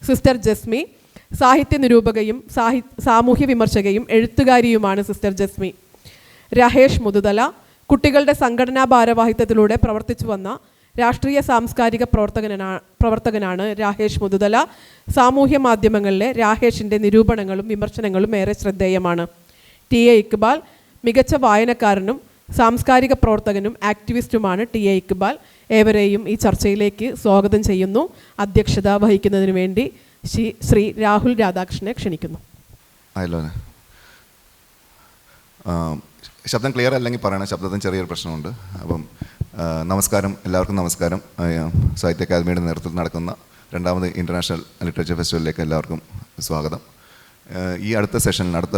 Sister Jesme. സാഹിത്യ നിരൂപകയും സാമൂഹ്യ വിമർശകയും എഴുത്തുകാരിയുമാണ് sister Jesme. Rahesh Muthuthala കുട്ടികളുടെ സംഘടനാ ഭാരവാഹിത്വത്തിലൂടെ പ്രവർത്തിച്ചു വന്ന രാഷ്ട്രീയ സാംസ്കാരിക പ്രവർത്തകനാണ് രാഹേഷ് മുതുതല. സാമൂഹ്യ മാധ്യമങ്ങളിലെ രാഹേഷിൻ്റെ നിരൂപണങ്ങളും വിമർശനങ്ങളും ഏറെ ശ്രദ്ധേയമാണ്. ടി.എ. ഇക്ബാൽ മികച്ച വായനക്കാരനും സാംസ്കാരിക പ്രവർത്തകനും ആക്ടിവിസ്റ്റുമാണ്. ടി.എ. ഇക്ബാൽ. ഏവരെയും ഈ ചർച്ചയിലേക്ക് സ്വാഗതം ചെയ്യുന്നു. അധ്യക്ഷത വഹിക്കുന്നതിന് വേണ്ടി ശ്രീ രാഹുൽ രാധാകൃഷ്ണനെ ക്ഷണിക്കുന്നു. ശബ്ദം ക്ലിയർ അല്ലെങ്കിൽ പറയണം, ശബ്ദത്തിന് ചെറിയൊരു പ്രശ്നമുണ്ട്. അപ്പം നമസ്കാരം, എല്ലാവർക്കും നമസ്കാരം. സാഹിത്യ അക്കാദമിയുടെ നേതൃത്വത്തിൽ നടക്കുന്ന 2ാമത് ഇൻ്റർനാഷണൽ ലിറ്ററേച്ചർ ഫെസ്റ്റിവലിലേക്ക് എല്ലാവർക്കും സ്വാഗതം. ഈ അടുത്ത സെഷനിൽ, അടുത്ത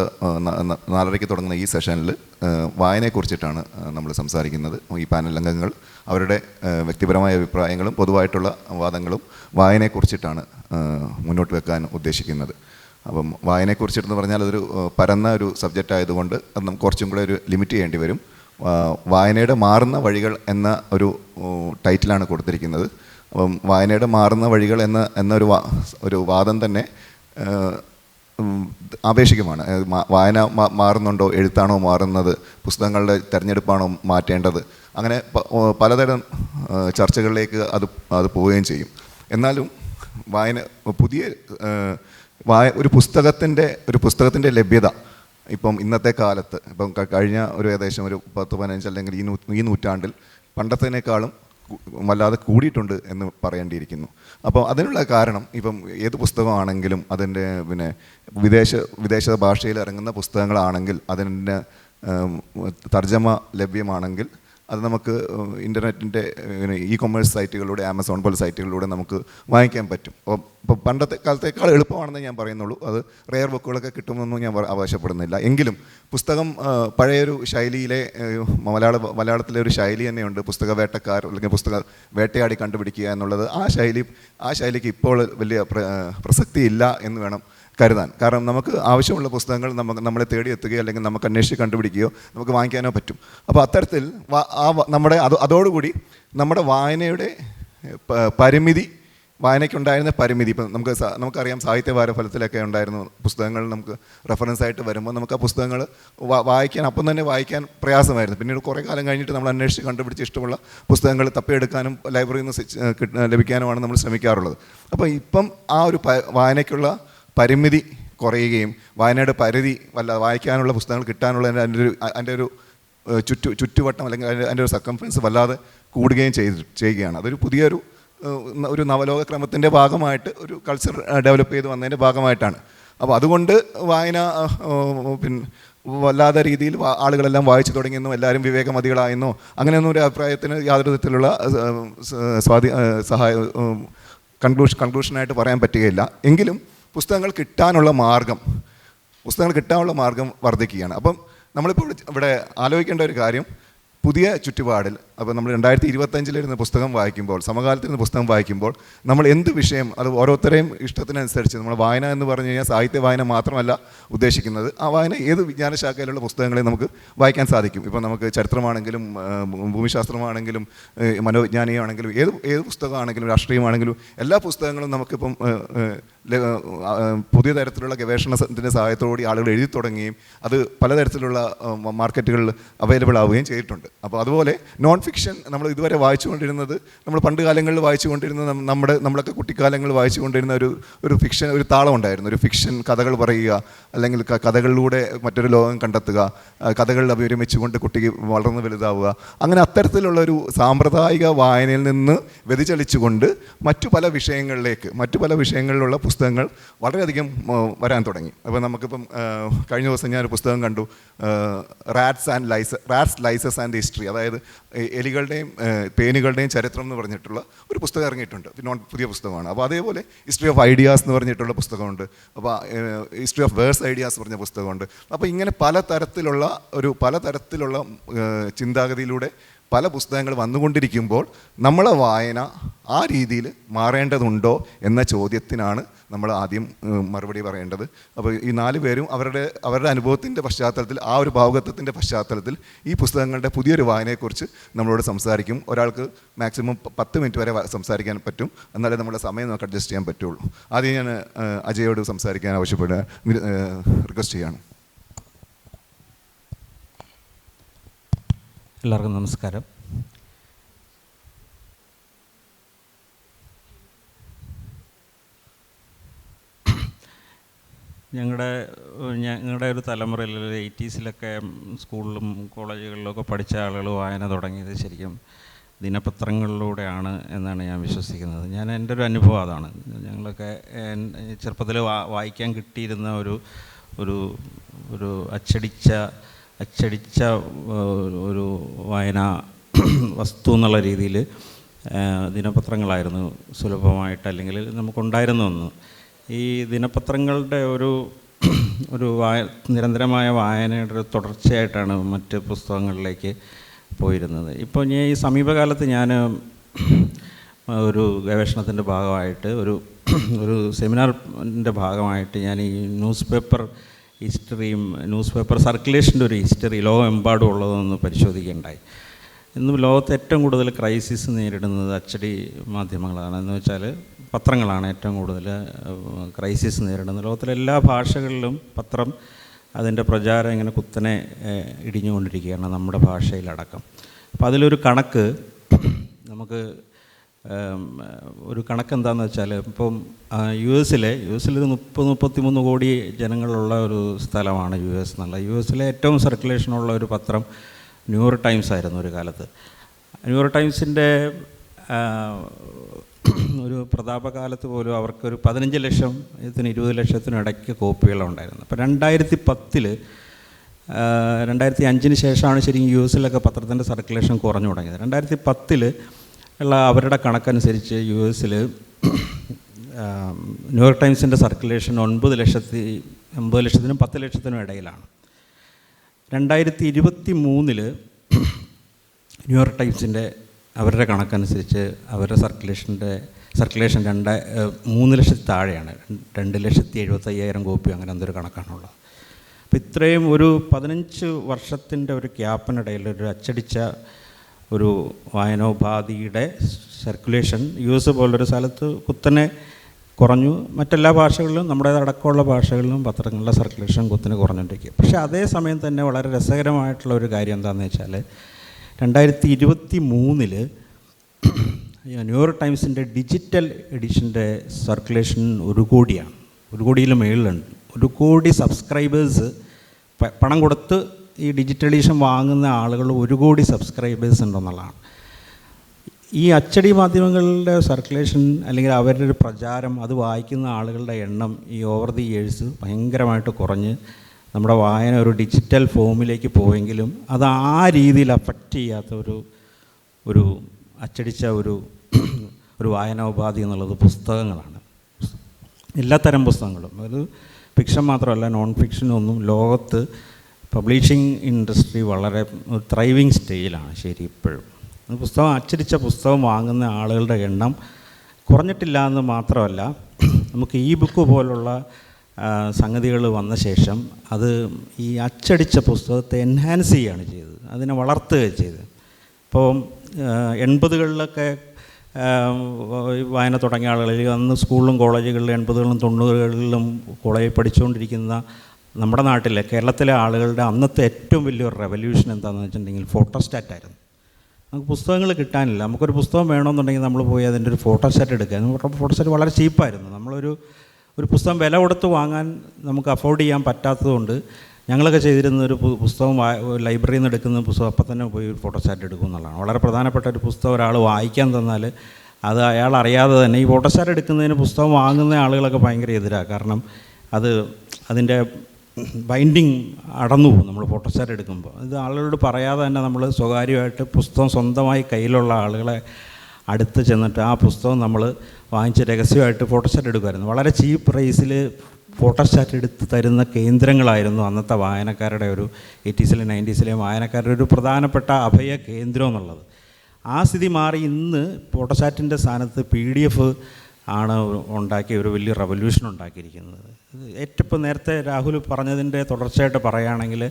4:30 തുടങ്ങുന്ന ഈ സെഷനിൽ വായനയെക്കുറിച്ചിട്ടാണ് നമ്മൾ സംസാരിക്കുന്നത്. ഈ പാനൽ അംഗങ്ങൾ അവരുടെ വ്യക്തിപരമായ അഭിപ്രായങ്ങളും പൊതുവായിട്ടുള്ള വാദങ്ങളും വായനയെക്കുറിച്ചിട്ടാണ് മുന്നോട്ട് വെക്കാൻ ഉദ്ദേശിക്കുന്നത്. അപ്പം വായനയെക്കുറിച്ചിട്ടെന്ന് പറഞ്ഞാൽ അതൊരു പരന്ന ഒരു സബ്ജക്റ്റ് ആയതുകൊണ്ട് അത് നമുക്ക് കുറച്ചും കൂടെ ഒരു ലിമിറ്റ് ചെയ്യേണ്ടി വരും. വായനയുടെ മാറുന്ന വഴികൾ എന്ന ഒരു ടൈറ്റിലാണ് കൊടുത്തിരിക്കുന്നത്. അപ്പം വായനയുടെ മാറുന്ന വഴികൾ ഒരു വാദം തന്നെ ആപേക്ഷികമാണ്. വായന മാറുന്നുണ്ടോ, എഴുത്താണോ മാറുന്നത്, പുസ്തകങ്ങളുടെ തിരഞ്ഞെടുപ്പാണോ മാറ്റേണ്ടത്, അങ്ങനെ പലതരം ചർച്ചകളിലേക്ക് അത് പോവുകയും ചെയ്യും. എന്നാലും ഒരു പുസ്തകത്തിൻ്റെ ലഭ്യത ഇപ്പം ഇന്നത്തെ കാലത്ത്, ഇപ്പം കഴിഞ്ഞ ഏകദേശം ഒരു 10-15 അല്ലെങ്കിൽ ഈ നൂറ്റാണ്ടിൽ പണ്ടത്തേനേക്കാളും വല്ലാതെ കൂടിയിട്ടുണ്ട് എന്ന് പറയേണ്ടിയിരിക്കുന്നു. അപ്പോൾ അതിനുള്ള കാരണം ഇപ്പം ഏത് പുസ്തകമാണെങ്കിലും അതിൻ്റെ വിദേശ ഭാഷയിൽ ഇറങ്ങുന്ന പുസ്തകങ്ങളാണെങ്കിൽ അതിൻ്റെ തർജ്ജമ ലഭ്യമാണെങ്കിൽ അത് നമുക്ക് ഇൻ്റർനെറ്റിൻ്റെ ഇ-കൊമേഴ്സ് സൈറ്റുകളിലൂടെ, ആമസോൺ പോലെ സൈറ്റുകളിലൂടെ നമുക്ക് വാങ്ങിക്കാൻ പറ്റും. അപ്പോൾ പണ്ടത്തെ കാലത്തേക്കാൾ എളുപ്പമാണെന്ന് ഞാൻ പറയുന്നുള്ളൂ. അത് റെയർ ബുക്കുകളൊക്കെ കിട്ടുമെന്നൊന്നും ഞാൻ അവകാശപ്പെടുന്നില്ല. എങ്കിലും പുസ്തകം പഴയൊരു ശൈലിയിലെ മലയാളത്തിലെ ഒരു ശൈലി തന്നെയുണ്ട്. പുസ്തക വേട്ടക്കാർ അല്ലെങ്കിൽ പുസ്തക വേട്ടയാടി കണ്ടുപിടിക്കുക എന്നുള്ളത്. ആ ശൈലിക്ക് ഇപ്പോൾ വലിയ പ്രസക്തിയില്ല എന്ന് വേണം കരുതാൻ. കാരണം നമുക്ക് ആവശ്യമുള്ള പുസ്തകങ്ങൾ നമ്മളെ തേടിയെത്തുകയോ അല്ലെങ്കിൽ നമുക്ക് അന്വേഷിച്ച് കണ്ടുപിടിക്കുകയോ നമുക്ക് വാങ്ങിക്കാനോ പറ്റും. അപ്പോൾ അത്തരത്തിൽ അതോടുകൂടി നമ്മുടെ വായനയുടെ വായനയ്ക്കുണ്ടായിരുന്ന പരിമിതി, ഇപ്പം നമുക്കറിയാം സാഹിത്യ വാരഫലത്തിലൊക്കെ ഉണ്ടായിരുന്ന പുസ്തകങ്ങൾ നമുക്ക് റെഫറൻസ് ആയിട്ട് വരുമ്പോൾ നമുക്ക് ആ പുസ്തകങ്ങൾ അപ്പം തന്നെ വായിക്കാൻ പ്രയാസമായിരുന്നു. പിന്നീട് കുറേ കാലം കഴിഞ്ഞിട്ട് നമ്മൾ അന്വേഷിച്ച് കണ്ടുപിടിച്ച് ഇഷ്ടമുള്ള പുസ്തകങ്ങൾ തപ്പിയെടുക്കാനും ലൈബ്രറിയിൽ നിന്ന് ലഭിക്കാനുമാണ് നമ്മൾ ശ്രമിക്കാറുള്ളത്. അപ്പോൾ ഇപ്പം ആ ഒരു വായനയ്ക്കുള്ള പരിമിതി കുറയുകയും വായനയുടെ പരിധി വായിക്കാനുള്ള പുസ്തകങ്ങൾ കിട്ടാനുള്ള അതിൻ്റെ ഒരു ചുറ്റുവട്ടം അല്ലെങ്കിൽ അതിൻ്റെ ഒരു സർക്കംഫറൻസ് വല്ലാതെ കൂടുകയും ചെയ്യുകയാണ്. അതൊരു പുതിയൊരു നവലോക ക്രമത്തിൻ്റെ ഭാഗമായിട്ട് ഒരു കൾച്ചർ ഡെവലപ്പ് ചെയ്ത് വന്നതിൻ്റെ ഭാഗമായിട്ടാണ്. അപ്പോൾ അതുകൊണ്ട് വായന വല്ലാത്ത രീതിയിൽ ആളുകളെല്ലാം വായിച്ചു തുടങ്ങിയെന്നോ എല്ലാവരും വിവേകമതികളായെന്നോ അങ്ങനെയൊന്നും ഒരു അഭിപ്രായത്തിന് യാതൊരു വിധത്തിലുള്ള കൺക്ലൂഷനായിട്ട് പറയാൻ പറ്റുകയില്ല. എങ്കിലും പുസ്തകങ്ങൾ കിട്ടാനുള്ള മാർഗം വർദ്ധിക്കുകയാണ്. അപ്പം നമ്മളിപ്പോൾ ഇവിടെ ആലോചിക്കേണ്ട ഒരു കാര്യം, പുതിയ ചുറ്റുപാടിൽ അപ്പോൾ നമ്മൾ 2025 പുസ്തകം വായിക്കുമ്പോൾ, സമകാലത്തിരുന്ന് പുസ്തകം വായിക്കുമ്പോൾ നമ്മൾ എന്ത് വിഷയം, അത് ഓരോരുത്തരെയും ഇഷ്ടത്തിനനുസരിച്ച് നമ്മൾ വായന എന്ന് പറഞ്ഞു കഴിഞ്ഞാൽ സാഹിത്യ വായന മാത്രമല്ല ഉദ്ദേശിക്കുന്നത്. ആ വായന ഏത് വിജ്ഞാനശാഖയിലുള്ള പുസ്തകങ്ങളെ നമുക്ക് വായിക്കാൻ സാധിക്കും. ഇപ്പോൾ നമുക്ക് ചരിത്രമാണെങ്കിലും ഭൂമിശാസ്ത്രമാണെങ്കിലും മനോവിജ്ഞാനീയമാണെങ്കിലും ഏത് പുസ്തകമാണെങ്കിലും രാഷ്ട്രീയമാണെങ്കിലും എല്ലാ പുസ്തകങ്ങളും നമുക്കിപ്പം പുതിയ തരത്തിലുള്ള ഗവേഷണത്തിൻ്റെ സഹായത്തോടെ ആളുകൾ എഴുതി തുടങ്ങുകയും അത് പലതരത്തിലുള്ള മാർക്കറ്റുകളിൽ അവൈലബിൾ ആവുകയും ചെയ്തിട്ടുണ്ട്. അപ്പോൾ അതുപോലെ നോൺ ഫിക്ഷൻ നമ്മൾ ഇതുവരെ വായിച്ചുകൊണ്ടിരുന്നത്, നമ്മൾ പണ്ട് കാലങ്ങളിൽ വായിച്ചുകൊണ്ടിരുന്നത്, നമ്മളൊക്കെ കുട്ടിക്കാലങ്ങളിൽ വായിച്ചുകൊണ്ടിരുന്ന ഒരു ഫിക്ഷൻ, ഒരു താളം ഉണ്ടായിരുന്നു. ഒരു ഫിക്ഷൻ കഥകൾ പറയുക, അല്ലെങ്കിൽ കഥകളിലൂടെ മറ്റൊരു ലോകം കണ്ടെത്തുക, കഥകളിൽ അഭിരമിച്ചുകൊണ്ട് കുട്ടിക്ക് വളർന്ന് വലുതാവുക, അങ്ങനെ അത്തരത്തിലുള്ള ഒരു സാമ്പ്രദായിക വായനയിൽ നിന്ന് വ്യതിചലിച്ചുകൊണ്ട് മറ്റു പല വിഷയങ്ങളിലുള്ള പുസ്തകങ്ങൾ വളരെയധികം വരാൻ തുടങ്ങി. അപ്പോൾ നമുക്കിപ്പം കഴിഞ്ഞ ദിവസം ഞാനൊരു പുസ്തകം കണ്ടു, റാറ്റ്സ് ലൈസസ് ആൻഡ് ഹിസ്റ്ററി, അതായത് എലികളുടെയും പേനുകളുടെയും ചരിത്രം എന്ന് പറഞ്ഞിട്ടുള്ള ഒരു പുസ്തകം ഇറങ്ങിയിട്ടുണ്ട്. പുതിയ പുസ്തകമാണ്. അപ്പോൾ അതേപോലെ ഹിസ്റ്ററി ഓഫ് ഐഡിയാസ് എന്ന് പറഞ്ഞിട്ടുള്ള പുസ്തകമുണ്ട്. അപ്പോൾ ഹിസ്റ്ററി ഓഫ് വേഴ്സ് ഐഡിയാസ് പറഞ്ഞ പുസ്തകമുണ്ട്. അപ്പോൾ ഇങ്ങനെ പലതരത്തിലുള്ള ചിന്താഗതിയിലൂടെ പല പുസ്തകങ്ങൾ വന്നുകൊണ്ടിരിക്കുമ്പോൾ നമ്മളെ വായന ആ രീതിയിൽ മാറേണ്ടതുണ്ടോ എന്ന ചോദ്യത്തിനാണ് നമ്മൾ ആദ്യം മറുപടി പറയേണ്ടത്. അപ്പോൾ ഈ 4 പേരും അവരുടെ അനുഭവത്തിൻ്റെ പശ്ചാത്തലത്തിൽ, ആ ഒരു ഭാവുകത്വത്തിൻ്റെ പശ്ചാത്തലത്തിൽ ഈ പുസ്തകങ്ങളുടെ പുതിയൊരു വായനയെക്കുറിച്ച് നമ്മളോട് സംസാരിക്കും. ഒരാൾക്ക് മാക്സിമം 10 മിനിറ്റ് വരെ സംസാരിക്കാൻ പറ്റും, എന്നാലേ നമ്മുടെ സമയം നമുക്ക് അഡ്ജസ്റ്റ് ചെയ്യാൻ പറ്റുള്ളൂ. ആദ്യം ഞാൻ അജയോട് സംസാരിക്കാൻ റിക്വസ്റ്റ് ചെയ്യാണ്. എല്ലാവർക്കും നമസ്കാരം. ഞങ്ങളുടെ ഒരു തലമുറയിൽ 80s സ്കൂളിലും കോളേജുകളിലൊക്കെ പഠിച്ച ആളുകൾ വായന തുടങ്ങിയത് ശരിക്കും ദിനപത്രങ്ങളിലൂടെയാണ് എന്നാണ് ഞാൻ വിശ്വസിക്കുന്നത്. എൻ്റെ ഒരു അനുഭവം അതാണ്. ഞങ്ങളൊക്കെ ചെറുപ്പത്തിൽ വായിക്കാൻ കിട്ടിയിരുന്ന ഒരു അച്ചടിച്ച ഒരു വായന വസ്തു എന്നുള്ള രീതിയിൽ ദിനപത്രങ്ങളായിരുന്നു സുലഭമായിട്ട്, അല്ലെങ്കിൽ നമുക്കുണ്ടായിരുന്ന ഒന്ന്. ഈ ദിനപത്രങ്ങളുടെ ഒരു നിരന്തരമായ വായനയുടെ ഒരു തുടർച്ചയായിട്ടാണ് മറ്റ് പുസ്തകങ്ങളിലേക്ക് പോയിരുന്നത്. ഇപ്പോൾ ഞാൻ ഈ സമീപകാലത്ത് ഞാൻ ഒരു ഗവേഷണത്തിൻ്റെ ഭാഗമായിട്ട് ഒരു സെമിനാറിൻ്റെ ഭാഗമായിട്ട് ഞാൻ ഈ ന്യൂസ് പേപ്പർ സർക്കുലേഷൻ്റെ ഒരു ഹിസ്റ്ററി ലോകമെമ്പാടും ഉള്ളതെന്ന് പരിശോധിക്കുകയുണ്ടായി. ഇന്ന് ലോകത്ത് ഏറ്റവും കൂടുതൽ ക്രൈസിസ് നേരിടുന്നത് അച്ചടി മാധ്യമങ്ങളാണ്. എന്ന് വെച്ചാൽ പത്രങ്ങളാണ് ഏറ്റവും കൂടുതൽ ക്രൈസിസ് നേരിടുന്നത്. ലോകത്തിലെ എല്ലാ ഭാഷകളിലും പത്രം അതിൻ്റെ പ്രചാരം ഇങ്ങനെ കുത്തനെ ഇടിഞ്ഞുകൊണ്ടിരിക്കുകയാണ്, നമ്മുടെ ഭാഷയിലടക്കം. അപ്പോൾ അതിലൊരു കണക്ക് നമുക്ക് ഒരു കണക്ക് എന്താണെന്ന് വെച്ചാൽ, ഇപ്പം യു.എസിൽ 30-33 കോടി ജനങ്ങളുള്ള ഒരു സ്ഥലമാണ് US എന്നുള്ള. US ഏറ്റവും സർക്കുലേഷനുള്ള ഒരു പത്രം ന്യൂയോർക്ക് ടൈംസ് ആയിരുന്നു ഒരു കാലത്ത്. ന്യൂയോർക്ക് ടൈംസിൻ്റെ ഒരു പ്രതാപകാലത്ത് പോലും അവർക്കൊരു 15 ലക്ഷത്തിന് 20 ലക്ഷത്തിനും ഇടയ്ക്ക് കോപ്പികളുണ്ടായിരുന്നു. അപ്പോൾ 2005 ശേഷമാണ് ശരിക്കും US പത്രത്തിൻ്റെ സർക്കുലേഷൻ കുറഞ്ഞു തുടങ്ങിയത്. 2010 ഉള്ള അവരുടെ കണക്കനുസരിച്ച് US ന്യൂയോർക്ക് ടൈംസിൻ്റെ സർക്കുലേഷൻ 9 ലക്ഷത്തിനും 10 ലക്ഷത്തിനും ഇടയിലാണ്. 2023 ന്യൂയോർക്ക് ടൈംസിൻ്റെ അവരുടെ കണക്കനുസരിച്ച് അവരുടെ സർക്കുലേഷൻ 3 ലക്ഷത്തിൽ താഴെയാണ്. 2,75,000 കോപ്പി, അങ്ങനെ എന്തൊരു കണക്കാണുള്ളത്. അപ്പോൾ ഇത്രയും ഒരു 15 വർഷത്തിൻ്റെ ഒരു ഗ്യാപ്പിനിടയിൽ ഒരു അച്ചടിച്ച ഒരു വായനോപാധിയുടെ സർക്കുലേഷൻ US പോലൊരു സ്ഥലത്ത് കുത്തനെ കുറഞ്ഞു. മറ്റെല്ലാ ഭാഷകളിലും, നമ്മുടെ അടക്കമുള്ള ഭാഷകളിലും പത്രങ്ങളുടെ സർക്കുലേഷൻ കുത്തനെ കുറഞ്ഞുകൊണ്ടിരിക്കുക. പക്ഷേ അതേസമയം തന്നെ വളരെ രസകരമായിട്ടുള്ള ഒരു കാര്യം എന്താണെന്ന് വെച്ചാൽ, 2023 ന്യൂയോർക്ക് ടൈംസിൻ്റെ ഡിജിറ്റൽ എഡിഷൻ്റെ സർക്കുലേഷൻ 1 കോടിയാണ്. 1 കോടിയിൽ മേളിലുണ്ട്. 1 കോടി സബ്സ്ക്രൈബേഴ്സ്, പണം കൊടുത്ത് ഈ ഡിജിറ്റൽ എഡിഷൻ വാങ്ങുന്ന ആളുകൾ 1 കോടി സബ്സ്ക്രൈബേഴ്സ് ഉണ്ടെന്നുള്ളതാണ്. ഈ അച്ചടി മാധ്യമങ്ങളുടെ സർക്കുലേഷൻ അല്ലെങ്കിൽ അവരുടെ ഒരു പ്രചാരം, അത് വായിക്കുന്ന ആളുകളുടെ എണ്ണം ഈ ഓവർ ദി ഇയേഴ്സ് ഭയങ്കരമായിട്ട് കുറഞ്ഞ് നമ്മുടെ വായന ഒരു ഡിജിറ്റൽ ഫോമിലേക്ക് പോയെങ്കിലും അത് ആ രീതിയിൽ അഫക്റ്റ് ചെയ്യാത്ത ഒരു അച്ചടിച്ച ഒരു വായനോപാധി എന്നുള്ളത് പുസ്തകങ്ങളാണ്. എല്ലാത്തരം പുസ്തകങ്ങളും, അത് ഫിക്ഷൻ മാത്രമല്ല, നോൺ ഫിക്ഷനൊന്നും ലോകത്ത് പബ്ലിഷിംഗ് ഇൻഡസ്ട്രി വളരെ ത്രൈവിങ് സ്റ്റേജിലാണ് ശരി ഇപ്പോഴും. അച്ചടിച്ച പുസ്തകം വാങ്ങുന്ന ആളുകളുടെ എണ്ണം കുറഞ്ഞിട്ടില്ല എന്ന് മാത്രമല്ല, നമുക്ക് ഈ ബുക്ക് പോലുള്ള സംഗതികൾ വന്ന ശേഷം അത് ഈ അച്ചടിച്ച പുസ്തകത്തെ എൻഹാൻസ് ചെയ്യുകയാണ് ചെയ്തത്, അതിനെ വളർത്തുകയാണ് ചെയ്തത്. ഇപ്പോൾ 80കളിലൊക്കെ വായന തുടങ്ങിയ ആളുകളിൽ അന്ന് സ്കൂളിലും കോളേജുകളിലും 80കളിലും 90കളിലും കോളേജിൽ പഠിച്ചുകൊണ്ടിരിക്കുന്ന നമ്മുടെ നാട്ടിലെ കേരളത്തിലെ ആളുകളുടെ അന്നത്തെ ഏറ്റവും വലിയൊരു റെവല്യൂഷൻ എന്താണെന്ന് വെച്ചിട്ടുണ്ടെങ്കിൽ ഫോട്ടോസ്റ്റാറ്റായിരുന്നു. നമുക്ക് പുസ്തകങ്ങൾ കിട്ടാനില്ല. നമുക്കൊരു പുസ്തകം വേണമെന്നുണ്ടെങ്കിൽ നമ്മൾ പോയി അതിൻ്റെ ഒരു ഫോട്ടോസ്റ്റാറ്റ് എടുക്കുക. ഫോട്ടോസ്റ്റാറ്റ് വളരെ ചീപ്പായിരുന്നു. ഒരു പുസ്തകം വില കൊടുത്ത് വാങ്ങാൻ നമുക്ക് അഫോർഡ് ചെയ്യാൻ പറ്റാത്തതുകൊണ്ട് ഞങ്ങളൊക്കെ ചെയ്തിരുന്ന ഒരു പുസ്തകം ലൈബ്രറിയിൽ നിന്ന് എടുക്കുന്ന പുസ്തകം അപ്പം തന്നെ പോയി ഒരു ഫോട്ടോസ്റ്റാറ്റ് എടുക്കും എന്നുള്ളതാണ്. വളരെ പ്രധാനപ്പെട്ട ഒരു പുസ്തകം ഒരാൾ വായിക്കാൻ തന്നാൽ അത് അയാൾ അറിയാതെ തന്നെ ഈ ഫോട്ടോസ്റ്റാറ്റ് എടുക്കുന്നതിന് പുസ്തകം വാങ്ങുന്ന ആളുകളൊക്കെ ഭയങ്കര എതിരാണ്. കാരണം അതിൻ്റെ ബൈൻഡിങ് അടന്നു പോകും നമ്മൾ ഫോട്ടോസ്റ്റാറ്റ് എടുക്കുമ്പോൾ. ഇത് ആളുകളോട് പറയാതെ തന്നെ നമ്മൾ സ്വകാര്യമായിട്ട് പുസ്തകം സ്വന്തമായി കയ്യിലുള്ള ആളുകളെ അടുത്ത് ചെന്നിട്ട് ആ പുസ്തകം നമ്മൾ വാങ്ങിച്ച് രഹസ്യമായിട്ട് ഫോട്ടോസ്റ്റാറ്റ് എടുക്കുമായിരുന്നു. വളരെ ചീപ്പ് പ്രൈസിൽ ഫോട്ടോസ്റ്റാറ്റ് എടുത്ത് തരുന്ന കേന്ദ്രങ്ങളായിരുന്നു അന്നത്തെ വായനക്കാരുടെ ഒരു 80s 90s വായനക്കാരുടെ ഒരു പ്രധാനപ്പെട്ട അഭയ കേന്ദ്രം എന്നുള്ളത്. ആ സ്ഥിതി മാറി ഇന്ന് ഫോട്ടോസ്റ്റാറ്റിൻ്റെ സ്ഥാനത്ത് PDF ആണ് ഉണ്ടാക്കിയ ഒരു വലിയ റവല്യൂഷൻ ഉണ്ടാക്കിയിരിക്കുന്നത്. ഏറ്റവും നേരത്തെ രാഹുൽ പറഞ്ഞതിൻ്റെ തുടർച്ചയായിട്ട് പറയുകയാണെങ്കിൽ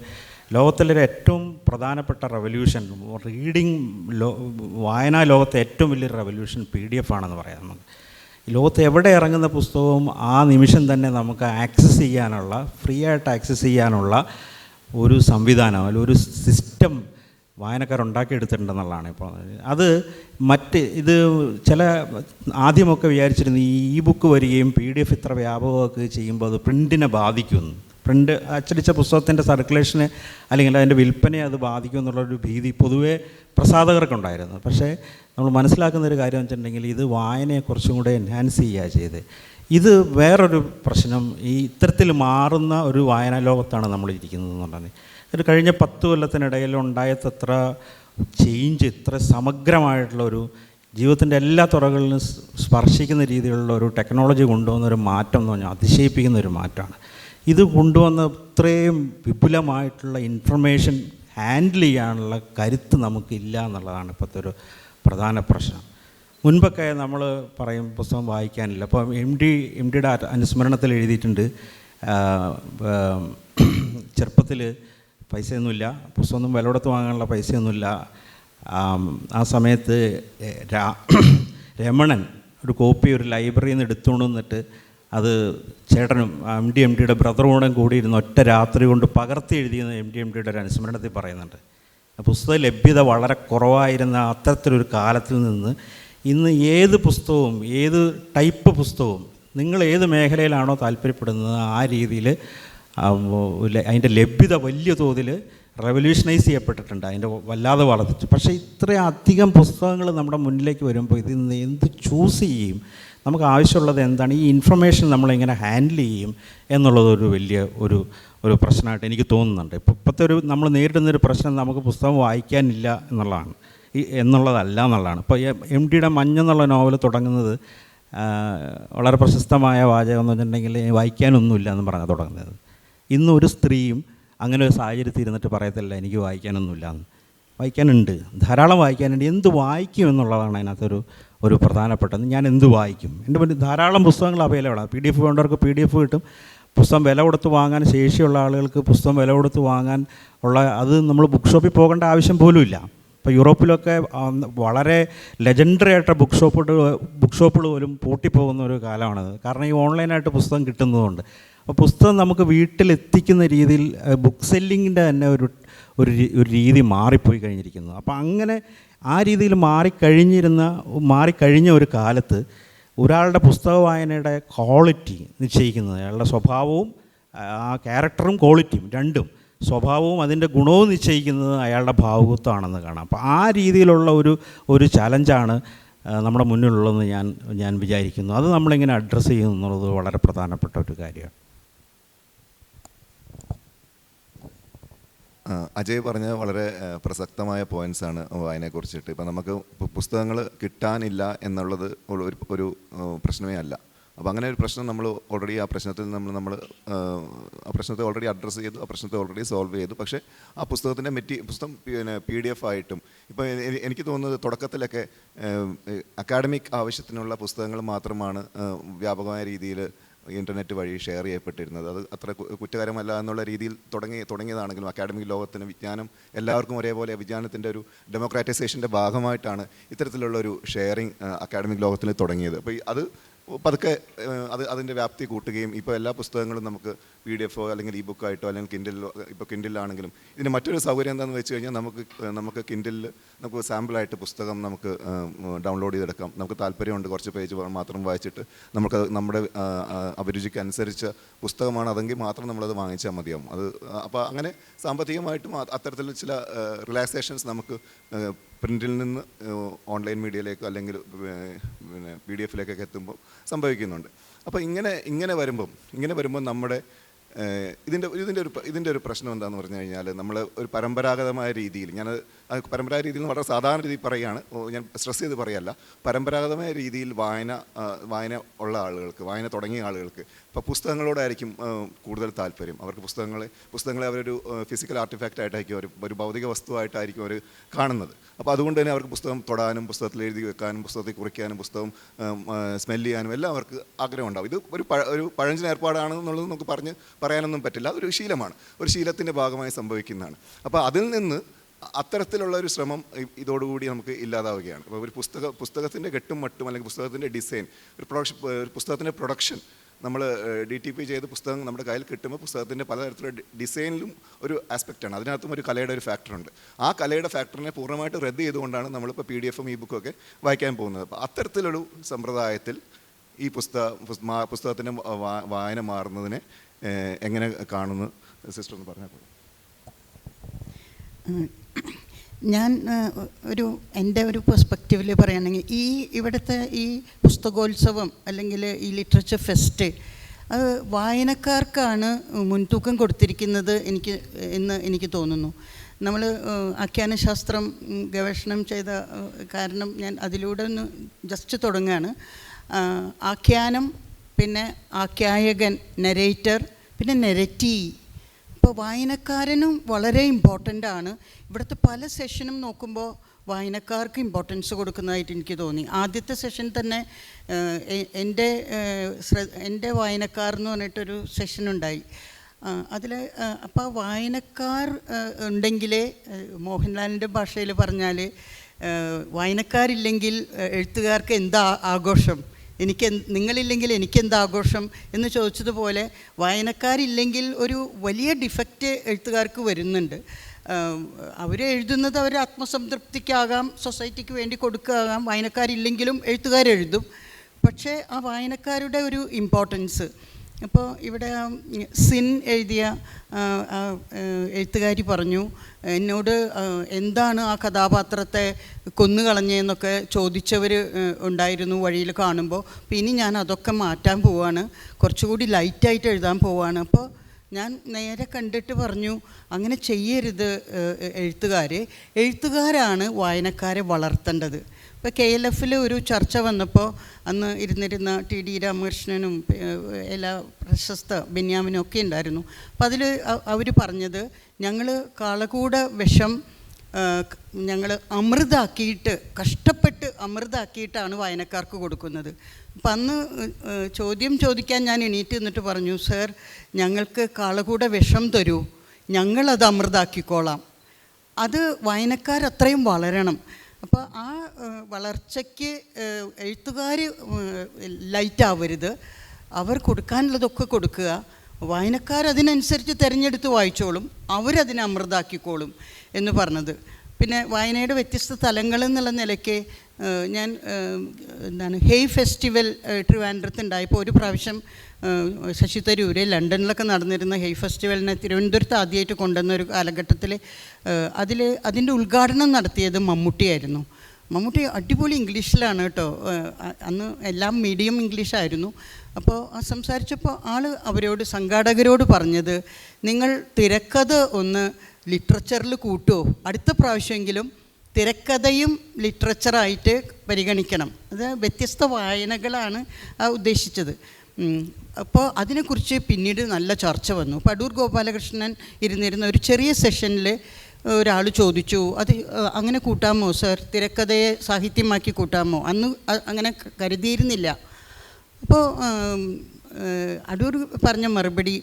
ലോകത്തിലെ ഏറ്റവും പ്രധാനപ്പെട്ട റവല്യൂഷൻ വായനാ ലോകത്തെ ഏറ്റവും വലിയ റവല്യൂഷൻ PDF ആണെന്ന് പറയാം. നമുക്ക് ലോകത്ത് എവിടെ ഇറങ്ങുന്ന പുസ്തകവും ആ നിമിഷം തന്നെ നമുക്ക് ആക്സസ് ചെയ്യാനുള്ള, ഫ്രീ ആയിട്ട് ആക്സസ് ചെയ്യാനുള്ള ഒരു സംവിധാനം, അല്ലെങ്കിൽ ഒരു സിസ്റ്റം വായനക്കാരുണ്ടാക്കിയെടുത്തിട്ടുണ്ടെന്നുള്ളതാണ് ഇപ്പോൾ. അത് ഇത് ചില ആദ്യമൊക്കെ വിചാരിച്ചിരുന്നു ഈ ബുക്ക് വരികയും PDF ഇത്ര വ്യാപകമൊക്കെ ചെയ്യുമ്പോൾ അത് പ്രിൻറ്റിനെ ബാധിക്കുന്നു, പ്രിൻ്റ് അച്ചടിച്ച പുസ്തകത്തിൻ്റെ സർക്കുലേഷനെ അല്ലെങ്കിൽ അതിൻ്റെ വിൽപ്പനയെ അത് ബാധിക്കും എന്നുള്ളൊരു ഭീതി പൊതുവേ പ്രസാധകർക്കുണ്ടായിരുന്നു. പക്ഷേ നമ്മൾ മനസ്സിലാക്കുന്നൊരു കാര്യം വെച്ചിട്ടുണ്ടെങ്കിൽ ഇത് വായനയെ കുറച്ചും കൂടെ എൻഹാൻസ് ചെയ്യുക ചെയ്ത്. ഇത് വേറൊരു പ്രശ്നം, ഈ ഇത്തരത്തിൽ മാറുന്ന ഒരു വായനാ ലോകത്താണ് നമ്മൾ ഇരിക്കുന്നത് എന്നുള്ളത്. ഒരു കഴിഞ്ഞ 10 കൊല്ലത്തിനിടയിൽ ഉണ്ടായത്ര ചേഞ്ച്, ഇത്ര സമഗ്രമായിട്ടുള്ളൊരു ജീവിതത്തിൻ്റെ എല്ലാ തുറകളിലും സ്പർശിക്കുന്ന രീതിയിലുള്ള ഒരു ടെക്നോളജി കൊണ്ടുവന്നൊരു മാറ്റം എന്ന് പറഞ്ഞാൽ അതിശയിപ്പിക്കുന്നൊരു മാറ്റമാണ്. ഇത് കൊണ്ടുവന്ന ഇത്രയും വിപുലമായിട്ടുള്ള ഇൻഫർമേഷൻ ഹാൻഡിൽ ചെയ്യാനുള്ള കരുത്ത് നമുക്കില്ല എന്നുള്ളതാണ് ഇപ്പോഴത്തെ ഒരു പ്രധാന പ്രശ്നം. മുൻപൊക്കെ നമ്മൾ പറയും പുസ്തകം വായിക്കാനില്ല. അപ്പോൾ എം ഡിയുടെ അനുസ്മരണത്തിൽ എഴുതിയിട്ടുണ്ട്, ചെറുപ്പത്തിൽ പൈസയൊന്നുമില്ല, പുസ്തകമൊന്നും വില കൊടുത്ത് വാങ്ങാനുള്ള പൈസയൊന്നുമില്ല. ആ സമയത്ത് രമണൻ ഒരു കോപ്പി ഒരു ലൈബ്രറിയിൽ നിന്ന് എടുത്തുകൊണ്ട് വന്നിട്ട് അത് ചേട്ടനും എം ഡിയുടെ ബ്രദറും കൂടി ഇരുന്ന് ഒറ്റ രാത്രി കൊണ്ട് പകർത്തി എഴുതിയെന്ന് എം ഡിയുടെ ഒരു അനുസ്മരണത്തിൽ പറയുന്നുണ്ട്. പുസ്തക ലഭ്യത വളരെ കുറവായിരുന്ന അത്തരത്തിലൊരു കാലത്തിൽ നിന്ന് ഇന്ന് ഏത് പുസ്തകവും, ഏത് ടൈപ്പ് പുസ്തകവും, നിങ്ങൾ ഏത് മേഖലയിലാണോ താല്പര്യപ്പെടുന്നത് ആ രീതിയിൽ അതിൻ്റെ ലഭ്യത വലിയ തോതിൽ റെവല്യൂഷനൈസ് ചെയ്യപ്പെട്ടിട്ടുണ്ട്, അതിൻ്റെ വല്ലാതെ വളർത്തിച്ചു. പക്ഷേ ഇത്രയും അധികം പുസ്തകങ്ങൾ നമ്മുടെ മുന്നിലേക്ക് വരുമ്പോൾ ഇതിൽ നിന്ന് എന്ത് ചൂസ് ചെയ്യും, നമുക്ക് ആവശ്യമുള്ളത് എന്താണ്, ഈ ഇൻഫർമേഷൻ നമ്മളെങ്ങനെ ഹാൻഡിൽ ചെയ്യും എന്നുള്ളതൊരു വലിയ ഒരു പ്രശ്നമായിട്ട് എനിക്ക് തോന്നുന്നുണ്ട്. ഇപ്പോഴത്തെ നമ്മൾ നേരിടുന്നൊരു പ്രശ്നം നമുക്ക് പുസ്തകം വായിക്കാനില്ല എന്നുള്ളതല്ല എന്നുള്ളതാണ്. ഇപ്പോൾ എം ഡിയുടെ മഞ്ഞെന്നുള്ള നോവൽ തുടങ്ങുന്നത് വളരെ പ്രശസ്തമായ വാചകം എന്ന് വെച്ചിട്ടുണ്ടെങ്കിൽ വായിക്കാനൊന്നുമില്ല എന്ന് പറഞ്ഞാൽ തുടങ്ങുന്നത്. ഇന്ന് ഒരു സ്ത്രീയും അങ്ങനെ ഒരു സാഹചര്യത്തിൽ ഇരുന്നിട്ട് പറയത്തില്ല എനിക്ക് വായിക്കാനൊന്നുമില്ല എന്ന്. വായിക്കാനുണ്ട്, ധാരാളം വായിക്കാനുണ്ട്. എന്ത് വായിക്കും എന്നുള്ളതാണ് അതിനകത്തൊരു പ്രധാനപ്പെട്ടത്. ഞാൻ എന്ത് വായിക്കും? എൻ്റെ മുന്നിൽ ധാരാളം പുസ്തകങ്ങൾ അവൈലബിളാണ്. PDF വേണ്ടവർക്ക് PDF കിട്ടും. പുസ്തകം വില കൊടുത്ത് വാങ്ങാൻ ശേഷിയുള്ള ആളുകൾക്ക് പുസ്തകം വില കൊടുത്ത് വാങ്ങാൻ അത് നമ്മൾ ബുക്ക് ഷോപ്പിൽ പോകേണ്ട ആവശ്യം പോലുമില്ല. ഇപ്പോൾ യൂറോപ്പിലൊക്കെ വളരെ ലെജൻഡറി ആയിട്ട് ബുക്ക് ഷോപ്പുകൾ പോലും പൂട്ടിപ്പോകുന്ന ഒരു കാലമാണത്. കാരണം ഈ ഓൺലൈനായിട്ട് പുസ്തകം കിട്ടുന്നതുകൊണ്ട്. അപ്പോൾ പുസ്തകം നമുക്ക് വീട്ടിലെത്തിക്കുന്ന രീതിയിൽ ബുക്ക് സെല്ലിങ്ങിൻ്റെ തന്നെ ഒരു രീതി മാറിപ്പോയി കഴിഞ്ഞിരിക്കുന്നു. അപ്പോൾ അങ്ങനെ ആ രീതിയിൽ മാറിക്കഴിഞ്ഞ ഒരു കാലത്ത് ഒരാളുടെ പുസ്തക വായനയുടെ ക്വാളിറ്റി നിശ്ചയിക്കുന്നത്, അയാളുടെ സ്വഭാവവും ആ ക്യാരക്ടറും ക്വാളിറ്റിയും രണ്ടും, സ്വഭാവവും അതിൻ്റെ ഗുണവും നിശ്ചയിക്കുന്നത് അയാളുടെ ഭാവുകത്വമാണെന്ന് കാണാം. അപ്പോൾ ആ രീതിയിലുള്ള ഒരു ചലഞ്ചാണ് നമ്മുടെ മുന്നിലുള്ളതെന്ന് ഞാൻ വിചാരിക്കുന്നു. അത് നമ്മളിങ്ങനെ അഡ്രസ്സ് ചെയ്യുന്നു എന്നുള്ളത് വളരെ പ്രധാനപ്പെട്ട ഒരു കാര്യമാണ്. അജയ് പറഞ്ഞ വളരെ പ്രസക്തമായ പോയിൻറ്റ്സാണ് വായനയെക്കുറിച്ചിട്ട്. ഇപ്പം നമുക്ക് പുസ്തകങ്ങൾ കിട്ടാനില്ല എന്നുള്ളത് ഒരു പ്രശ്നമേ അല്ല. അപ്പോൾ അങ്ങനെ ഒരു പ്രശ്നം നമ്മൾ ഓൾറെഡി ആ പ്രശ്നത്തെ ഓൾറെഡി അഡ്രസ്സ് ചെയ്തു, ആ പ്രശ്നത്തെ ഓൾറെഡി സോൾവ് ചെയ്തു. പക്ഷേ ആ പുസ്തകത്തിൻ്റെ പുസ്തകം PDF ആയിട്ടും ഇപ്പോൾ എനിക്ക് തോന്നുന്നത് തുടക്കത്തിലൊക്കെ അക്കാഡമിക് ആവശ്യത്തിനുള്ള പുസ്തകങ്ങൾ മാത്രമാണ് വ്യാപകമായ രീതിയിൽ ഇൻ്റർനെറ്റ് വഴി ഷെയർ ചെയ്യപ്പെട്ടിരുന്നത്. അത് അത്ര കുറ്റകരമല്ല എന്നുള്ള രീതിയിൽ തുടങ്ങിയതാണെങ്കിലും അക്കാഡമിക് ലോകത്തിന് വിജ്ഞാനം എല്ലാവർക്കും ഒരേപോലെ, വിജ്ഞാനത്തിൻ്റെ ഒരു ഡെമോക്രാറ്റൈസേഷൻ്റെ ഭാഗമായിട്ടാണ് ഇത്തരത്തിലുള്ള ഒരു ഷെയറിങ് അക്കാഡമിക് ലോകത്തിൽ തുടങ്ങിയത്. അപ്പോൾ അത് പതുക്കെ അതിൻ്റെ വ്യാപ്തി കൂട്ടുകയും ഇപ്പോൾ എല്ലാ പുസ്തകങ്ങളും നമുക്ക് PDF അല്ലെങ്കിൽ ഇ-ബുക്ക് ആയിട്ടോ അല്ലെങ്കിൽ കിൻഡിലോ, ഇപ്പോൾ കിൻഡിലാണെങ്കിലും ഇതിന് മറ്റൊരു സൗകര്യം എന്താണെന്ന് വെച്ച് കഴിഞ്ഞാൽ നമുക്ക് കിൻഡിലിൽ നമുക്ക് സാമ്പിളായിട്ട് പുസ്തകം നമുക്ക് ഡൗൺലോഡ് ചെയ്തെടുക്കാം. നമുക്ക് താല്പര്യമുണ്ട്, കുറച്ച് പേജ് മാത്രം വായിച്ചിട്ട് നമുക്ക് നമ്മുടെ അഭിരുചിക്ക് അനുസരിച്ച പുസ്തകമാണ് അതെങ്കിൽ മാത്രം നമ്മളത് വാങ്ങിച്ചാൽ മതിയാവും. അപ്പോൾ അങ്ങനെ സാമ്പത്തികമായിട്ടും അത്തരത്തിൽ ചില റിലാക്സേഷൻസ് നമുക്ക് പ്രിൻറ്റിൽ നിന്ന് ഓൺലൈൻ മീഡിയയിലേക്ക് അല്ലെങ്കിൽ PDF എത്തുമ്പോൾ സംഭവിക്കുന്നുണ്ട്. അപ്പോൾ ഇങ്ങനെ വരുമ്പം നമ്മുടെ ഇതിൻ്റെ ഒരു പ്രശ്നം എന്താണെന്ന് പറഞ്ഞു കഴിഞ്ഞാൽ, നമ്മൾ ഒരു പരമ്പരാഗതമായ രീതിയിൽ, പരമ്പരാഗത രീതിയിൽ വളരെ സാധാരണ രീതിയിൽ പറയുകയാണ്, ഞാൻ സ്ട്രെസ് ചെയ്ത് പറയല്ല, പരമ്പരാഗതമായ രീതിയിൽ വായന ഉള്ള ആളുകൾക്ക്, വായന തുടങ്ങിയ ആളുകൾക്ക് ഇപ്പോൾ പുസ്തകങ്ങളോടായിരിക്കും കൂടുതൽ താല്പര്യം. അവർക്ക് പുസ്തകങ്ങളെ അവരൊരു ഫിസിക്കൽ ആർട്ടിഫാക്റ്റ് ആയിട്ടായിരിക്കും, ഒരു ഭൗതിക വസ്തുവായിട്ടായിരിക്കും അവർ കാണുന്നത്. അപ്പോൾ അതുകൊണ്ട് തന്നെ അവർക്ക് പുസ്തകം തൊടാനും, പുസ്തകത്തിൽ എഴുതി വെക്കാനും, പുസ്തകത്തിൽ കുറിക്കാനും, പുസ്തകം സ്മെൽ ചെയ്യാനും എല്ലാം അവർക്ക് ആഗ്രഹമുണ്ടാവും. ഇത് ഒരു പഴഞ്ചൻ ഏർപ്പാടാണെന്നുള്ളത് നമുക്ക് പറയാനൊന്നും പറ്റില്ല. അതൊരു ശീലമാണ്, ഒരു ശീലത്തിൻ്റെ ഭാഗമായി സംഭവിക്കുന്നതാണ്. അപ്പോൾ അതിൽ നിന്ന് അത്തരത്തിലുള്ള ഒരു ശ്രമം ഇതോടുകൂടി നമുക്ക് ഇല്ലാതാവുകയാണ്. അപ്പോൾ ഒരു പുസ്തകത്തിൻ്റെ കെട്ടും മട്ടും, അല്ലെങ്കിൽ പുസ്തകത്തിൻ്റെ ഡിസൈൻ, ഒരു പുസ്തകത്തിൻ്റെ പ്രൊഡക്ഷൻ, നമ്മൾ DTP ചെയ്ത് പുസ്തകം നമ്മുടെ കയ്യിൽ കിട്ടുമ്പോൾ പുസ്തകത്തിൻ്റെ പലതരത്തിലുള്ള ഡിസൈനിലും ഒരു ആസ്പെക്റ്റാണ്, അതിനകത്തും ഒരു കലയുടെ ഒരു ഫാക്ടറുണ്ട്. ആ കലയുടെ ഫാക്ടറിനെ പൂർണ്ണമായിട്ട് റദ്ദ് ചെയ്തുകൊണ്ടാണ് നമ്മളിപ്പോൾ PDF-ഉം e-ബുക്കും ഒക്കെ വായിക്കാൻ പോകുന്നത്. അപ്പോൾ അത്തരത്തിലൊരു സമ്പ്രദായത്തിൽ ഈ പുസ്തകത്തിൻ്റെ വായന മാറുന്നതിനെ എങ്ങനെ കാണുന്നു സിസ്റ്റർ ഒന്ന് പറഞ്ഞാൽ പോലും. ഞാൻ എൻ്റെ ഒരു പെർസ്പെക്റ്റീവിൽ പറയുകയാണെങ്കിൽ, ഇവിടുത്തെ ഈ പുസ്തകോത്സവം അല്ലെങ്കിൽ ഈ ലിറ്ററേച്ചർ ഫെസ്റ്റ്, അത് വായനക്കാർക്കാണ് മുൻതൂക്കം കൊടുത്തിരിക്കുന്നത് എന്ന് എനിക്ക് തോന്നുന്നു. നമ്മൾ ആഖ്യാനശാസ്ത്രം ഗവേഷണം ചെയ്ത കാരണം ഞാൻ അതിലൂടെ ഒന്ന് ജസ്റ്റ് തുടങ്ങുകയാണ്. ആഖ്യാനം, പിന്നെ ആഖ്യായകൻ, നെരേറ്റർ, പിന്നെ നെരറ്റീവ്. ഇപ്പോൾ വായനക്കാരനും വളരെ ഇമ്പോർട്ടൻ്റ് ആണ്. ഇവിടുത്തെ പല സെഷനും നോക്കുമ്പോൾ വായനക്കാർക്ക് ഇമ്പോർട്ടൻസ് കൊടുക്കുന്നതായിട്ട് എനിക്ക് തോന്നി. ആദ്യത്തെ സെഷൻ തന്നെ എൻ്റെ വായനക്കാർ എന്ന് പറഞ്ഞിട്ടൊരു സെഷനുണ്ടായി. അതിൽ അപ്പോൾ വായനക്കാർ ഉണ്ടെങ്കിലേ, മോഹൻലാലിൻ്റെ ഭാഷയിൽ പറഞ്ഞാൽ, വായനക്കാരില്ലെങ്കിൽ എഴുത്തുകാർക്ക് എന്താ ആഘോഷം, നിങ്ങളില്ലെങ്കിൽ എനിക്കെന്താഘോഷം എന്ന് ചോദിച്ചതുപോലെ വായനക്കാരില്ലെങ്കിൽ ഒരു വലിയ ഡിഫക്റ്റ് എഴുത്തുകാർക്ക് വരുന്നുണ്ട്. അവർ എഴുതുന്നത് അവർ ആത്മസംതൃപ്തിക്കാകാം, സൊസൈറ്റിക്ക് വേണ്ടി കൊടുക്കാകാം. വായനക്കാരില്ലെങ്കിലും എഴുത്തുകാരെഴുതും. പക്ഷേ ആ വായനക്കാരുടെ ഒരു ഇമ്പോർട്ടൻസ്, ഇപ്പോൾ ഇവിടെ സിൻ എഴുതിയ എഴുത്തുകാരി പറഞ്ഞു എന്നോട്, എന്താണ് ആ കഥാപാത്രത്തെ കൊന്നുകളഞ്ഞതെന്നൊക്കെ ചോദിച്ചവർ ഉണ്ടായിരുന്നു വഴിയിൽ കാണുമ്പോൾ. ഇനി ഞാൻ അതൊക്കെ മാറ്റാൻ പോവാണ്, കുറച്ചുകൂടി ലൈറ്റായിട്ട് എഴുതാൻ പോവാണ്. അപ്പോൾ ഞാൻ നേരെ കണ്ടിട്ട് പറഞ്ഞു, അങ്ങനെ ചെയ്യരുത് എഴുത്തുകാരാണ് വായനക്കാരെ വളർത്തേണ്ടത്. ഇപ്പോൾ KLF-ൽ ഒരു ചർച്ച വന്നപ്പോൾ അന്ന് ഇരുന്നിരുന്ന TD രാമകൃഷ്ണനും എല്ലാ പ്രശസ്ത ബെന്യാമിനും ഒക്കെ ഉണ്ടായിരുന്നു. അപ്പം അതിൽ അവർ പറഞ്ഞത്, ഞങ്ങൾ കാളകൂട വിഷം ഞങ്ങൾ കഷ്ടപ്പെട്ട് അമൃതാക്കിയിട്ടാണ് വായനക്കാർക്ക് കൊടുക്കുന്നത്. അപ്പം അന്ന് ചോദ്യം ചോദിക്കാൻ ഞാൻ എണീറ്റ് നിന്നിട്ട് പറഞ്ഞു, സർ, ഞങ്ങൾക്ക് കാളകൂട വിഷം തരൂ, ഞങ്ങളത് അമൃതാക്കിക്കോളാം. അത് വായനക്കാരത്രയും വളരണം. അപ്പോൾ ആ വളർച്ചയ്ക്ക് എഴുത്തുകാർ ലൈറ്റാവരുത്, അവർ കൊടുക്കാനുള്ളതൊക്കെ കൊടുക്കുക, വായനക്കാരതിനനുസരിച്ച് തിരഞ്ഞെടുത്ത് വായിച്ചോളും, അവരതിനെ അമൃതാക്കിക്കോളും എന്ന് പറഞ്ഞത്. പിന്നെ വായനയുടെ വ്യത്യസ്ത തലങ്ങൾ എന്നുള്ള നിലയ്ക്ക് ഞാൻ ഹെയ് ഫെസ്റ്റിവൽ ട്രിവാൻഡ്രത്തുണ്ടായപ്പോൾ ഒരു പ്രാവശ്യം ശശി തരൂര് ലണ്ടനിലൊക്കെ നടന്നിരുന്ന ഹെയ് ഫെസ്റ്റിവലിനെ തിരുവനന്തപുരത്ത് ആദ്യമായിട്ട് കൊണ്ടുവന്ന ഒരു കാലഘട്ടത്തിൽ അതിൻ്റെ ഉദ്ഘാടനം നടത്തിയത് മമ്മൂട്ടിയായിരുന്നു. മമ്മൂട്ടി അടിപൊളി ഇംഗ്ലീഷിലാണ് കേട്ടോ, അന്ന് എല്ലാം മീഡിയം ഇംഗ്ലീഷായിരുന്നു. അപ്പോൾ സംസാരിച്ചപ്പോൾ അവരോട്, സംഘാടകരോട് പറഞ്ഞത്, നിങ്ങൾ തിരക്കഥ ഒന്ന് ലിറ്ററേച്ചറിൽ കൂട്ടുമോ, അടുത്ത പ്രാവശ്യമെങ്കിലും തിരക്കഥയും ലിറ്ററേച്ചറായിട്ട് പരിഗണിക്കണം. അത് വ്യത്യസ്ത വായനകളാണ് ഉദ്ദേശിച്ചത്. അപ്പോൾ അതിനെക്കുറിച്ച് പിന്നീട് നല്ല ചർച്ച വന്നു. അടൂർ ഗോപാലകൃഷ്ണൻ ഇരുന്നിരുന്ന ഒരു ചെറിയ സെഷനിൽ ഒരാൾ ചോദിച്ചു, അത് അങ്ങനെ കൂട്ടാമോ സർ, തിരക്കഥയെ സാഹിത്യമാക്കി കൂട്ടാമോ? അന്ന് അങ്ങനെ കരുതിയിരുന്നില്ല. അപ്പോൾ അടൂർ പറഞ്ഞ മറുപടി,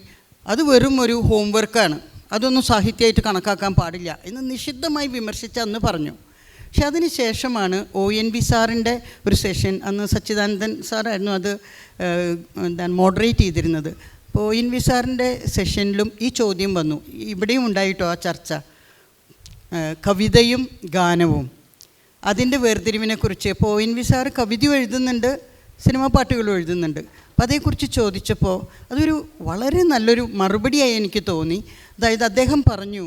അത് വെറും ഒരു ഹോംവർക്കാണ്, അതൊന്നും സാഹിത്യമായിട്ട് കണക്കാക്കാൻ പാടില്ല എന്ന് നിഷിദ്ധമായി വിമർശിച്ച് അന്ന് പറഞ്ഞു. പക്ഷെ അതിന് ശേഷമാണ് ONV സാറിൻ്റെ ഒരു സെഷൻ, അന്ന് സച്ചിദാനന്ദൻ സാറായിരുന്നു അത് മോഡറേറ്റ് ചെയ്തിരുന്നത്. അപ്പോൾ ONV സാറിൻ്റെ സെഷനിലും ഈ ചോദ്യം വന്നു, ഇവിടെയും ഉണ്ടായിട്ടോ ആ ചർച്ച, കവിതയും ഗാനവും അതിൻ്റെ വേർതിരിവിനെക്കുറിച്ച്. ഇപ്പോൾ ONV സാറ് കവിതയും എഴുതുന്നുണ്ട്, സിനിമാ പാട്ടുകളും എഴുതുന്നുണ്ട്. അപ്പം അതേക്കുറിച്ച് ചോദിച്ചപ്പോൾ അതൊരു വളരെ നല്ലൊരു മറുപടിയായി എനിക്ക് തോന്നി. അതായത് അദ്ദേഹം പറഞ്ഞു,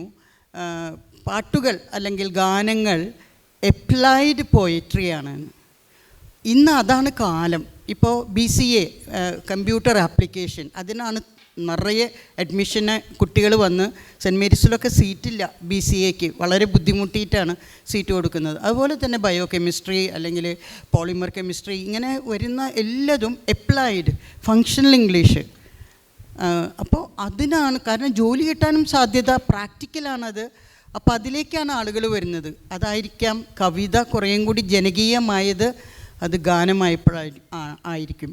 പാട്ടുകൾ അല്ലെങ്കിൽ ഗാനങ്ങൾ എപ്ലൈഡ് പോയട്രിയാണ്. ഇന്ന് അതാണ് കാലം. ഇപ്പോൾ BCA കമ്പ്യൂട്ടർ ആപ്ലിക്കേഷൻ, അതിനാണ് നിറയെ അഡ്മിഷന് കുട്ടികൾ വന്ന് സെൻറ്റ് മേരീസിലൊക്കെ സീറ്റില്ല BCAക്ക്, വളരെ ബുദ്ധിമുട്ടിയിട്ടാണ് സീറ്റ് കൊടുക്കുന്നത്. അതുപോലെ തന്നെ ബയോ കെമിസ്ട്രി അല്ലെങ്കിൽ പോളിമർ കെമിസ്ട്രി ഇങ്ങനെ വരുന്ന എല്ലാതും അപ്ലൈഡ് ഫങ്ഷണൽ ഇംഗ്ലീഷ്. അപ്പോൾ അതിനാണ്, കാരണം ജോലി കിട്ടാനും സാധ്യത പ്രാക്ടിക്കലാണത്. അപ്പോൾ അതിലേക്കാണ് ആളുകൾ വരുന്നത്. അതായിരിക്കാം കവിത കുറേയും കൂടി ജനകീയമായത്. അത് ഗാനമായപ്പോഴായിരിക്കും,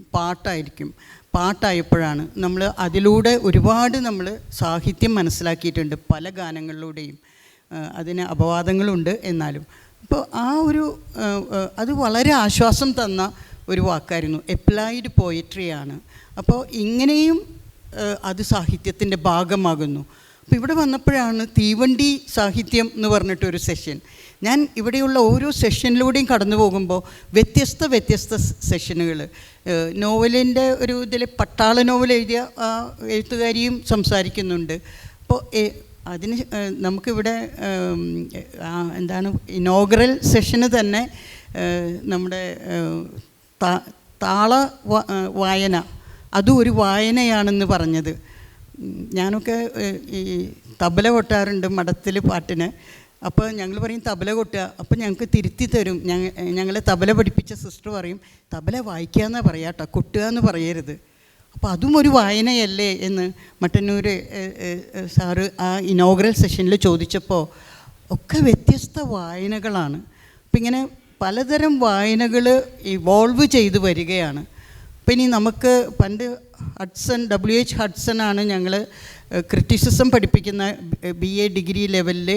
പാട്ടായപ്പോഴാണ്. നമ്മൾ അതിലൂടെ ഒരുപാട് നമ്മൾ സാഹിത്യം മനസ്സിലാക്കിയിട്ടുണ്ട് പല ഗാനങ്ങളിലൂടെയും. അതിന് അപവാദങ്ങളുണ്ട് എന്നാലും. അപ്പോൾ ആ ഒരു അത് വളരെ ആശ്വാസം തന്ന ഒരു വാക്കായിരുന്നു. അപ്ലൈഡ് പോയട്രിയാണ്. അപ്പോൾ ഇങ്ങനെയും അത് സാഹിത്യത്തിൻ്റെ ഭാഗമാകുന്നു. അപ്പോൾ ഇവിടെ വന്നപ്പോഴാണ് തീവണ്ടി സാഹിത്യം എന്ന് പറഞ്ഞിട്ടൊരു സെഷൻ. ഞാൻ ഇവിടെയുള്ള ഓരോ സെഷനിലൂടെയും കടന്നു പോകുമ്പോൾ വ്യത്യസ്ത സെഷനുകൾ, നോവലിൻ്റെ ഒരു ഇതിൽ പട്ടാള നോവൽ എഴുതിയ എഴുത്തുകാരിയും സംസാരിക്കുന്നുണ്ട്. അപ്പോൾ അതിന് നമുക്കിവിടെ എന്താണ് ഇനോഗ്രൽ സെഷന് തന്നെ നമ്മുടെ താള വായന, അതും ഒരു വായനയാണെന്ന് പറഞ്ഞത്. ഞാനൊക്കെ ഈ തബല കൊട്ടാറുണ്ട് മഠത്തിൽ പാട്ടിന്. അപ്പോൾ ഞങ്ങൾ പറയും തബല കൊട്ടുക. അപ്പോൾ ഞങ്ങൾക്ക് തിരുത്തി തരും. ഞങ്ങളെ തബല പഠിപ്പിച്ച സിസ്റ്റർ പറയും തബല വായിക്കുക എന്നാണ് പറയുക കേട്ടോ, കൊട്ടുക എന്ന് പറയരുത്. അപ്പോൾ അതും ഒരു വായനയല്ലേ എന്ന് മട്ടന്നൂർ സാറ് ആ ഇനോഗ്രൽ സെഷനിൽ ചോദിച്ചപ്പോൾ ഒക്കെ വ്യത്യസ്ത വായനകളാണ്. അപ്പം ഇങ്ങനെ പലതരം വായനകൾ ഇവോൾവ് ചെയ്ത് വരികയാണ്. അപ്പം ഇനി നമുക്ക് പണ്ട് WH ഹഡ്സനാണ് ഞങ്ങൾ ക്രിറ്റിസിസം പഠിപ്പിക്കുന്ന BA ഡിഗ്രി ലെവലിൽ.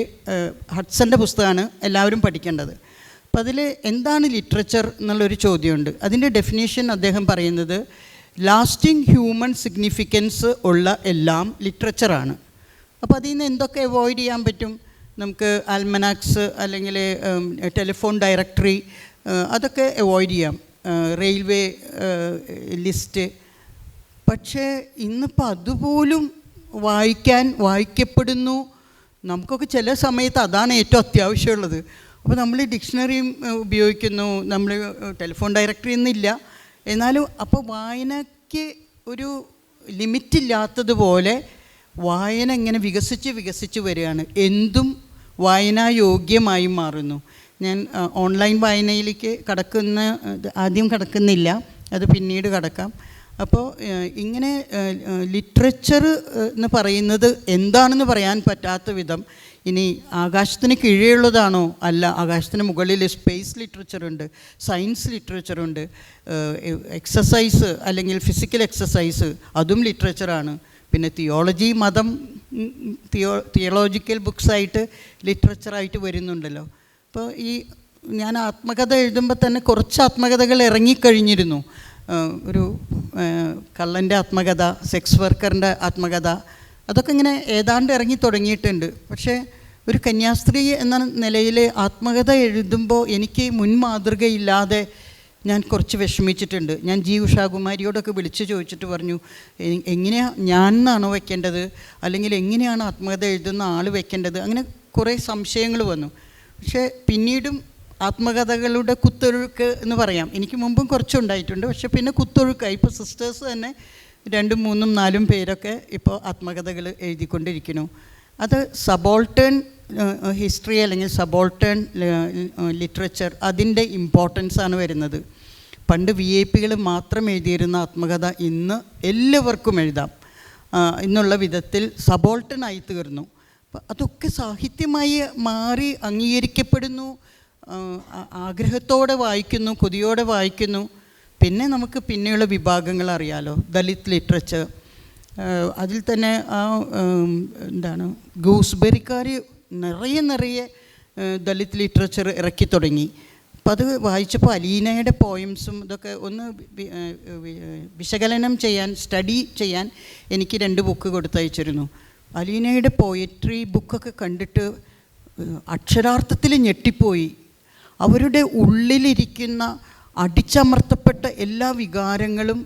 ഹഡ്സൻ്റെ പുസ്തകമാണ് എല്ലാവരും പഠിക്കേണ്ടത്. അപ്പോൾ അതിൽ എന്താണ് ലിറ്ററേച്ചർ എന്നുള്ളൊരു ചോദ്യമുണ്ട്. അതിൻ്റെ ഡെഫിനേഷൻ അദ്ദേഹം പറയുന്നത് ലാസ്റ്റിംഗ് ഹ്യൂമൻ സിഗ്നിഫിക്കൻസ് ഉള്ള എല്ലാം ലിറ്ററേച്ചറാണ്. അപ്പോൾ അതിൽ നിന്ന് എന്തൊക്കെ അവോയ്ഡ് ചെയ്യാൻ പറ്റും? നമുക്ക് ആൽമനാക്സ് അല്ലെങ്കിൽ ടെലിഫോൺ ഡയറക്ടറി അതൊക്കെ അവോയ്ഡ് ചെയ്യാം, റെയിൽവേ ലിസ്റ്റ്. പക്ഷേ ഇന്നിപ്പോൾ അതുപോലും വായിക്കപ്പെടുന്നു. നമുക്കൊക്കെ ചില സമയത്ത് അതാണ് ഏറ്റവും അത്യാവശ്യമുള്ളത്. അപ്പോൾ നമ്മൾ ഡിക്ഷണറിയും ഉപയോഗിക്കുന്നു, നമ്മൾ ടെലിഫോൺ ഡയറക്ടറി ഒന്നുമില്ല എന്നാലും. അപ്പോൾ വായനയ്ക്ക് ഒരു ലിമിറ്റില്ലാത്തതുപോലെ വായന ഇങ്ങനെ വികസിച്ച് വരികയാണ്. എന്തും വായനായോഗ്യമായി മാറുന്നു. ഞാൻ ഓൺലൈൻ വായനയിലേക്ക് ആദ്യം കടക്കുന്നില്ല, അത് പിന്നീട് കടക്കാം. അപ്പോൾ ഇങ്ങനെ ലിറ്ററേച്ചർ എന്ന് പറയുന്നത് എന്താണെന്ന് പറയാൻ പറ്റാത്ത വിധം, ഇനി ആകാശത്തിന് കീഴെയുള്ളതാണോ? അല്ല, ആകാശത്തിന് മുകളിൽ സ്പേസ് ലിറ്ററേച്ചറുണ്ട്, സയൻസ് ലിറ്ററേച്ചറുണ്ട്, എക്സസൈസ് അല്ലെങ്കിൽ ഫിസിക്കൽ എക്സസൈസ് അതും ലിറ്ററേച്ചറാണ്. പിന്നെ തിയോളജി, മതം, തിയോളജിക്കൽ ബുക്സായിട്ട് ലിറ്ററേച്ചറായിട്ട് വരുന്നുണ്ടല്ലോ. അപ്പോൾ ഞാൻ ആത്മകഥ എഴുതുമ്പോൾ തന്നെ കുറച്ച് ആത്മകഥകൾ ഇറങ്ങിക്കഴിഞ്ഞിരുന്നു. ഒരു കള്ളൻ്റെ ആത്മകഥ, സെക്സ് വർക്കറിൻ്റെ ആത്മകഥ, അതൊക്കെ ഇങ്ങനെ ഏതാണ്ട് ഇറങ്ങി തുടങ്ങിയിട്ടുണ്ട്. പക്ഷേ ഒരു കന്യാസ്ത്രീ എന്ന നിലയിൽ ആത്മകഥ എഴുതുമ്പോൾ എനിക്ക് മുൻമാതൃകയില്ലാതെ ഞാൻ കുറച്ച് വിഷമിച്ചിട്ടുണ്ട്. ഞാൻ ഉഷാകുമാരിയോടൊക്കെ വിളിച്ച് ചോദിച്ചിട്ട് പറഞ്ഞു, എങ്ങനെയാണ് ഞാൻ എന്നാണോ വെക്കേണ്ടത്, അല്ലെങ്കിൽ എങ്ങനെയാണ് ആത്മകഥ എഴുതുന്ന ആൾ വെക്കേണ്ടത്? അങ്ങനെ കുറേ സംശയങ്ങൾ വന്നു. പക്ഷേ പിന്നീടും ആത്മകഥകളുടെ കുത്തൊഴുക്ക് എന്ന് പറയാം, എനിക്ക് മുമ്പും കുറച്ചുണ്ടായിട്ടുണ്ട്. പക്ഷേ പിന്നെ കുത്തൊഴുക്കായി. ഇപ്പോൾ സിസ്റ്റേഴ്സ് തന്നെ 2, 3, 4 പേരൊക്കെ ഇപ്പോൾ ആത്മകഥകൾ എഴുതിക്കൊണ്ടിരിക്കുന്നു. അത് സബോൾട്ടേൺ ഹിസ്റ്ററി അല്ലെങ്കിൽ സബോൾട്ടേൺ ലിറ്ററേച്ചർ, അതിൻ്റെ ഇമ്പോർട്ടൻസാണ് വരുന്നത്. പണ്ട് VIP മാത്രം എഴുതിയിരുന്ന ആത്മകഥ ഇന്ന് എല്ലാവർക്കും എഴുതാം എന്നുള്ള വിധത്തിൽ സബോൾട്ടനായി തീർന്നു. അപ്പം അതൊക്കെ സാഹിത്യമായി മാറി അംഗീകരിക്കപ്പെടുന്നു. ആഗ്രഹത്തോടെ വായിക്കുന്നു, കൊതിയോടെ വായിക്കുന്നു. പിന്നെ നമുക്ക് പിന്നെയുള്ള വിഭാഗങ്ങൾ അറിയാലോ, ദലിത് ലിറ്ററേച്ചർ. അതിൽ തന്നെ എന്താണ് ഗൂസ്ബെറിക്കാർ നിറയെ ദലിത് ലിറ്ററേച്ചർ ഇറക്കി തുടങ്ങി. അപ്പോൾ അത് വായിച്ചപ്പോൾ അലീനയുടെ പോയംസും ഇതൊക്കെ ഒന്ന് വിശകലനം ചെയ്യാൻ, സ്റ്റഡി ചെയ്യാൻ എനിക്ക് 2 ബുക്ക് കൊടുത്തയച്ചിരുന്നു. അലീനയുടെ പോയട്രി ബുക്കൊക്കെ കണ്ടിട്ട് അക്ഷരാർത്ഥത്തിൽ ഞെട്ടിപ്പോയി. അവരുടെ ഉള്ളിലിരിക്കുന്ന അടിച്ചമർത്തപ്പെട്ട എല്ലാ വികാരങ്ങളും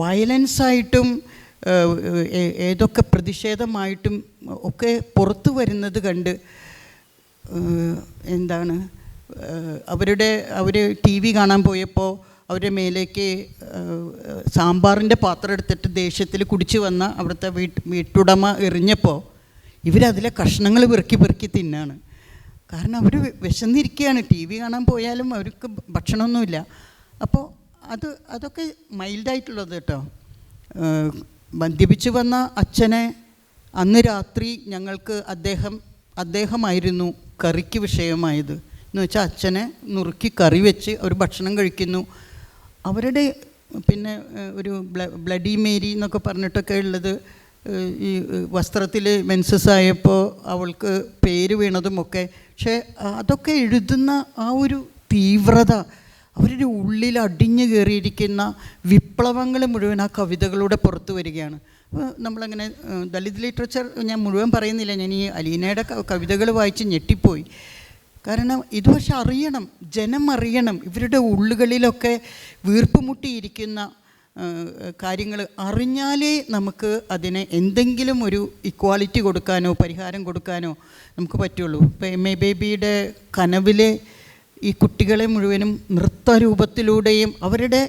വയലൻസായിട്ടും ഏതൊക്കെ പ്രതിഷേധമായിട്ടും ഒക്കെ പുറത്തു വരുന്നത് കണ്ട് എന്താണ് അവർ TV കാണാൻ പോയപ്പോൾ അവരുടെ മേലേക്ക് സാമ്പാറിൻ്റെ പാത്രം എടുത്തിട്ട് ദേഷ്യത്തിൽ കുടിച്ച് വന്ന അവിടുത്തെ വീട്ടുടമ എറിഞ്ഞപ്പോൾ ഇവരതിലെ കഷ്ണങ്ങൾ പെറുക്കി പെറുക്കി തിന്നാണ്. കാരണം അവർ വിശന്നിരിക്കുകയാണ്. ടി വി കാണാൻ പോയാലും അവർക്ക് ഭക്ഷണമൊന്നുമില്ല. അപ്പോൾ അതൊക്കെ മൈൽഡായിട്ടുള്ളത് കേട്ടോ. മദ്യപിച്ച് വന്ന അച്ഛനെ അന്ന് രാത്രി ഞങ്ങൾക്ക് അദ്ദേഹമായിരുന്നു കറിക്ക് വിഷയമായത്. എന്ന് വെച്ചാൽ അച്ഛനെ നുറുക്കി കറി വെച്ച് അവർ ഭക്ഷണം കഴിക്കുന്നു. അവരുടെ പിന്നെ ഒരു ബ്ലഡി മേരി എന്നൊക്കെ പറഞ്ഞിട്ടൊക്കെ ഉള്ളത്, ഈ വസ്ത്രത്തിൽ മെൻസസ് ആയപ്പോൾ അവൾക്ക് പേര് വീണതുമൊക്കെ. പക്ഷേ അതൊക്കെ എഴുതുന്ന ആ ഒരു തീവ്രത, അവരുടെ ഉള്ളിൽ അടിഞ്ഞു കയറിയിരിക്കുന്ന വിപ്ലവങ്ങൾ മുഴുവൻ ആ കവിതകളുടെ പുറത്തു വരികയാണ്. നമ്മളങ്ങനെ ദളിത് ലിറ്ററേച്ചർ ഞാൻ മുഴുവൻ പറയുന്നില്ല, ഞാൻ ഈ അലീനയുടെ കവിതകൾ വായിച്ച് ഞെട്ടിപ്പോയി. കാരണം ഇത് പക്ഷെ അറിയണം, ജനം അറിയണം. ഇവരുടെ ഉള്ളുകളിലൊക്കെ വീർപ്പുമുട്ടിയിരിക്കുന്ന കാര്യങ്ങൾ അറിഞ്ഞാലേ നമുക്ക് അതിനെ എന്തെങ്കിലും ഒരു ഇക്വാളിറ്റി കൊടുക്കാനോ പരിഹാരം കൊടുക്കാനോ നമുക്ക് പറ്റുള്ളൂ. ഇപ്പോൾ എം.എ. ബേബിയുടെ കനവിലെ ഈ കുട്ടികളെ മുഴുവനും നൃത്തരൂപത്തിലൂടെയും അവരുടെ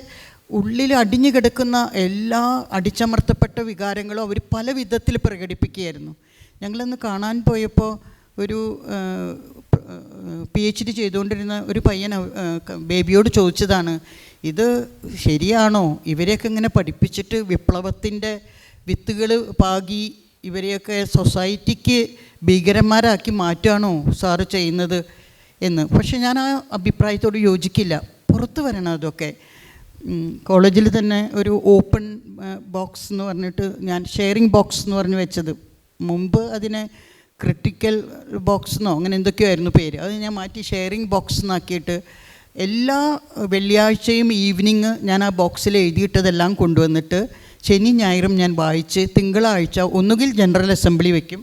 ഉള്ളിൽ അടിഞ്ഞു കിടക്കുന്ന എല്ലാ അടിച്ചമർത്തപ്പെട്ട വികാരങ്ങളും അവർ പല വിധത്തിൽ പ്രകടിപ്പിക്കുകയായിരുന്നു. ഞങ്ങളന്ന് കാണാൻ പോയപ്പോൾ ഒരു PhD ചെയ്തുകൊണ്ടിരുന്ന ഒരു പയ്യൻ ബേബിയോട് ചോദിച്ചതാണ്, ഇത് ശരിയാണോ, ഇവരെയൊക്കെ ഇങ്ങനെ പഠിപ്പിച്ചിട്ട് വിപ്ലവത്തിൻ്റെ വിത്തുകൾ പാകി ഇവരെയൊക്കെ സൊസൈറ്റിക്ക് ഭീകരന്മാരാക്കി മാറ്റുകയാണോ സാറ് ചെയ്യുന്നത് എന്ന്. പക്ഷെ ഞാൻ ആ അഭിപ്രായത്തോട് യോജിക്കില്ല. പുറത്ത് വരണം അതൊക്കെ. കോളേജിൽ തന്നെ ഒരു ഓപ്പൺ ബോക്സ് എന്ന് പറഞ്ഞിട്ട് ഞാൻ ഷെയറിംഗ് ബോക്സ് എന്ന് പറഞ്ഞ് വെച്ചത്. മുമ്പ് അതിനെ ക്രിട്ടിക്കൽ ബോക്സ് എന്നോ അങ്ങനെ എന്തൊക്കെയോ ആയിരുന്നു പേര്. അത് ഞാൻ മാറ്റി ഷെയറിംഗ് ബോക്സ് എന്നാക്കിയിട്ട് എല്ലാ വെള്ളിയാഴ്ചയും ഈവനിങ് ഞാൻ ആ ബോക്സിൽ എഴുതിയിട്ടതെല്ലാം കൊണ്ടുവന്നിട്ട് ശനി ഞായറും ഞാൻ വായിച്ച് തിങ്കളാഴ്ച ഒന്നുകിൽ ജനറൽ അസംബ്ലി വയ്ക്കും,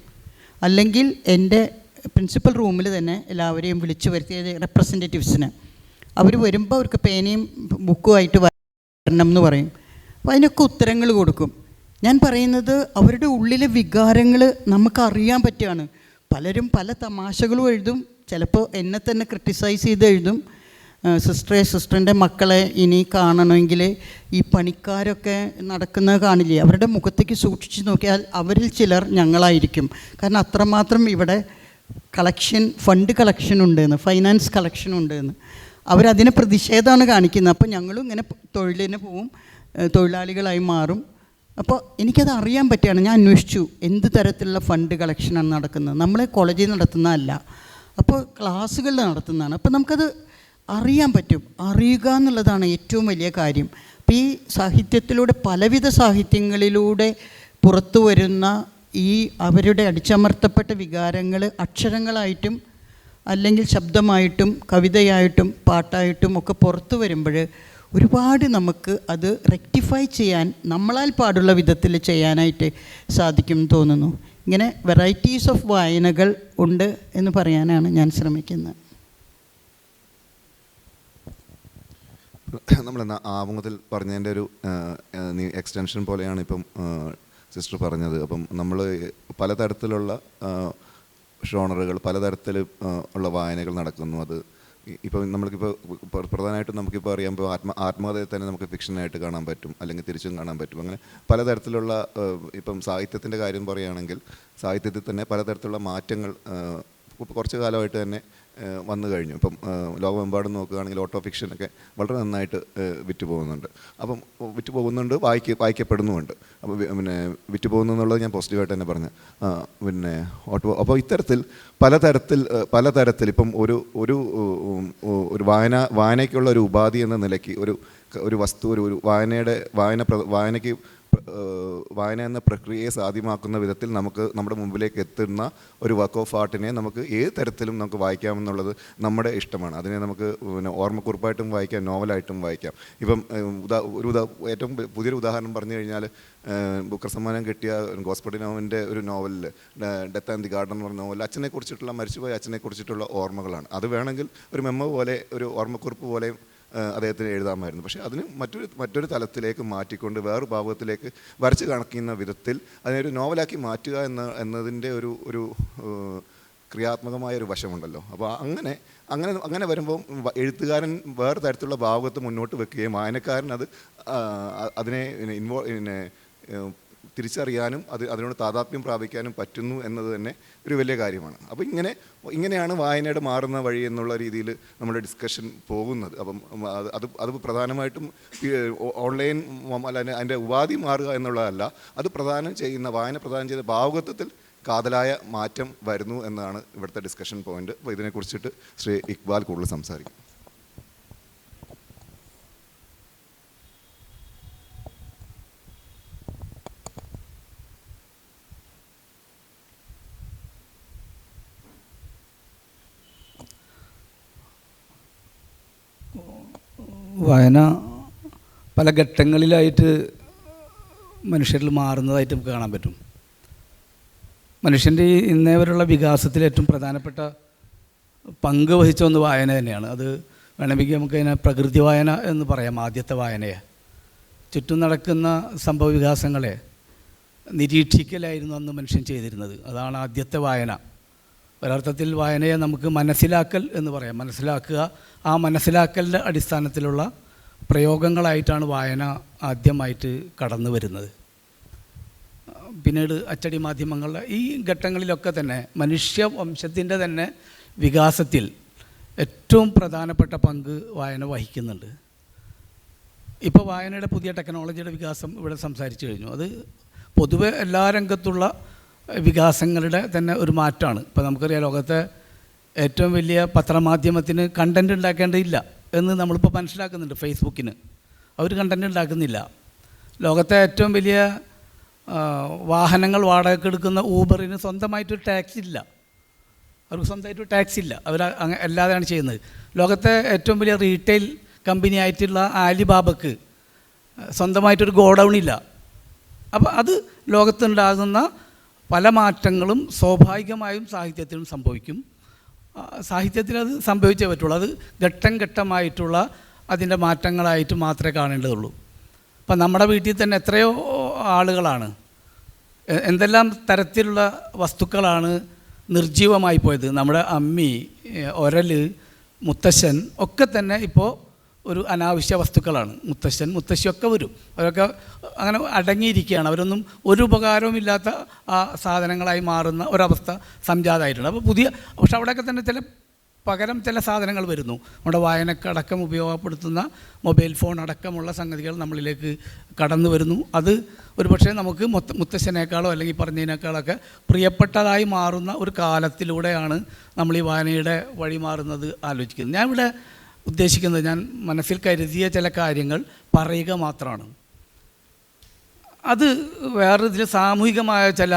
അല്ലെങ്കിൽ എൻ്റെ പ്രിൻസിപ്പൽ റൂമിൽ തന്നെ എല്ലാവരെയും വിളിച്ചു വരുത്തിയത് റെപ്രസെൻറ്റേറ്റീവ്സിന്. അവർ വരുമ്പോൾ അവർക്ക് പേനയും ബുക്കുമായിട്ട് വരണം എന്ന് പറയും. അപ്പോൾ അതിനൊക്കെ ഉത്തരങ്ങൾ കൊടുക്കും. ഞാൻ പറയുന്നത് അവരുടെ ഉള്ളിലെ വികാരങ്ങൾ നമുക്കറിയാൻ പറ്റുകയാണ്. പലരും പല തമാശകളും എഴുതും, ചിലപ്പോൾ എന്നെ തന്നെ ക്രിട്ടിസൈസ് ചെയ്ത് എഴുതും. സിസ്റ്ററിൻ്റെ മക്കളെ ഇനി കാണണമെങ്കിൽ ഈ പണിക്കാരൊക്കെ നടക്കുന്നത് കാണില്ലേ, അവരുടെ മുഖത്തേക്ക് സൂക്ഷിച്ച് നോക്കിയാൽ അവരിൽ ചിലർ ഞങ്ങളായിരിക്കും. കാരണം അത്രമാത്രം ഇവിടെ ഫണ്ട് കളക്ഷൻ ഉണ്ടെന്ന്, ഫൈനാൻസ് കളക്ഷൻ ഉണ്ടെന്ന്. അവരതിനെ പ്രതിഷേധമാണ് കാണിക്കുന്നത്. അപ്പോൾ ഞങ്ങളും ഇങ്ങനെ തൊഴിലിന് പോവും, തൊഴിലാളികളായി മാറും. അപ്പോൾ എനിക്കത് അറിയാൻ പറ്റുകയാണ്. ഞാൻ അന്വേഷിച്ചു എന്ത് തരത്തിലുള്ള ഫണ്ട് കളക്ഷനാണ് നടക്കുന്നത്. നമ്മൾ കോളേജിൽ നടത്തുന്നതല്ല, അപ്പോൾ ക്ലാസ്സുകളിൽ നടത്തുന്നതാണ്. അപ്പോൾ നമുക്കത് അറിയാൻ പറ്റും. അറിയുക എന്നുള്ളതാണ് ഏറ്റവും വലിയ കാര്യം. അപ്പോൾ ഈ സാഹിത്യത്തിലൂടെ പലവിധ സാഹിത്യങ്ങളിലൂടെ പുറത്തു വരുന്ന ഈ അവരുടെ അടിച്ചമർത്തപ്പെട്ട വികാരങ്ങൾ അക്ഷരങ്ങളായിട്ടും അല്ലെങ്കിൽ ശബ്ദമായിട്ടും കവിതയായിട്ടും പാട്ടായിട്ടും ഒക്കെ പുറത്തു വരുമ്പോൾ ഒരുപാട് നമുക്ക് അത് റെക്ടിഫൈ ചെയ്യാൻ നമ്മളാൽ പാടുള്ള വിധത്തിൽ ചെയ്യാനായിട്ട് സാധിക്കും തോന്നുന്നു. ഇങ്ങനെ വെറൈറ്റീസ് ഓഫ് വായനകൾ ഉണ്ട് എന്ന് പറയാനാണ് ഞാൻ ശ്രമിക്കുന്നത്. നമ്മൾ ആമുഖത്തിൽ പറഞ്ഞതിൻ്റെ ഒരു എക്സ്റ്റൻഷൻ പോലെയാണ് ഇപ്പം സിസ്റ്റർ പറഞ്ഞത്. അപ്പം നമ്മൾ പലതരത്തിലുള്ള ഷോണറുകൾ, പലതരത്തിൽ ഉള്ള വായനകൾ നടക്കുന്നു. അത് ഇപ്പോൾ നമ്മൾക്കിപ്പോൾ പ്രധാനമായിട്ടും നമുക്കിപ്പോൾ അറിയാമ്പോൾ ആത്മകഥയെ തന്നെ നമുക്ക് ഫിക്ഷനായിട്ട് കാണാൻ പറ്റും, അല്ലെങ്കിൽ തിരിച്ചും കാണാൻ പറ്റും. അങ്ങനെ പലതരത്തിലുള്ള ഇപ്പം സാഹിത്യത്തിൻ്റെ കാര്യം പറയുകയാണെങ്കിൽ സാഹിത്യത്തിൽ തന്നെ പലതരത്തിലുള്ള മാറ്റങ്ങൾ കുറച്ച് കാലമായിട്ട് തന്നെ വന്നു കഴിഞ്ഞു. ഇപ്പം ലോകമെമ്പാടും നോക്കുകയാണെങ്കിൽ ഓട്ടോ ഫിക്ഷനൊക്കെ വളരെ നന്നായിട്ട് വിറ്റ് പോകുന്നുണ്ട്. അപ്പം വിറ്റ് പോകുന്നുണ്ട്, വായിക്കപ്പെടുന്നുമുണ്ട്. അപ്പോൾ പിന്നെ വിറ്റ് പോകുന്നു എന്നുള്ളത് ഞാൻ പോസിറ്റീവായിട്ട് തന്നെ പറഞ്ഞു. പിന്നെ അപ്പോൾ ഇത്തരത്തിൽ പലതരത്തിൽ ഇപ്പം ഒരു വായനയ്ക്കുള്ള ഒരു ഉപാധി എന്ന നിലയ്ക്ക് ഒരു വസ്തു, ഒരു വായനയ്ക്ക് വായന എന്ന പ്രക്രിയയെ സാധ്യമാക്കുന്ന വിധത്തിൽ നമുക്ക് നമ്മുടെ മുമ്പിലേക്ക് എത്തുന്ന ഒരു വർക്ക് ഓഫ് ആർട്ടിനെ നമുക്ക് ഏത് തരത്തിലും നമുക്ക് വായിക്കാമെന്നുള്ളത് നമ്മുടെ ഇഷ്ടമാണ്. അതിനെ നമുക്ക് പിന്നെ ഓർമ്മക്കുറിപ്പായിട്ടും വായിക്കാം, നോവലായിട്ടും വായിക്കാം. ഇപ്പം ഏറ്റവും പുതിയൊരു ഉദാഹരണം പറഞ്ഞു കഴിഞ്ഞാൽ ബുക്കർ സമ്മാനം കിട്ടിയ ഗോസ്പട്ടിനോവിൻ്റെ ഒരു നോവലിൽ ഡെത്ത് ആൻഡ് ദി ഗാർഡൻ എന്ന് പറഞ്ഞ നോവലിൽ അച്ഛനെക്കുറിച്ചിട്ടുള്ള മരിച്ചുപോയ അച്ഛനെക്കുറിച്ചിട്ടുള്ള ഓർമ്മകളാണ്. അത് വേണമെങ്കിൽ ഒരു മെമ്മോ പോലെ, ഒരു ഓർമ്മക്കുറിപ്പ് പോലെ അദ്ദേഹത്തിന് എഴുതാമായിരുന്നു. പക്ഷേ അതിന് മറ്റൊരു തലത്തിലേക്ക് മാറ്റിക്കൊണ്ട് വേറൊരു ഭാഗത്തിലേക്ക് വരച്ച് കാണിക്കുന്ന വിധത്തിൽ അതിനൊരു നോവലാക്കി മാറ്റുക എന്നതിൻ്റെ ഒരു ക്രിയാത്മകമായ ഒരു വശമുണ്ടല്ലോ. അപ്പോൾ അങ്ങനെ വരുമ്പോൾ എഴുത്തുകാരൻ വേറെ തരത്തിലുള്ള ഭാവത്ത് മുന്നോട്ട് വെക്കുകയും വായനക്കാരൻ അതിനെ തിരിച്ചറിയാനും അതിനോട് താതാത്മ്യം പ്രാപിക്കാനും പറ്റുന്നു എന്നത് തന്നെ ഒരു വലിയ കാര്യമാണ്. അപ്പോൾ ഇങ്ങനെയാണ് വായനയുടെ മാറുന്ന വഴി എന്നുള്ള രീതിയിൽ നമ്മുടെ ഡിസ്കഷൻ പോകുന്നത്. അപ്പം അത് പ്രധാനമായിട്ടും ഓൺലൈൻ അല്ല അതിൻ്റെ ഉപാധി മാറുക എന്നുള്ളതല്ല, അത് വായന പ്രദാനം ചെയ്ത ഭാവുകത്വത്തിൽ കാതലായ മാറ്റം വരുന്നു എന്നാണ് ഇവിടുത്തെ ഡിസ്കഷൻ പോയിന്റ്. അപ്പോൾ ഇതിനെക്കുറിച്ചിട്ട് ശ്രീ ഇക്ബാൽ കൂടുതൽ സംസാരിക്കും. വായന പല ഘട്ടങ്ങളിലായിട്ട് മനുഷ്യരിൽ മാറുന്നതായിട്ട് നമുക്ക് കാണാൻ പറ്റും. മനുഷ്യൻ്റെ ഇന്നേ വരെയുള്ള വികാസത്തിൽ ഏറ്റവും പ്രധാനപ്പെട്ട പങ്ക് വഹിച്ച ഒന്ന് വായന തന്നെയാണ്. അത് വേണമെങ്കിൽ നമുക്കതിനെ പ്രകൃതി വായന എന്ന് പറയാം. ആദ്യത്തെ വായനയെ ചുറ്റും നടക്കുന്ന സംഭവ വികാസങ്ങളെ നിരീക്ഷിക്കലായിരുന്നു അന്ന് മനുഷ്യൻ ചെയ്തിരുന്നത്. അതാണ് ആദ്യത്തെ വായന. ഒരർത്ഥത്തിൽ വായനയെ നമുക്ക് മനസ്സിലാക്കൽ എന്ന് പറയാം. മനസ്സിലാക്കുക, ആ മനസ്സിലാക്കലിൻ്റെ അടിസ്ഥാനത്തിലുള്ള പ്രയോഗങ്ങളായിട്ടാണ് വായന ആദ്യമായിട്ട് കടന്നു വരുന്നത്. പിന്നീട് അച്ചടി മാധ്യമങ്ങളുടെ ഈ ഘട്ടങ്ങളിലൊക്കെ തന്നെ മനുഷ്യവംശത്തിൻ്റെ തന്നെ വികാസത്തിൽ ഏറ്റവും പ്രധാനപ്പെട്ട പങ്ക് വായന വഹിക്കുന്നുണ്ട്. ഇപ്പോൾ വായനയുടെ പുതിയ ടെക്നോളജിയുടെ വികാസം ഇവിടെ സംസാരിച്ചു കഴിഞ്ഞു. അത് പൊതുവെ എല്ലാ രംഗത്തുള്ള വികാസങ്ങളുടെ തന്നെ ഒരു മാറ്റമാണ്. ഇപ്പോൾ നമുക്കറിയാം, ലോകത്തെ ഏറ്റവും വലിയ പത്രമാധ്യമത്തിന് കണ്ടൻറ്റ് ഉണ്ടാക്കേണ്ടതില്ല എന്ന് നമ്മളിപ്പോൾ മനസ്സിലാക്കുന്നുണ്ട്. ഫേസ്ബുക്കിന് അവർ കണ്ടൻറ്റ് ഉണ്ടാക്കുന്നില്ല. ലോകത്തെ ഏറ്റവും വലിയ വാഹനങ്ങൾ വാടകയ്ക്ക് എടുക്കുന്ന ഊബറിന് സ്വന്തമായിട്ടൊരു ടാക്സ് ഇല്ല. അവർക്ക് സ്വന്തമായിട്ടൊരു ടാക്സ് ഇല്ല. അവർ അല്ലാതെയാണ് ചെയ്യുന്നത്. ലോകത്തെ ഏറ്റവും വലിയ റീറ്റെയിൽ കമ്പനി ആയിട്ടുള്ള ആലിബാബക്ക് സ്വന്തമായിട്ടൊരു ഗോഡൗൺ ഇല്ല. അപ്പോൾ അത് ലോകത്തുണ്ടാകുന്ന പല മാറ്റങ്ങളും സ്വാഭാവികമായും സാഹിത്യത്തിനും സംഭവിക്കും. സാഹിത്യത്തിന് അത് സംഭവിച്ചേ പറ്റുള്ളൂ. അത് ഘട്ടം ഘട്ടമായിട്ടുള്ള അതിൻ്റെ മാറ്റങ്ങളായിട്ട് മാത്രമേ കാണേണ്ടതുള്ളൂ. അപ്പം നമ്മുടെ വീട്ടിൽ തന്നെ എത്രയോ ആളുകളാണ്, എന്തെല്ലാം തരത്തിലുള്ള വസ്തുക്കളാണ് നിർജീവമായി പോയത്. നമ്മുടെ അമ്മി, ഒരൽ, മുത്തശ്ശൻ ഒക്കെ തന്നെ ഇപ്പോൾ ഒരു അനാവശ്യ വസ്തുക്കളാണ്. മുത്തശ്ശിയൊക്കെ വരും. അവരൊക്കെ അങ്ങനെ അടങ്ങിയിരിക്കുകയാണ്. അവരൊന്നും ഒരു ഉപകാരവുമില്ലാത്ത ആ സാധനങ്ങളായി മാറുന്ന ഒരവസ്ഥ സംജാതമായിട്ടുണ്ട്. അപ്പോൾ പക്ഷെ അവിടെയൊക്കെ തന്നെ പകരം ചില സാധനങ്ങൾ വരുന്നു. നമ്മുടെ വായനക്കടക്കം ഉപയോഗപ്പെടുത്തുന്ന മൊബൈൽ ഫോൺ അടക്കമുള്ള സംഗതികൾ നമ്മളിലേക്ക് കടന്നു വരുന്നു. അത് ഒരുപക്ഷെ നമുക്ക് മുത്തശ്ശനേക്കാളോ അല്ലെങ്കിൽ പറഞ്ഞതിനേക്കാളൊക്കെ പ്രിയപ്പെട്ടതായി മാറുന്ന ഒരു കാലത്തിലൂടെയാണ് നമ്മൾ ഈ വായനയുടെ വഴി മാറുന്നത് ആലോചിക്കുന്നത്. ഞാൻ ഇവിടെ ഉദ്ദേശിക്കുന്നത്, ഞാൻ മനസ്സിൽ കരുതിയ ചില കാര്യങ്ങൾ പറയുക മാത്രമാണ്. അത് വേറൊരു സാമൂഹികമായ ചില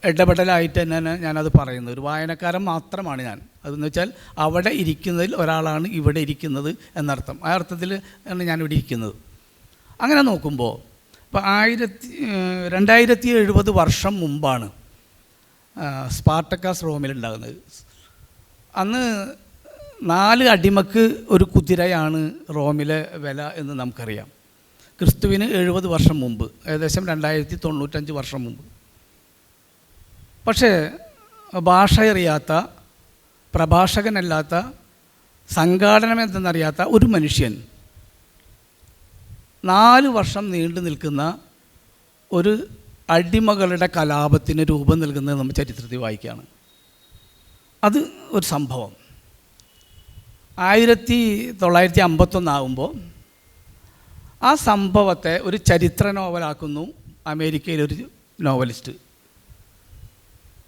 ഇടപെടലായിട്ട് തന്നെ ഞാനത് പറയുന്നത്. ഒരു വായനക്കാരൻ മാത്രമാണ് ഞാൻ. അതെന്ന് വെച്ചാൽ അവിടെ ഇരിക്കുന്നതിൽ ഒരാളാണ് ഇവിടെ ഇരിക്കുന്നത് എന്നർത്ഥം. ആ അർത്ഥത്തിൽ ആണ് ഞാനിവിടെ ഇരിക്കുന്നത്. അങ്ങനെ നോക്കുമ്പോൾ ഇപ്പോൾ 2070 വർഷം മുമ്പാണ് സ്പാർട്ടക്കസ് റോമിലുണ്ടാകുന്നത്. അന്ന് 4 അടിമക്ക് ഒരു കുതിരയാണ് റോമിലെ വില എന്ന് നമുക്കറിയാം. ക്രിസ്തുവിന് 70 വർഷം മുമ്പ്, ഏകദേശം 2095 വർഷം മുമ്പ്. പക്ഷേ ഭാഷ അറിയാത്ത, പ്രഭാഷകനല്ലാത്ത, സംഘാടനം എന്തെന്നറിയാത്ത ഒരു മനുഷ്യൻ 4 വർഷം നീണ്ടു നിൽക്കുന്ന ഒരു അടിമകളുടെ കലാപത്തിന് രൂപം നൽകുന്നത് നമ്മൾ ചരിത്രത്തിൽ വായിക്കുകയാണ്. അത് ഒരു സംഭവം. 1951 ആകുമ്പോൾ ആ സംഭവത്തെ ഒരു ചരിത്ര നോവലാക്കുന്നു അമേരിക്കയിലൊരു നോവലിസ്റ്റ്.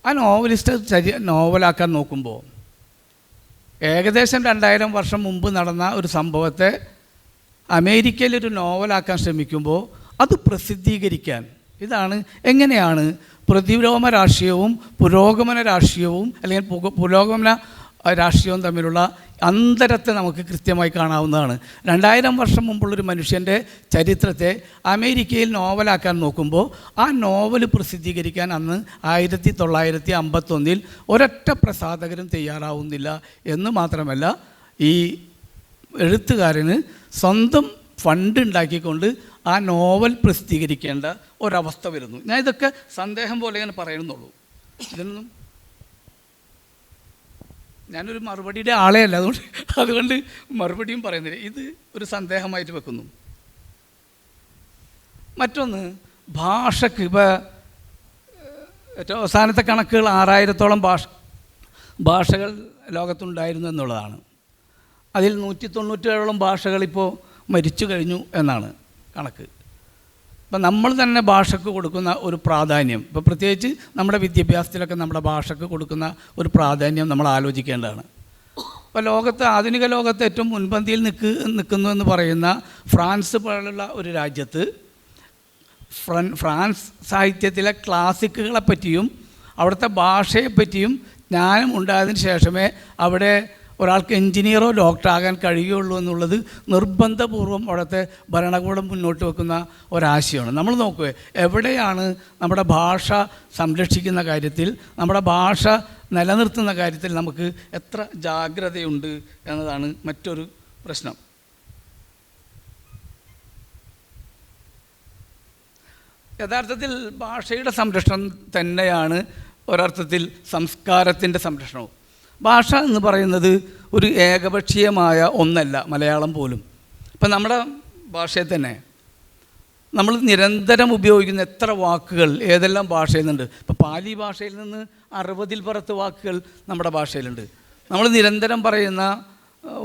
ആ നോവലിസ്റ്റ് നോവലാക്കാൻ നോക്കുമ്പോൾ ഏകദേശം 2000 വർഷം മുമ്പ് നടന്ന ഒരു സംഭവത്തെ അമേരിക്കയിലൊരു നോവലാക്കാൻ ശ്രമിക്കുമ്പോൾ അത് പ്രസിദ്ധീകരിക്കാൻ, എങ്ങനെയാണ് പ്രതിലോമ രാഷ്ട്രീയവും പുരോഗമന രാഷ്ട്രീയവും അല്ലെങ്കിൽ പുരോഗമന രാഷ്ട്രീയവും തമ്മിലുള്ള അന്തരത്തെ നമുക്ക് കൃത്യമായി കാണാവുന്നതാണ്. 2000 വർഷം മുമ്പുള്ളൊരു മനുഷ്യൻ്റെ ചരിത്രത്തെ അമേരിക്കയിൽ നോവലാക്കാൻ നോക്കുമ്പോൾ ആ നോവൽ പ്രസിദ്ധീകരിക്കാൻ അന്ന് 1951 ഒരൊറ്റ പ്രസാധകരും തയ്യാറാവുന്നില്ല എന്ന് മാത്രമല്ല, ഈ എഴുത്തുകാരന് സ്വന്തം ഫണ്ട് ഉണ്ടാക്കിക്കൊണ്ട് ആ നോവൽ പ്രസിദ്ധീകരിക്കേണ്ട ഒരവസ്ഥ വരുന്നു. ഞാൻ ഇതൊക്കെ സന്ദേഹം പോലെ ഞാൻ പറയുന്നുള്ളൂ. ഇതൊന്നും ഞാനൊരു മറുപടിയുടെ ആളേ അല്ല, അതുകൊണ്ട് മറുപടിയും പറയുന്നില്ല. ഇത് ഒരു സന്ദേഹമായിട്ട് വെക്കുന്നു. മറ്റൊന്ന്, ഭാഷയ്ക്ക് ഇപ്പോൾ ഏറ്റവും അവസാനത്തെ കണക്കുകൾ 6000-ഓളം ഭാഷകൾ ലോകത്തുണ്ടായിരുന്നു എന്നുള്ളതാണ്. അതിൽ 197 ഭാഷകളിപ്പോൾ മരിച്ചു കഴിഞ്ഞു എന്നാണ് കണക്ക്. അപ്പം നമ്മൾ തന്നെ ഭാഷയ്ക്ക് കൊടുക്കുന്ന ഒരു പ്രാധാന്യം, ഇപ്പോൾ പ്രത്യേകിച്ച് നമ്മുടെ വിദ്യാഭ്യാസത്തിലൊക്കെ നമ്മുടെ ഭാഷയ്ക്ക് കൊടുക്കുന്ന ഒരു പ്രാധാന്യം നമ്മൾ ആലോചിക്കേണ്ടതാണ്. ഇപ്പോൾ ലോകത്ത്, ആധുനിക ലോകത്ത് ഏറ്റവും മുൻപന്തിയിൽ നിൽക്കുന്നു എന്ന് പറയുന്ന ഫ്രാൻസ് പോലുള്ള ഒരു രാജ്യത്ത് ഫ്രാൻസ് സാഹിത്യത്തിലെ ക്ലാസിക്കുകളെ പറ്റിയും അവിടുത്തെ ഭാഷയെപ്പറ്റിയും ജ്ഞാനം ഉണ്ടായതിന് ശേഷമേ അവിടെ ഒരാൾക്ക് എൻജിനീയറോ ഡോക്ടറോ ആകാൻ കഴിയുള്ളൂ എന്നുള്ളത് നിർബന്ധപൂർവ്വം അവിടുത്തെ ഭരണകൂടം മുന്നോട്ട് വെക്കുന്ന ഒരാശയമാണ്. നമ്മൾ നോക്കുക, എവിടെയാണ് നമ്മുടെ ഭാഷ സംരക്ഷിക്കുന്ന കാര്യത്തിൽ, നമ്മുടെ ഭാഷ നിലനിർത്തുന്ന കാര്യത്തിൽ നമുക്ക് എത്ര ജാഗ്രതയുണ്ട് എന്നതാണ് മറ്റൊരു പ്രശ്നം. യഥാർത്ഥത്തിൽ ഭാഷയുടെ സംരക്ഷണം തന്നെയാണ് ഒരർത്ഥത്തിൽ സംസ്കാരത്തിൻ്റെ സംരക്ഷണവും. ഭാഷ എന്ന് പറയുന്നത് ഒരു ഏകപക്ഷീയമായ ഒന്നല്ല, മലയാളം പോലും. ഇപ്പം നമ്മുടെ ഭാഷയിൽ തന്നെ നമ്മൾ നിരന്തരം ഉപയോഗിക്കുന്ന എത്ര വാക്കുകൾ ഏതെല്ലാം ഭാഷയിൽ നിന്നുണ്ട്. ഇപ്പോൾ പാലി ഭാഷയിൽ നിന്ന് 60-ൽ പുറത്ത് വാക്കുകൾ നമ്മുടെ ഭാഷയിലുണ്ട്. നമ്മൾ നിരന്തരം പറയുന്ന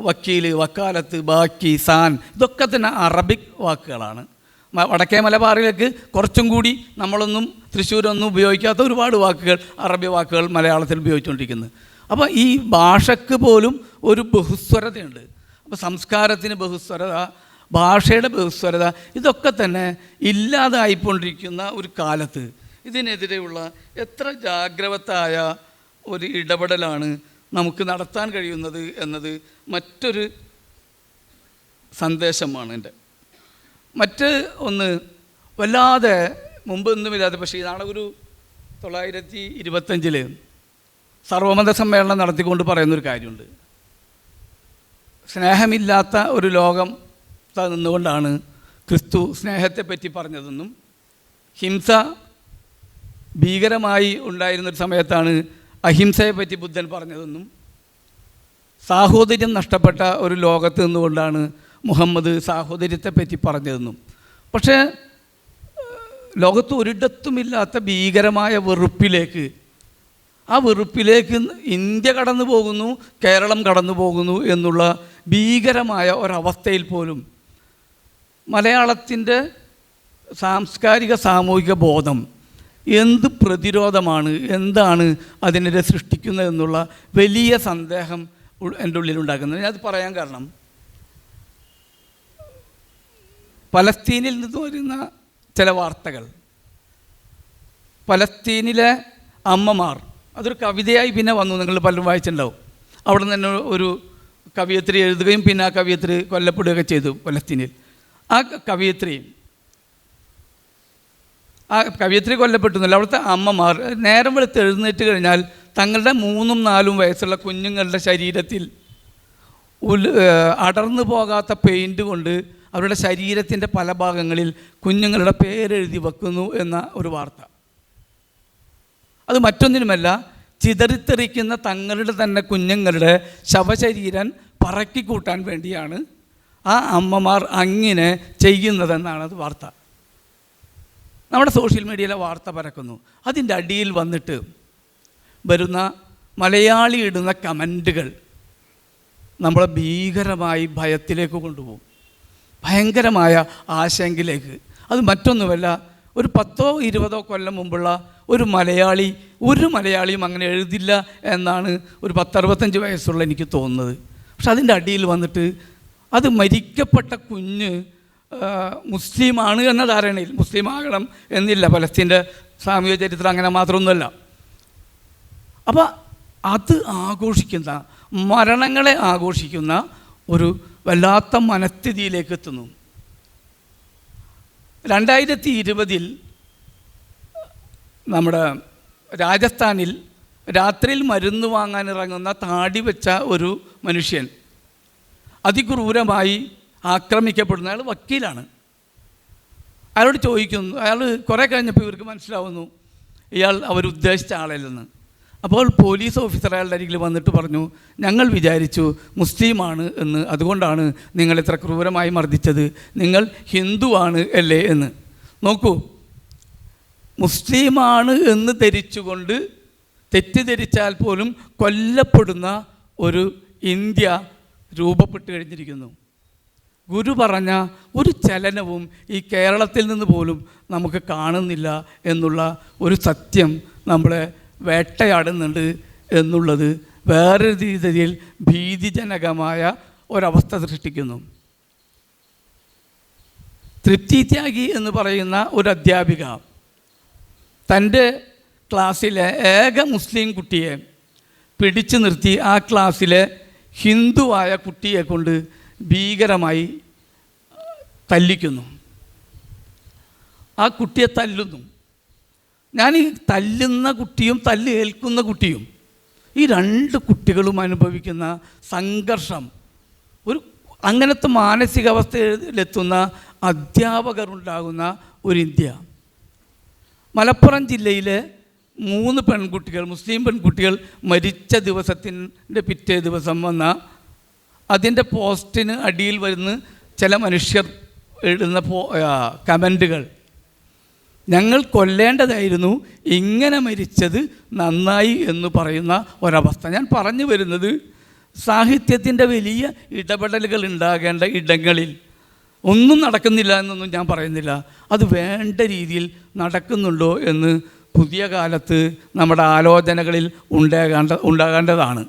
വക്കീൽ, വക്കാലത്ത്, ബാക്കി, സാൻ, ഇതൊക്കെ തന്നെ അറബിക് വാക്കുകളാണ്. വടക്കേ മലബാറിലേക്ക് കുറച്ചും കൂടി നമ്മളൊന്നും തൃശ്ശൂരൊന്നും ഉപയോഗിക്കാത്ത ഒരുപാട് വാക്കുകൾ, അറബി വാക്കുകൾ മലയാളത്തിൽ ഉപയോഗിച്ചുകൊണ്ടിരിക്കുന്നത്. അപ്പോൾ ഈ ഭാഷയ്ക്ക് പോലും ഒരു ബഹുസ്വരതയുണ്ട്. അപ്പോൾ സംസ്കാരത്തിന് ബഹുസ്വരത, ഭാഷയുടെ ബഹുസ്വരത, ഇതൊക്കെ തന്നെ ഇല്ലാതായിക്കൊണ്ടിരിക്കുന്ന ഒരു കാലത്ത് ഇതിനെതിരെയുള്ള എത്ര ജാഗ്രവത്തായ ഒരു ഇടപെടലാണ് നമുക്ക് നടത്താൻ കഴിയുന്നത് എന്നത് മറ്റൊരു സന്ദേശമാണ് എൻ്റെ. മറ്റ് ഒന്ന്, വല്ലാതെ മുമ്പൊന്നുമില്ലാതെ, പക്ഷേ ഇതാണ് ഒരു 1925 സർവമത സമ്മേളനം നടത്തിക്കൊണ്ട് പറയുന്നൊരു കാര്യമുണ്ട്. സ്നേഹമില്ലാത്ത ഒരു ലോകം നിന്നുകൊണ്ടാണ് ക്രിസ്തു സ്നേഹത്തെപ്പറ്റി പറഞ്ഞതെന്നും, ഹിംസ ഭീകരമായി ഉണ്ടായിരുന്നൊരു സമയത്താണ് അഹിംസയെപ്പറ്റി ബുദ്ധൻ പറഞ്ഞതെന്നും, സാഹോദര്യം നഷ്ടപ്പെട്ട ഒരു ലോകത്ത് നിന്നുകൊണ്ടാണ് മുഹമ്മദ് സാഹോദര്യത്തെപ്പറ്റി പറഞ്ഞതെന്നും. പക്ഷേ ലോകത്ത് ഒരിടത്തുമില്ലാത്ത ഭീകരമായ വെറുപ്പിലേക്ക്, ആ വെറുപ്പിലേക്ക് ഇന്ത്യ കടന്നു പോകുന്നു, കേരളം കടന്നു പോകുന്നു എന്നുള്ള ഭീകരമായ ഒരവസ്ഥയിൽ പോലും മലയാളത്തിൻ്റെ സാംസ്കാരിക സാമൂഹിക ബോധം എന്ത് പ്രതിരോധമാണ്, എന്താണ് അതിനെതിരെ സൃഷ്ടിക്കുന്നത് എന്നുള്ള വലിയ സന്ദേഹം എൻ്റെ ഉള്ളിലുണ്ടാക്കുന്നത്. ഞാനത് പറയാൻ കാരണം, പലസ്തീനിൽ നിന്ന് വരുന്ന ചില വാർത്തകൾ, പലസ്തീനിലെ അമ്മമാർ, അതൊരു കവിതയായി പിന്നെ വന്നു, നിങ്ങൾ പലരും വായിച്ചിട്ടുണ്ടാവും. അവിടെ നിന്ന് തന്നെ ഒരു കവിയത്രി എഴുതുകയും പിന്നെ ആ കവിയത്രി കൊല്ലപ്പെടുകയൊക്കെ ചെയ്തു പലസ്തീനിൽ. ആ കവിയത്രി കൊല്ലപ്പെട്ടുന്നില്ല. അവിടുത്തെ അമ്മമാർ നേരം വെളുത്ത് എഴുന്നേറ്റ് കഴിഞ്ഞാൽ തങ്ങളുടെ 3-4 വയസ്സുള്ള കുഞ്ഞുങ്ങളുടെ ശരീരത്തിൽ അടർന്നു പോകാത്ത പെയിൻറ്റ് കൊണ്ട് അവരുടെ ശരീരത്തിൻ്റെ പല ഭാഗങ്ങളിൽ കുഞ്ഞുങ്ങളുടെ പേരെഴുതി വെക്കുന്നു എന്ന ഒരു വാർത്ത. അത് മറ്റൊന്നിനുമല്ല, ചിതറിത്തെറിക്കുന്ന തങ്ങളുടെ തന്നെ കുഞ്ഞുങ്ങളുടെ ശവശരീരം പറക്കിക്കൂട്ടാൻ വേണ്ടിയാണ് ആ അമ്മമാർ അങ്ങനെ ചെയ്യുന്നതെന്നാണ് അത് വാർത്ത. നമ്മുടെ സോഷ്യൽ മീഡിയയിലെ വാർത്ത പരക്കുന്നു. അതിൻ്റെ അടിയിൽ വന്നിട്ട് വരുന്ന മലയാളി ഇടുന്ന കമൻറ്റുകൾ നമ്മളെ ഭീകരമായി ഭയത്തിലേക്ക് കൊണ്ടുപോകും, ഭയങ്കരമായ ആശങ്കയിലേക്ക്. അത് മറ്റൊന്നുമല്ല, ഒരു 10-20 കൊല്ലം മുമ്പുള്ള ഒരു മലയാളിയും അങ്ങനെ എഴുതില്ല എന്നാണ് ഒരു 10-65 വയസ്സുള്ള എനിക്ക് തോന്നുന്നത്. പക്ഷെ അതിൻ്റെ അടിയിൽ വന്നിട്ട് അത് മരിക്കപ്പെട്ട കുഞ്ഞ് മുസ്ലിമാണ് എന്ന ധാരണയിൽ, മുസ്ലിം ആകണം എന്നില്ല, പലസ്തീൻ്റെ സാമൂഹിക ചരിത്രം അങ്ങനെ മാത്രമൊന്നുമല്ല. അപ്പോൾ അത് ആഘോഷിക്കുന്ന, മരണങ്ങളെ ആഘോഷിക്കുന്ന ഒരു വല്ലാത്ത മനസ്ഥിതിയിലേക്ക് എത്തുന്നു. 2020 നമ്മുടെ രാജസ്ഥാനിൽ രാത്രിയിൽ മരുന്ന് വാങ്ങാനിറങ്ങുന്ന താടി വെച്ച ഒരു മനുഷ്യൻ അതിക്രൂരമായി ആക്രമിക്കപ്പെടുന്നു. അയാൾ വക്കീലാണ്. അയാളോട് ചോദിക്കുന്നു, അയാൾ കുറേ കഴിഞ്ഞപ്പോൾ ഇവർക്ക് മനസ്സിലാവുന്നു ഇയാൾ അവരുദ്ദേശിച്ച ആളല്ലെന്ന്. അപ്പോൾ പോലീസ് ഓഫീസർ അയാളുടെ അരികിൽ വന്നിട്ട് പറഞ്ഞു, ഞങ്ങൾ വിചാരിച്ചു മുസ്ലിമാണ് എന്ന്, അതുകൊണ്ടാണ് നിങ്ങൾ ഇത്ര ക്രൂരമായി മർദ്ദിച്ചത്, നിങ്ങൾ ഹിന്ദുവാണ് അല്ലേ എന്ന്. നോക്കൂ, മുസ്ലിമാണ് എന്ന് ധരിച്ചുകൊണ്ട് തെറ്റിദ്ധരിച്ചാൽ പോലും കൊല്ലപ്പെടുന്ന ഒരു ഇന്ത്യ രൂപപ്പെട്ട് കഴിഞ്ഞിരിക്കുന്നു. ഗുരു പറഞ്ഞ ഒരു ചലനവും ഈ കേരളത്തിൽ നിന്ന് പോലും നമുക്ക് കാണുന്നില്ല എന്നുള്ള ഒരു സത്യം നമ്മളെ വേട്ടയാടുന്നുണ്ട് എന്നുള്ളത് വേറൊരു രീതിയിൽ ഭീതിജനകമായ ഒരവസ്ഥ സൃഷ്ടിക്കുന്നു. തൃപ്തി ത്യാഗി എന്ന് പറയുന്ന ഒരു അധ്യാപിക തൻ്റെ ക്ലാസ്സിലെ ഏക മുസ്ലിം കുട്ടിയെ പിടിച്ചു നിർത്തി ആ ക്ലാസ്സിലെ ഹിന്ദുവായ കുട്ടിയെ കൊണ്ട് ഭീകരമായി തല്ലിക്കുന്നു. ആ കുട്ടിയെ തല്ലുന്നു. ഞാൻ ഈ തല്ലുന്ന കുട്ടിയും തല്ലേൽക്കുന്ന കുട്ടിയും ഈ രണ്ട് കുട്ടികളും അനുഭവിക്കുന്ന സംഘർഷം, ഒരു അങ്ങനത്തെ മാനസികാവസ്ഥയിലെത്തുന്ന അധ്യാപകർ ഉണ്ടാകുന്ന ഒരു ഇന്ത്യ. മലപ്പുറം ജില്ലയിലെ 3 പെൺകുട്ടികൾ, മുസ്ലിം പെൺകുട്ടികൾ മരിച്ച ദിവസത്തിൻ്റെ പിറ്റേ ദിവസം വന്ന അതിൻ്റെ പോസ്റ്റിന് അടിയിൽ വരുന്ന ചില മനുഷ്യർ എഴുതുന്ന കമൻറ്റുകൾ, ഞങ്ങൾ കൊല്ലേണ്ടതായിരുന്നു, ഇങ്ങനെ മരിച്ചത് നന്നായി എന്ന് പറയുന്ന ഒരവസ്ഥ. ഞാൻ പറഞ്ഞു വരുന്നത്, സാഹിത്യത്തിൻ്റെ വലിയ ഇടപെടലുകൾ ഉണ്ടാകേണ്ട ഇടങ്ങളിൽ ഒന്നും നടക്കുന്നില്ല എന്നൊന്നും ഞാൻ പറയുന്നില്ല. അത് വേണ്ട രീതിയിൽ നടക്കുന്നുണ്ടോ എന്ന് പുതിയ കാലത്ത് നമ്മുടെ ആലോചനകളിൽ ഉണ്ടാകേണ്ടതാണ്.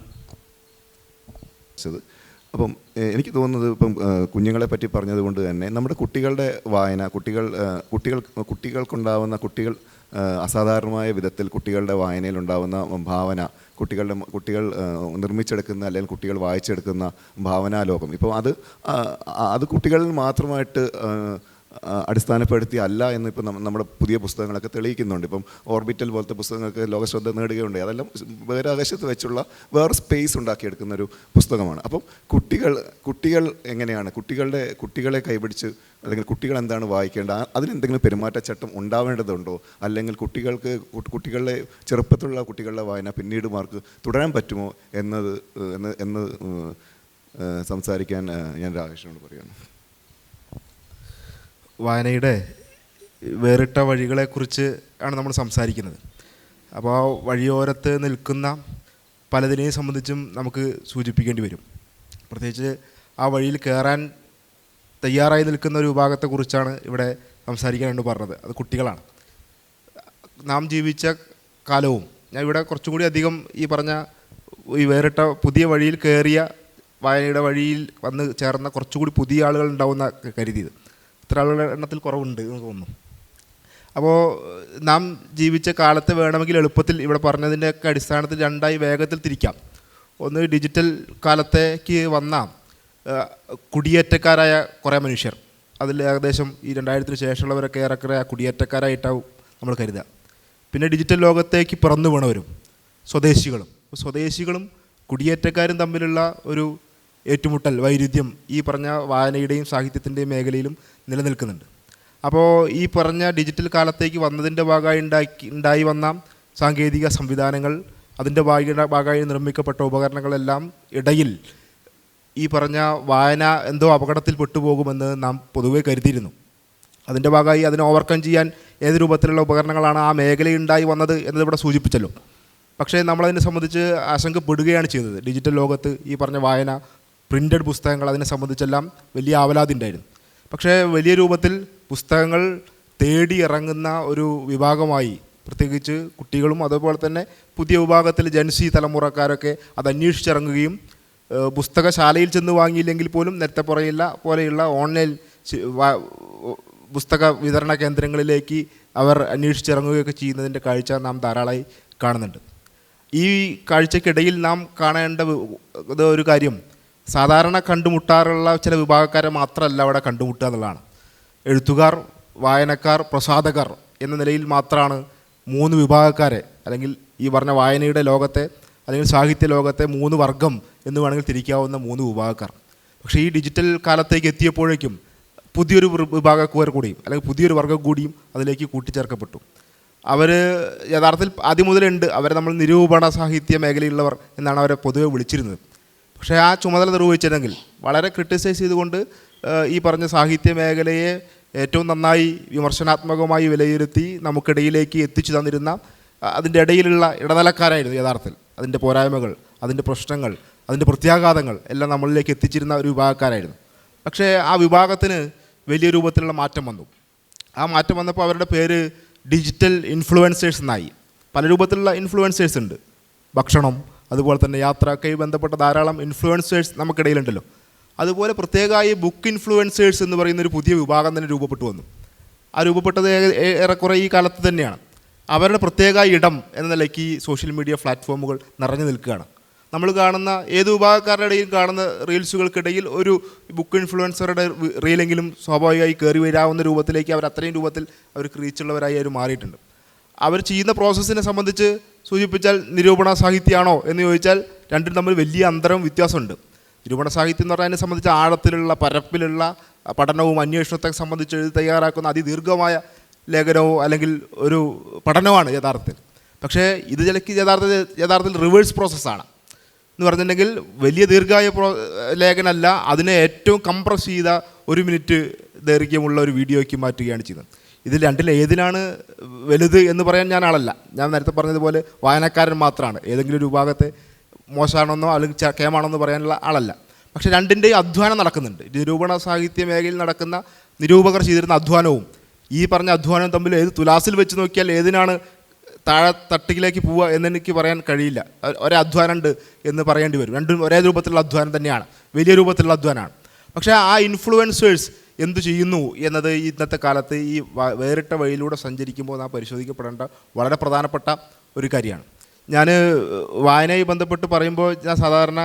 അപ്പം എനിക്ക് തോന്നുന്നത്, ഇപ്പം കുഞ്ഞുങ്ങളെ പറ്റി പറഞ്ഞതുകൊണ്ട് തന്നെ നമ്മുടെ കുട്ടികളുടെ വായന, കുട്ടികൾക്കുണ്ടാവുന്ന അസാധാരണമായ വിധത്തിൽ കുട്ടികളുടെ വായനയിലുണ്ടാവുന്ന ഭാവന, കുട്ടികൾ നിർമ്മിച്ചെടുക്കുന്ന അല്ലെങ്കിൽ കുട്ടികൾ വായിച്ചെടുക്കുന്ന ഭാവനാലോകം, ഇപ്പോൾ അത് കുട്ടികളിൽ മാത്രമായിട്ട് അടിസ്ഥാനപ്പെടുത്തി അല്ല എന്ന് ഇപ്പം നമ്മുടെ പുതിയ പുസ്തകങ്ങളൊക്കെ തെളിയിക്കുന്നുണ്ട്. ഇപ്പം ഓർബിറ്റൽ പോലത്തെ പുസ്തകങ്ങൾക്ക് ലോകശ്രദ്ധ നേടുകയുണ്ട്. അതെല്ലാം ബഹിരാകാശത്ത് വെച്ചുള്ള വേറെ സ്പേസ് ഉണ്ടാക്കിയെടുക്കുന്ന ഒരു പുസ്തകമാണ്. അപ്പം കുട്ടികൾ എങ്ങനെയാണ് കുട്ടികളെ കൈപിടിച്ച്, അല്ലെങ്കിൽ കുട്ടികൾ എന്താണ് വായിക്കേണ്ടത്, അതിനെന്തെങ്കിലും പെരുമാറ്റച്ചട്ടം ഉണ്ടാവേണ്ടതുണ്ടോ, അല്ലെങ്കിൽ കുട്ടികളുടെ ചെറുപ്പത്തിലുള്ള കുട്ടികളുടെ വായന പിന്നീട് മാർക്ക് തുടരാൻ പറ്റുമോ എന്ന് സംസാരിക്കാൻ ഞാൻ രാകേഷിനോട് പറയുന്നു. വായനയുടെ വേറിട്ട വഴികളെക്കുറിച്ച് ആണ് നമ്മൾ സംസാരിക്കുന്നത്. അപ്പോൾ ആ വഴിയോരത്ത് നിൽക്കുന്ന പലതിനെയും സംബന്ധിച്ചും നമുക്ക് സൂചിപ്പിക്കേണ്ടി വരും. പ്രത്യേകിച്ച് ആ വഴിയിൽ കയറാൻ തയ്യാറായി നിൽക്കുന്ന ഒരു വിഭാഗത്തെക്കുറിച്ചാണ് ഇവിടെ സംസാരിക്കാനായിട്ട് പറഞ്ഞത്. അത് കുട്ടികളാണ്. നാം ജീവിച്ച കാലവും, ഞാൻ ഇവിടെ കുറച്ചും കൂടി അധികം ഈ പറഞ്ഞ ഈ വേറിട്ട പുതിയ വഴിയിൽ കയറിയ വായനയുടെ വഴിയിൽ വന്ന് ചേർന്ന കുറച്ചുകൂടി പുതിയ ആളുകൾ ഉണ്ടാവുന്ന കരുതിയത്. ഇത്ര ആളുകളുടെ എണ്ണത്തിൽ കുറവുണ്ട് എന്ന് തോന്നുന്നു. അപ്പോൾ നാം ജീവിച്ച കാലത്ത് വേണമെങ്കിൽ എളുപ്പത്തിൽ ഇവിടെ പറഞ്ഞതിൻ്റെയൊക്കെ അടിസ്ഥാനത്തിൽ രണ്ടായി വേഗത്തിൽ തിരിക്കാം. ഒന്ന്, ഡിജിറ്റൽ കാലത്തേക്ക് വന്ന കുടിയേറ്റക്കാരായ കുറേ മനുഷ്യർ, അതിൽ ഏകദേശം ഈ 2000-ന് ശേഷമുള്ളവരൊക്കെ ഏറെക്കുറെ കുടിയേറ്റക്കാരായിട്ടാവും നമ്മൾ കരുതുക. പിന്നെ ഡിജിറ്റൽ ലോകത്തേക്ക് പിറന്നു വീണവരും സ്വദേശികളും കുടിയേറ്റക്കാരും തമ്മിലുള്ള ഒരു ഏറ്റുമുട്ടൽ, വൈരുദ്ധ്യം ഈ പറഞ്ഞ വായനയുടെയും സാഹിത്യത്തിൻ്റെയും മേഖലയിലും നിലനിൽക്കുന്നുണ്ട്. അപ്പോൾ ഈ പറഞ്ഞ ഡിജിറ്റൽ കാലത്തേക്ക് വന്നതിൻ്റെ ഭാഗമായി ഉണ്ടായി വന്ന സാങ്കേതിക സംവിധാനങ്ങൾ, അതിൻ്റെ ഭാഗമായി നിർമ്മിക്കപ്പെട്ട ഉപകരണങ്ങളെല്ലാം ഇടയിൽ ഈ പറഞ്ഞ വായന എന്തോ അപകടത്തിൽ പെട്ടുപോകുമെന്ന് നാം പൊതുവെ കരുതിയിരുന്നു. അതിൻ്റെ ഭാഗമായി അതിനെ ഓവർകം ചെയ്യാൻ ഏത് രൂപത്തിലുള്ള ഉപകരണങ്ങളാണ് ആ മേഖലയുണ്ടായി വന്നത് എന്നതിവിടെ സൂചിപ്പിച്ചല്ലോ. പക്ഷേ നമ്മളതിനെ സംബന്ധിച്ച് ആശങ്കപ്പെടുകയാണ് ചെയ്തത്. ഡിജിറ്റൽ ലോകത്ത് ഈ പറഞ്ഞ വായന, പ്രിൻ്റഡ് പുസ്തകങ്ങൾ, അതിനെ സംബന്ധിച്ചെല്ലാം വലിയ ആവലാതി ഉണ്ടായിരുന്നു. പക്ഷേ വലിയ രൂപത്തിൽ പുസ്തകങ്ങൾ തേടി ഇറങ്ങുന്ന ഒരു വിഭാഗമായി, പ്രത്യേകിച്ച് കുട്ടികളും അതുപോലെ തന്നെ പുതിയ വിഭാഗത്തിൽ ജൻസി തലമുറക്കാരൊക്കെ അത് അന്വേഷിച്ചിറങ്ങുകയും പുസ്തകശാലയിൽ ചെന്ന് വാങ്ങിയില്ലെങ്കിൽ പോലും നേരത്തെ പോലെയുള്ള ഓൺലൈൻ പുസ്തക വിതരണ കേന്ദ്രങ്ങളിലേക്ക് അവർ അന്വേഷിച്ചിറങ്ങുകയൊക്കെ ചെയ്യുന്നതിൻ്റെ കാഴ്ച നാം ധാരാളമായി കാണുന്നുണ്ട്. ഈ കാഴ്ചയ്ക്കിടയിൽ നാം കാണേണ്ട ഒരു കാര്യം, സാധാരണ കണ്ടുമുട്ടാറുള്ള ചില വിഭാഗക്കാരെ മാത്രമല്ല അവിടെ കണ്ടുമുട്ടുക എന്നുള്ളതാണ്. എഴുത്തുകാർ, വായനക്കാർ, പ്രസാധകർ എന്ന നിലയിൽ മാത്രമാണ് 3 വിഭാഗക്കാരെ, അല്ലെങ്കിൽ ഈ പറഞ്ഞ വായനയുടെ ലോകത്തെ അല്ലെങ്കിൽ സാഹിത്യ ലോകത്തെ 3 വർഗം എന്ന് വേണമെങ്കിൽ തിരിക്കാവുന്ന 3 വിഭാഗക്കാർ. പക്ഷേ ഈ ഡിജിറ്റൽ കാലത്തേക്ക് എത്തിയപ്പോഴേക്കും പുതിയൊരു വിഭാഗക്കാർ കൂടിയും അല്ലെങ്കിൽ പുതിയൊരു വർഗ്ഗം കൂടിയും അതിലേക്ക് കൂട്ടിച്ചേർക്കപ്പെട്ടു. അവർ യഥാർത്ഥത്തിൽ ആദ്യം മുതലുണ്ട്. അവരെ നമ്മൾ നിരൂപണ സാഹിത്യ മേഖലയിലുള്ളവർ എന്നാണ് അവരെ പൊതുവെ വിളിച്ചിരുന്നത്. പക്ഷേ ആ ചുമതല നിർവഹിച്ചിരുന്നെങ്കിൽ വളരെ ക്രിട്ടിസൈസ് ചെയ്തുകൊണ്ട് ഈ പറഞ്ഞ സാഹിത്യ മേഖലയെ ഏറ്റവും നന്നായി വിമർശനാത്മകമായി വിലയിരുത്തി നമുക്കിടയിലേക്ക് എത്തിച്ചു തന്നിരുന്ന അതിൻ്റെ ഇടയിലുള്ള ഇടനിലക്കാരായിരുന്നു യഥാർത്ഥത്തിൽ. അതിൻ്റെ പോരായ്മകൾ, അതിൻ്റെ പ്രശ്നങ്ങൾ, അതിൻ്റെ പ്രത്യാഘാതങ്ങൾ എല്ലാം നമ്മളിലേക്ക് എത്തിച്ചിരുന്ന ഒരു വിഭാഗക്കാരായിരുന്നു. പക്ഷേ ആ വിഭാഗത്തിന് വലിയ രൂപത്തിലുള്ള മാറ്റം വന്നു. ആ മാറ്റം വന്നപ്പോൾ അവരുടെ പേര് ഡിജിറ്റൽ ഇൻഫ്ലുവൻസേഴ്സ് എന്നായി. പല രൂപത്തിലുള്ള ഇൻഫ്ലുവൻസേഴ്സ് ഉണ്ട്. ഭക്ഷണം, അതുപോലെ തന്നെ യാത്രയൊക്കെയായി ബന്ധപ്പെട്ട ധാരാളം ഇൻഫ്ലുവൻസേഴ്സ് നമുക്കിടയിലുണ്ടല്ലോ. അതുപോലെ പ്രത്യേകമായി ബുക്ക് ഇൻഫ്ലുവൻസേഴ്സ് എന്ന് പറയുന്നൊരു പുതിയ വിഭാഗം തന്നെ രൂപപ്പെട്ടു വന്നു. ആ രൂപപ്പെട്ടത് ഏറെക്കുറെ ഈ കാലത്ത് തന്നെയാണ്. അവരുടെ പ്രത്യേക ഇടം എന്ന നിലയ്ക്ക് ഈ സോഷ്യൽ മീഡിയ പ്ലാറ്റ്ഫോമുകൾ നിറഞ്ഞു നിൽക്കുകയാണ്. നമ്മൾ കാണുന്ന ഏത് വിഭാഗക്കാരുടെ ഇടയിൽ കാണുന്ന റീൽസുകൾക്കിടയിൽ ഒരു ബുക്ക് ഇൻഫ്ലുവൻസറുടെ റീലെങ്കിലും സ്വാഭാവികമായി കയറി വരാവുന്ന രൂപത്തിലേക്ക് അവർ അത്രയും രൂപത്തിൽ അവർക്ക് റീച്ചുള്ളവരായി അവർ മാറിയിട്ടുണ്ട്. അവർ ചെയ്യുന്ന പ്രോസസ്സിനെ സംബന്ധിച്ച് സൂചിപ്പിച്ചാൽ നിരൂപണ സാഹിത്യമാണോ എന്ന് ചോദിച്ചാൽ രണ്ടും തമ്മിൽ വലിയ അന്തരം വ്യത്യാസമുണ്ട്. നിരൂപണ സാഹിത്യം എന്ന് പറയുന്നതിനെ സംബന്ധിച്ച് ആഴത്തിലുള്ള പരപ്പിലുള്ള പഠനവും അന്വേഷണത്തെ സംബന്ധിച്ച് എഴുതി തയ്യാറാക്കുന്ന അതിദീർഘമായ ലേഖനമോ അല്ലെങ്കിൽ ഒരു പഠനമാണ് യഥാർത്ഥത്തിൽ. പക്ഷേ ഇത് ചിലക്ക് യഥാർത്ഥത്തിൽ റിവേഴ്സ് പ്രോസസ്സാണ്. എന്ന് പറഞ്ഞിട്ടുണ്ടെങ്കിൽ വലിയ ദീർഘമായ ലേഖനമല്ല, അതിനെ ഏറ്റവും കംപ്രസ് ചെയ്ത 1 മിനിറ്റ് ദൈർഘ്യമുള്ള ഒരു വീഡിയോയ്ക്ക് മാറ്റുകയാണ് ചെയ്യുന്നത്. ഇതിൽ രണ്ടിൽ ഏതിനാണ് വലുത് എന്ന് പറയാൻ ഞാൻ ആളല്ല. ഞാൻ നേരത്തെ പറഞ്ഞതുപോലെ വായനക്കാരൻ മാത്രമാണ്. ഏതെങ്കിലും ഒരു വിഭാഗത്തെ മോശമാണെന്നോ അല്ലെങ്കിൽ കേമാണെന്നോ പറയാനുള്ള ആളല്ല. പക്ഷേ രണ്ടിൻ്റെയും അധ്വാനം നടക്കുന്നുണ്ട്. നിരൂപണ സാഹിത്യ മേഖലയിൽ നടക്കുന്ന നിരൂപകർ ചെയ്തിരുന്ന അധ്വാനവും ഈ പറഞ്ഞ അധ്വാനം തമ്മിൽ ഏത് തുലാസിൽ വെച്ച് നോക്കിയാൽ ഏതിനാണ് താഴെ തട്ടിലേക്ക് പോവുക എന്നെനിക്ക് പറയാൻ കഴിയില്ല. ഒരേ അധ്വാനമുണ്ട് എന്ന് പറയേണ്ടി വരും. രണ്ടും ഒരേ രൂപത്തിലുള്ള അധ്വാനം തന്നെയാണ്, വലിയ രൂപത്തിലുള്ള അധ്വാനമാണ്. പക്ഷേ ആ ഇൻഫ്ലുവൻസേഴ്സ് എന്തു ചെയ്യുന്നു എന്നത് ഇന്നത്തെ കാലത്ത് ഈ വേറിട്ട വഴിയിലൂടെ സഞ്ചരിക്കുമ്പോൾ നാം പരിശോധിക്കപ്പെടേണ്ട വളരെ പ്രധാനപ്പെട്ട ഒരു കാര്യമാണ്. ഞാൻ വായനയുമായി ബന്ധപ്പെട്ട് പറയുമ്പോൾ ഞാൻ സാധാരണ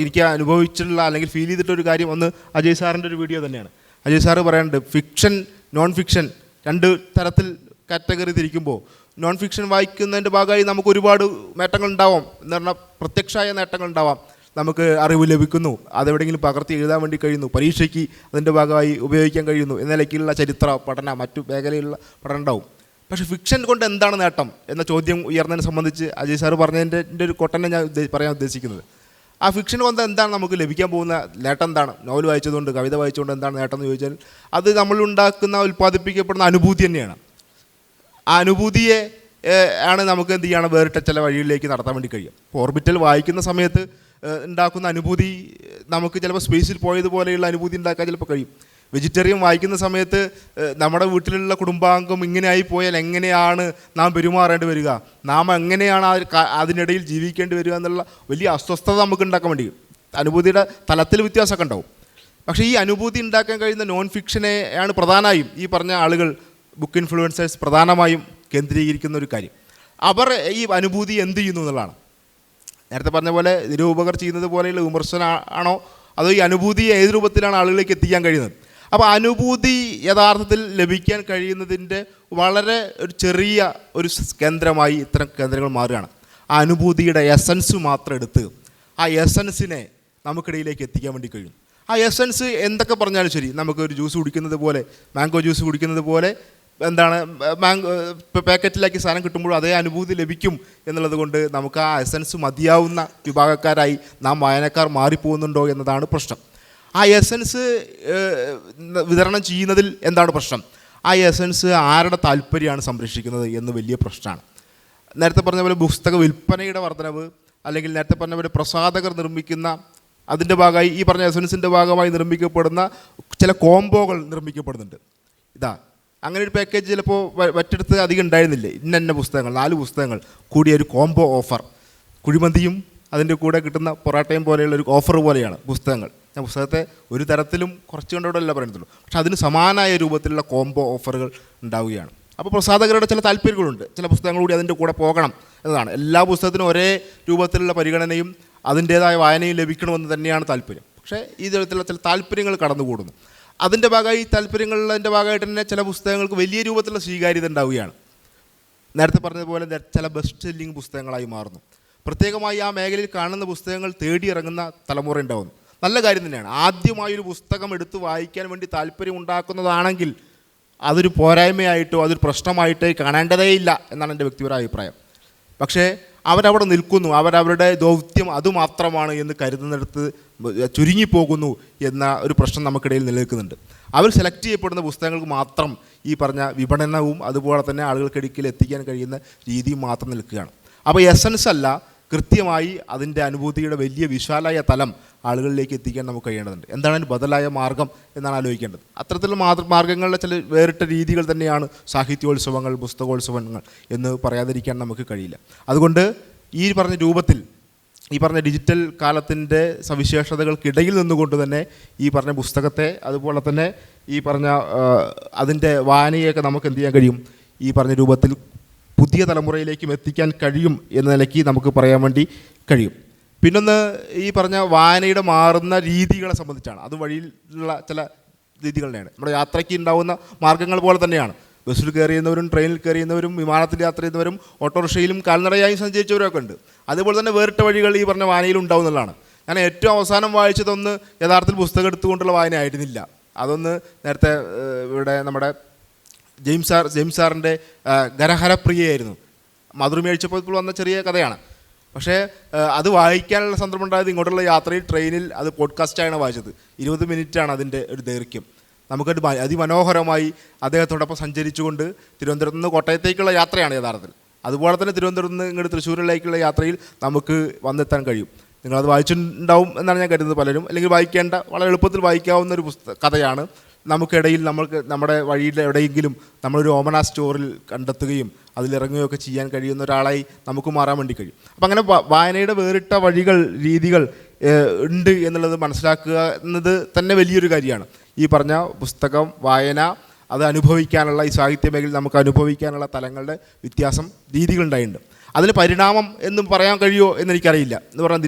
എനിക്ക് അനുഭവിച്ചിട്ടുള്ള അല്ലെങ്കിൽ ഫീൽ ചെയ്തിട്ടൊരു കാര്യം ഒന്ന് അജയ് സാറിൻ്റെ ഒരു വീഡിയോ തന്നെയാണ്. അജയ് സാറ് പറയാനുണ്ട്, ഫിക്ഷൻ നോൺ ഫിക്ഷൻ 2 തരത്തിൽ കാറ്റഗറി തിരിക്കുമ്പോൾ നോൺ ഫിക്ഷൻ വായിക്കുന്നതിൻ്റെ ഭാഗമായി നമുക്ക് ഒരുപാട് നേട്ടങ്ങളുണ്ടാവാം. എന്ന് പറഞ്ഞാൽ പ്രത്യക്ഷമായ നേട്ടങ്ങളുണ്ടാവാം. നമുക്ക് അറിവ് ലഭിക്കുന്നു, അതെവിടെയെങ്കിലും പകർത്തി എഴുതാൻ വേണ്ടി കഴിയുന്നു, പരീക്ഷയ്ക്ക് അതിൻ്റെ ഭാഗമായി ഉപയോഗിക്കാൻ കഴിയുന്നു എന്ന നിലയ്ക്കുള്ള ചരിത്ര പഠന മറ്റു മേഖലയിലുള്ള പഠനം ഉണ്ടാവും. പക്ഷേ ഫിക്ഷൻ കൊണ്ട് എന്താണ് നേട്ടം എന്ന ചോദ്യം ഉയർന്നതിനെ സംബന്ധിച്ച് അജയ് സാറ് പറഞ്ഞതിൻ്റെ ഒരു കൊട്ടനെ ഞാൻ പറയാൻ ഉദ്ദേശിക്കുന്നത്, ആ ഫിക്ഷൻ കൊണ്ട് എന്താണ് നമുക്ക് ലഭിക്കാൻ പോകുന്ന നേട്ടം എന്താണ്? നോവൽ വായിച്ചതുകൊണ്ട്, കവിത വായിച്ചുകൊണ്ട് എന്താണ് നേട്ടം എന്ന് ചോദിച്ചാൽ അത് നമ്മളുണ്ടാക്കുന്ന ഉൽപ്പാദിപ്പിക്കപ്പെടുന്ന അനുഭൂതി തന്നെയാണ്. ആ അനുഭൂതിയെ ആണ് നമുക്ക് എന്ത് ചെയ്യണം വേറിട്ട ചില വഴികളിലേക്ക് നടത്താൻ വേണ്ടി കഴിയും. ഇപ്പോൾ ഓർബിറ്റൽ വായിക്കുന്ന സമയത്ത് ഉണ്ടാക്കുന്ന അനുഭൂതി നമുക്ക് ചിലപ്പോൾ സ്പേസിൽ പോയതുപോലെയുള്ള അനുഭൂതി ഉണ്ടാക്കാൻ ചിലപ്പോൾ കഴിയും. വെജിറ്റേറിയൻ വായിക്കുന്ന സമയത്ത് നമ്മുടെ വീട്ടിലുള്ള കുടുംബാംഗം ഇങ്ങനെയായി പോയാൽ എങ്ങനെയാണ് നാം പെരുമാറേണ്ടി വരിക, നാം എങ്ങനെയാണ് അതിനിടയിൽ ജീവിക്കേണ്ടി വരിക എന്നുള്ള വലിയ അസ്വസ്ഥത നമുക്ക് ഉണ്ടാക്കാൻ വേണ്ടി അനുഭൂതിയുടെ തലത്തിൽ വ്യത്യാസമൊക്കെ ഉണ്ടാവും. പക്ഷേ ഈ അനുഭൂതി ഉണ്ടാക്കാൻ കഴിയുന്ന നോൺ ഫിക്ഷനെ ആണ് പ്രധാനമായും ഈ പറഞ്ഞ ആളുകൾ ബുക്ക് ഇൻഫ്ലുവൻസേഴ്സ് പ്രധാനമായും കേന്ദ്രീകരിക്കുന്ന ഒരു കാര്യം. അവർ ഈ അനുഭൂതി എന്ത് ചെയ്യുന്നു എന്നുള്ളതാണ്. നേരത്തെ പറഞ്ഞ പോലെ നിരൂപകർ ചെയ്യുന്നത് പോലെയുള്ള വിമർശനം ആണോ അതോ ഈ അനുഭൂതി ഏത് രൂപത്തിലാണ് ആളുകളിലേക്ക് എത്തിക്കാൻ കഴിയുന്നത്? അപ്പോൾ അനുഭൂതി യഥാർത്ഥത്തിൽ ലഭിക്കാൻ കഴിയുന്നതിൻ്റെ വളരെ ഒരു ചെറിയ ഒരു കേന്ദ്രമായി ഇത്തരം കേന്ദ്രങ്ങൾ മാറുകയാണ്. ആ അനുഭൂതിയുടെ എസൻസ് മാത്രം എടുത്ത് ആ എസൻസിനെ നമുക്കിടയിലേക്ക് എത്തിക്കാൻ വേണ്ടി കഴിയും. ആ എസൻസ് എന്തൊക്കെ പറഞ്ഞാലും ശരി, നമുക്കൊരു ജ്യൂസ് കുടിക്കുന്നത് പോലെ, മാംഗോ ജ്യൂസ് കുടിക്കുന്നത് പോലെ എന്താണ് പാക്കറ്റിലാക്കി സാധനം കിട്ടുമ്പോഴും അതേ അനുഭൂതി ലഭിക്കും എന്നുള്ളത് കൊണ്ട് നമുക്ക് ആ എസൻസ് മതിയാവുന്ന വിഭാഗക്കാരായി നാം വായനക്കാർ മാറിപ്പോകുന്നുണ്ടോ എന്നതാണ് പ്രശ്നം. ആ എസൻസ് വിതരണം ചെയ്യുന്നതിൽ എന്താണ് പ്രശ്നം? ആ എസൻസ് ആരുടെ താല്പര്യമാണ് സംരക്ഷിക്കുന്നത് എന്ന് വലിയ പ്രശ്നമാണ്. നേരത്തെ പറഞ്ഞ പോലെ പുസ്തക വിൽപ്പനയുടെ വർധനവ്, അല്ലെങ്കിൽ നേരത്തെ പറഞ്ഞ പോലെ പ്രസാധകർ നിർമ്മിക്കുന്ന അതിൻ്റെ ഭാഗമായി ഈ പറഞ്ഞ എസൻസിൻ്റെ ഭാഗമായി നിർമ്മിക്കപ്പെടുന്ന ചില കോംബോകൾ നിർമ്മിക്കപ്പെടുന്നുണ്ട്. അങ്ങനെ ഒരു പാക്കേജ് ചിലപ്പോൾ മറ്റെടുത്ത് അധികം ഉണ്ടായിരുന്നില്ലേ, ഇന്ന പുസ്തകങ്ങൾ 4 പുസ്തകങ്ങൾ കൂടിയ ഒരു കോംബോ ഓഫർ, കുഴിമന്തിയും അതിൻ്റെ കൂടെ കിട്ടുന്ന പൊറാട്ടയും പോലെയുള്ള ഒരു ഓഫർ പോലെയാണ് പുസ്തകങ്ങൾ. ഞാൻ പുസ്തകത്തെ ഒരു തരത്തിലും കുറച്ച് കണ്ടോടല്ല പറയുന്നുള്ളൂ, പക്ഷേ അതിന് സമാനമായ രൂപത്തിലുള്ള കോംബോ ഓഫറുകൾ ഉണ്ടാവുകയാണ്. അപ്പോൾ പ്രസാധകരുടെ ചില താല്പര്യങ്ങളുണ്ട്, ചില പുസ്തകങ്ങൾ കൂടി അതിൻ്റെ കൂടെ പോകണം എന്നതാണ്. എല്ലാ പുസ്തകത്തിനും ഒരേ രൂപത്തിലുള്ള പരിഗണനയും അതിൻ്റേതായ വായനയും ലഭിക്കണമെന്ന് തന്നെയാണ് താല്പര്യം. പക്ഷേ ഈ തരത്തിലുള്ള ചില താല്പര്യങ്ങൾ കടന്നുകൂടുന്നു. അതിൻ്റെ ഭാഗമായി താല്പര്യങ്ങളുടെ ഭാഗമായിട്ട് തന്നെ ചില പുസ്തകങ്ങൾക്ക് വലിയ രൂപത്തിലുള്ള സ്വീകാര്യത ഉണ്ടാവുകയാണ്. നേരത്തെ പറഞ്ഞതുപോലെ ചില ബെസ്റ്റ് സെല്ലിംഗ് പുസ്തകങ്ങളായി മാറുന്നു. പ്രത്യേകമായി ആ മേഖലയിൽ കാണുന്ന പുസ്തകങ്ങൾ തേടിയിറങ്ങുന്ന തലമുറ ഉണ്ടാവുന്നു. നല്ല കാര്യം തന്നെയാണ്. ആദ്യമായൊരു പുസ്തകം എടുത്ത് വായിക്കാൻ വേണ്ടി താല്പര്യം ഉണ്ടാക്കുന്നതാണെങ്കിൽ അതൊരു പോരായ്മയായിട്ടോ അതൊരു പ്രശ്നമായിട്ടോ കാണേണ്ടതേ ഇല്ല എന്നാണ് എൻ്റെ വ്യക്തിപരമായ അഭിപ്രായം. പക്ഷേ അവരവിടെ നിൽക്കുന്നു, അവരവരുടെ ദൗത്യം അതുമാത്രമാണ് എന്ന് കരുതുന്നിടത്ത് ചുരുങ്ങിപ്പോകുന്നു എന്ന ഒരു പ്രശ്നം നമുക്കിടയിൽ നിലനിൽക്കുന്നുണ്ട്. അവർ സെലക്ട് ചെയ്യപ്പെടുന്ന പുസ്തകങ്ങൾക്ക് മാത്രം ഈ പറഞ്ഞ വിപണനവും അതുപോലെ തന്നെ ആളുകൾക്കിടയിൽ എത്തിക്കാൻ കഴിയുന്ന രീതിയും മാത്രം നിൽക്കുകയാണ്. അപ്പോൾ എസൻസ് അല്ല, കൃത്യമായി അതിൻ്റെ അനുഭൂതിയുടെ വലിയ വിശാലായ തലം ആളുകളിലേക്ക് എത്തിക്കാൻ നമുക്ക് കഴിയേണ്ടതുണ്ട്. എന്താണ് അതിന് ബദലായ മാർഗം എന്നാണ് ആലോചിക്കേണ്ടത്. അത്തരത്തിലുള്ള മാർഗങ്ങളുടെ ചില വേറിട്ട രീതികൾ തന്നെയാണ് സാഹിത്യോത്സവങ്ങൾ, പുസ്തകോത്സവങ്ങൾ എന്ന് പറയാതിരിക്കാൻ നമുക്ക് കഴിയില്ല. അതുകൊണ്ട് ഈ പറഞ്ഞ രൂപത്തിൽ ഈ പറഞ്ഞ ഡിജിറ്റൽ കാലത്തിൻ്റെ സവിശേഷതകൾക്കിടയിൽ നിന്നുകൊണ്ട് തന്നെ ഈ പറഞ്ഞ പുസ്തകത്തെ അതുപോലെ തന്നെ ഈ പറഞ്ഞ അതിൻ്റെ വായനയൊക്കെ നമുക്ക് എന്ത് ചെയ്യാൻ കഴിയും, ഈ പറഞ്ഞ രൂപത്തിൽ പുതിയ തലമുറയിലേക്കും എത്തിക്കാൻ കഴിയും എന്ന നിലയ്ക്ക് നമുക്ക് പറയാൻ വേണ്ടി കഴിയും. പിന്നൊന്ന് ഈ പറഞ്ഞ വായനയുടെ മാറുന്ന രീതികളെ സംബന്ധിച്ചാണ്. അത് വഴിയിലുള്ള ചില രീതികളുടെയാണ്. നമ്മുടെ യാത്രയ്ക്ക് ഉണ്ടാകുന്ന മാർഗ്ഗങ്ങൾ പോലെ തന്നെയാണ്. ബസ്സിൽ കയറിയുന്നവരും ട്രെയിനിൽ കയറിയുന്നവരും വിമാനത്തിൽ യാത്ര ചെയ്യുന്നവരും ഓട്ടോറിക്ഷയിലും കാൽനടയായി സഞ്ചരിച്ചവരൊക്കെ ഉണ്ട്. അതുപോലെ തന്നെ വേറിട്ട വഴികൾ ഈ പറഞ്ഞ വായനയിൽ ഉണ്ടാവുന്നതാണ്. ഞാൻ ഏറ്റവും അവസാനം വായിച്ചതൊന്ന് യഥാർത്ഥത്തിൽ പുസ്തകം എടുത്തുകൊണ്ടുള്ള വായന ആയിരുന്നില്ല. അതൊന്ന് നേരത്തെ ഇവിടെ നമ്മുടെ ജെയിംസ് സാറിൻ്റെ ഗരഹരപ്രിയയായിരുന്നു. മാതൃഭൂമി അഴിച്ചപ്പോൾ വന്ന ചെറിയ കഥയാണ്. പക്ഷേ അത് വായിക്കാനുള്ള സന്ദർഭം ഉണ്ടായത് ഇങ്ങോട്ടുള്ള യാത്രയിൽ ട്രെയിനിൽ അത് പോഡ്കാസ്റ്റായാണ് വായിച്ചത്. 20 മിനിറ്റാണ് അതിൻ്റെ ഒരു ദൈർഘ്യം. നമുക്കത് അതിമനോഹരമായി അദ്ദേഹത്തോടൊപ്പം സഞ്ചരിച്ചുകൊണ്ട് തിരുവനന്തപുരത്ത് നിന്ന് കോട്ടയത്തേക്കുള്ള യാത്രയാണ് യഥാർത്ഥത്തിൽ. അതുപോലെ തന്നെ തിരുവനന്തപുരത്ത് നിന്ന് ഇങ്ങോട്ട് തൃശ്ശൂരിലേക്കുള്ള യാത്രയിൽ നമുക്ക് വന്നെത്താൻ കഴിയും. നിങ്ങളത് വായിച്ചിട്ടുണ്ടാവും എന്നാണ് ഞാൻ കരുതുന്നത് പലരും. അല്ലെങ്കിൽ വായിക്കേണ്ട, വളരെ എളുപ്പത്തിൽ വായിക്കാവുന്ന ഒരു കഥയാണ്. നമുക്കിടയിൽ നമ്മുടെ വഴിയിൽ എവിടെയെങ്കിലും നമ്മളൊരു ഓമന സ്റ്റോറിൽ കണ്ടെത്തുകയും അതിലിറങ്ങുകയൊക്കെ ചെയ്യാൻ കഴിയുന്ന ഒരാളായി നമുക്ക് മാറാൻ വേണ്ടി കഴിയും. അപ്പം അങ്ങനെ വായനയുടെ വേറിട്ട വഴികൾ, രീതികൾ ഉണ്ട് എന്നുള്ളത് മനസ്സിലാക്കുക എന്നത് തന്നെ വലിയൊരു കാര്യമാണ്. ഈ പറഞ്ഞ പുസ്തകം വായന അത് അനുഭവിക്കാനുള്ള, ഈ സാഹിത്യ മേഖലയിൽ നമുക്ക് അനുഭവിക്കാനുള്ള തലങ്ങളുടെ വ്യത്യാസം, രീതികളുണ്ടായിട്ടുണ്ട്. അതിന് പരിണാമം എന്നും പറയാൻ കഴിയുമോ എന്നെനിക്കറിയില്ല. എന്ന് പറഞ്ഞാൽ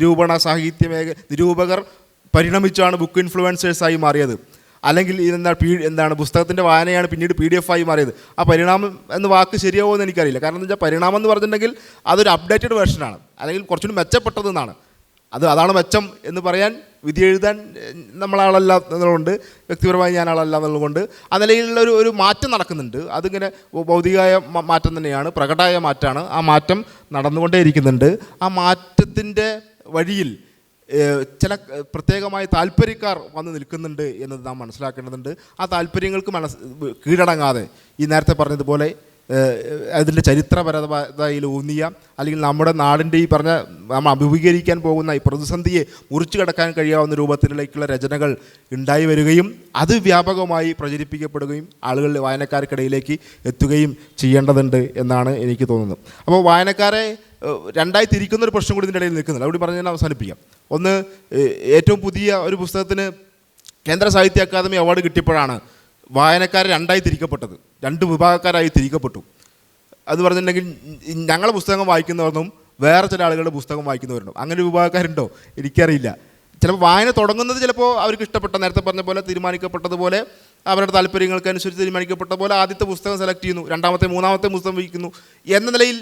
നിരൂപകർ പരിണമിച്ചാണ് ബുക്ക് ഇൻഫ്ലുവൻസേഴ്സായി മാറിയത്. അല്ലെങ്കിൽ എന്താണ് പുസ്തകത്തിൻ്റെ വായനയാണ് പിന്നീട് PDF ആയി മാറിയത്. ആ പരിണാമം എന്ന വാക്ക് ശരിയാവോ എന്ന് എനിക്കറിയില്ല. കാരണം എന്താ വെച്ചാൽ പരിണാമം എന്ന് പറഞ്ഞിട്ടുണ്ടെങ്കിൽ അതൊരു അപ്ഡേറ്റഡ് വേർഷനാണ്, അല്ലെങ്കിൽ കുറച്ചുകൂടി മെച്ചപ്പെട്ടതെന്നാണ്. അതാണ് മെച്ചം എന്ന് പറയാൻ, വിധി എഴുതാൻ നമ്മളാളല്ല എന്നുള്ളതുകൊണ്ട്, വ്യക്തിപരമായി ഞാനാളല്ല എന്നുള്ളതുകൊണ്ട് ആ നിലയിലുള്ള ഒരു മാറ്റം നടക്കുന്നുണ്ട്. അതിങ്ങനെ ഭൗതികമായ മാറ്റം തന്നെയാണ്, പ്രകടമായ മാറ്റമാണ്. ആ മാറ്റം നടന്നുകൊണ്ടേയിരിക്കുന്നുണ്ട്. ആ മാറ്റത്തിൻ്റെ വഴിയിൽ ചില പ്രത്യേകമായ താല്പര്യക്കാർ വന്ന് നിൽക്കുന്നുണ്ട് എന്നത് നാം മനസ്സിലാക്കേണ്ടതുണ്ട്. ആ താല്പര്യങ്ങൾക്ക് കീഴടങ്ങാതെ ഈ നേരത്തെ പറഞ്ഞതുപോലെ അതിൻ്റെ ചരിത്രപരതയിൽ ഊന്നിയ, അല്ലെങ്കിൽ നമ്മുടെ നാടിൻ്റെ ഈ പറഞ്ഞ നമ്മൾ അഭിമുഖീകരിക്കാൻ പോകുന്ന ഈ പ്രതിസന്ധിയെ മുറിച്ചു കടക്കാൻ കഴിയാവുന്ന രൂപത്തിലേക്കുള്ള രചനകൾ ഉണ്ടായി വരികയും അത് വ്യാപകമായി പ്രചരിപ്പിക്കപ്പെടുകയും ആളുകളുടെ വായനക്കാർക്കിടയിലേക്ക് എത്തുകയും ചെയ്യേണ്ടതുണ്ട് എന്നാണ് എനിക്ക് തോന്നുന്നത്. അപ്പോൾ വായനക്കാരെ രണ്ടായി തിരിക്കുന്നൊരു പ്രശ്നം കൂടി ഇതിൻ്റെ ഇടയിൽ നിൽക്കുന്നില്ല. അവിടെ പറഞ്ഞ് ഞാൻ അവസാനിപ്പിക്കാം. ഒന്ന്, ഏറ്റവും പുതിയ ഒരു പുസ്തകത്തിന് കേന്ദ്ര സാഹിത്യ അക്കാദമി അവാർഡ് കിട്ടിയപ്പോഴാണ് വായനക്കാരെ രണ്ടായി തിരിക്കപ്പെട്ടത്, 2 വിഭാഗക്കാരായി തിരിക്കപ്പെട്ടു. അത് പറഞ്ഞിട്ടുണ്ടെങ്കിൽ ഞങ്ങളെ പുസ്തകം വായിക്കുന്നവർന്നും വേറെ ചില ആളുകളുടെ പുസ്തകം വായിക്കുന്നവരുണ്ടോ, അങ്ങനെ വിഭാഗക്കാരുണ്ടോ എനിക്കറിയില്ല. ചിലപ്പോൾ വായന തുടങ്ങുന്നത് ചിലപ്പോൾ അവർക്ക് ഇഷ്ടപ്പെട്ട, നേരത്തെ പറഞ്ഞ പോലെ തീരുമാനിക്കപ്പെട്ടതുപോലെ അവരുടെ താല്പര്യങ്ങൾക്കനുസരിച്ച് തീരുമാനിക്കപ്പെട്ട പോലെ ആദ്യത്തെ പുസ്തകം സെലക്ട് ചെയ്യുന്നു, രണ്ടാമത്തെ മൂന്നാമത്തെ പുസ്തകം വയ്ക്കുന്നു എന്ന നിലയിൽ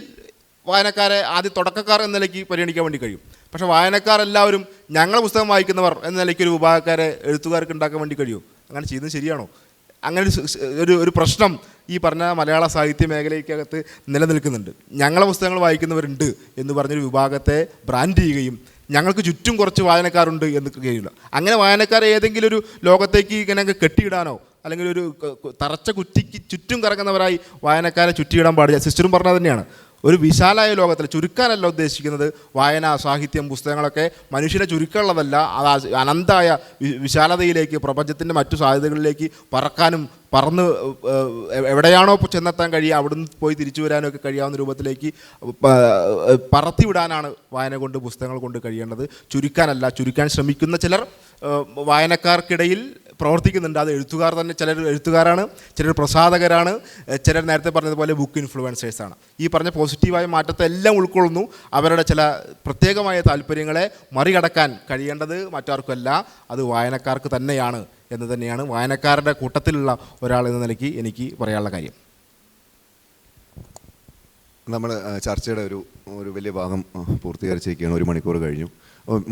വായനക്കാരെ ആദ്യ തുടക്കക്കാർ എന്ന നിലയ്ക്ക് പരിഗണിക്കാൻ വേണ്ടി കഴിയും. പക്ഷേ വായനക്കാരെല്ലാവരും ഞങ്ങളെ പുസ്തകം വായിക്കുന്നവർ എന്ന നിലയ്ക്ക് ഒരു വിഭാഗക്കാരെ എഴുത്തുകാർക്ക് ഉണ്ടാക്കാൻ വേണ്ടി കഴിയുമോ? അങ്ങനെ ചെയ്യുന്നത് ശരിയാണോ? അങ്ങനെ ഒരു പ്രശ്നം ഈ പറഞ്ഞ മലയാള സാഹിത്യ മേഖലയ്ക്കകത്ത് നിലനിൽക്കുന്നുണ്ട്. ഞങ്ങളെ പുസ്തകങ്ങൾ വായിക്കുന്നവരുണ്ട് എന്ന് പറഞ്ഞൊരു വിഭാഗത്തെ ബ്രാൻഡ് ചെയ്യുകയും ഞങ്ങൾക്ക് ചുറ്റും കുറച്ച് വായനക്കാരുണ്ട് എന്ന് കഴിയില്ല. അങ്ങനെ വായനക്കാരെ ഏതെങ്കിലും ഒരു ലോകത്തേക്ക് ഇങ്ങനെ കെട്ടിയിടാനോ അല്ലെങ്കിൽ ഒരു തറച്ച കുറ്റിക്ക് ചുറ്റും കറങ്ങുന്നവരായി വായനക്കാരെ ചുറ്റിയിടാൻ പാടില്ല. സിസ്റ്ററും പറഞ്ഞത് തന്നെയാണ്, ഒരു വിശാലായ ലോകത്തിൽ, ചുരുക്കാനല്ല ഉദ്ദേശിക്കുന്നത്. വായന, സാഹിത്യം, പുസ്തകങ്ങളൊക്കെ മനുഷ്യനെ ചുരുക്കമുള്ളതല്ല, അത് അനന്തമായ വിശാലതയിലേക്ക്, പ്രപഞ്ചത്തിൻ്റെ മറ്റു സാധ്യതകളിലേക്ക് പറന്ന് എവിടെയാണോ ചെന്നെത്താൻ കഴിയുക അവിടുന്ന് പോയി തിരിച്ചു വരാനൊക്കെ കഴിയാവുന്ന രൂപത്തിലേക്ക് പറത്തിവിടാനാണ് വായന കൊണ്ട്, പുസ്തകങ്ങൾ കൊണ്ട് കഴിയേണ്ടത്, ചുരുക്കാനല്ല. ചുരുക്കാൻ ശ്രമിക്കുന്ന ചിലർ വായനക്കാർക്കിടയിൽ പ്രവർത്തിക്കുന്നുണ്ട്. അത് എഴുത്തുകാർ തന്നെ, ചിലർ എഴുത്തുകാരാണ്, ചിലർ പ്രസാധകരാണ്, ചിലർ നേരത്തെ പറഞ്ഞതുപോലെ ബുക്ക് ഇൻഫ്ലുവൻസേഴ്സാണ്. ഈ പറഞ്ഞ പോസിറ്റീവായ മാറ്റത്തെ എല്ലാം ഉൾക്കൊള്ളുന്നു. അവരുടെ ചില പ്രത്യേകമായ താല്പര്യങ്ങളെ മറികടക്കാൻ കഴിയേണ്ടത് മറ്റാർക്കുമല്ല, അത് വായനക്കാർക്ക് തന്നെയാണ് എന്ന് തന്നെയാണ് വായനക്കാരുടെ കൂട്ടത്തിലുള്ള ഒരാൾ എന്ന നിലയ്ക്ക് എനിക്ക് പറയാനുള്ള കാര്യം. നമ്മൾ ചർച്ചയുടെ ഒരു വലിയ ഭാഗം പൂർത്തീകരിച്ചിരിക്കുകയാണ്. 1 മണിക്കൂർ കഴിഞ്ഞു.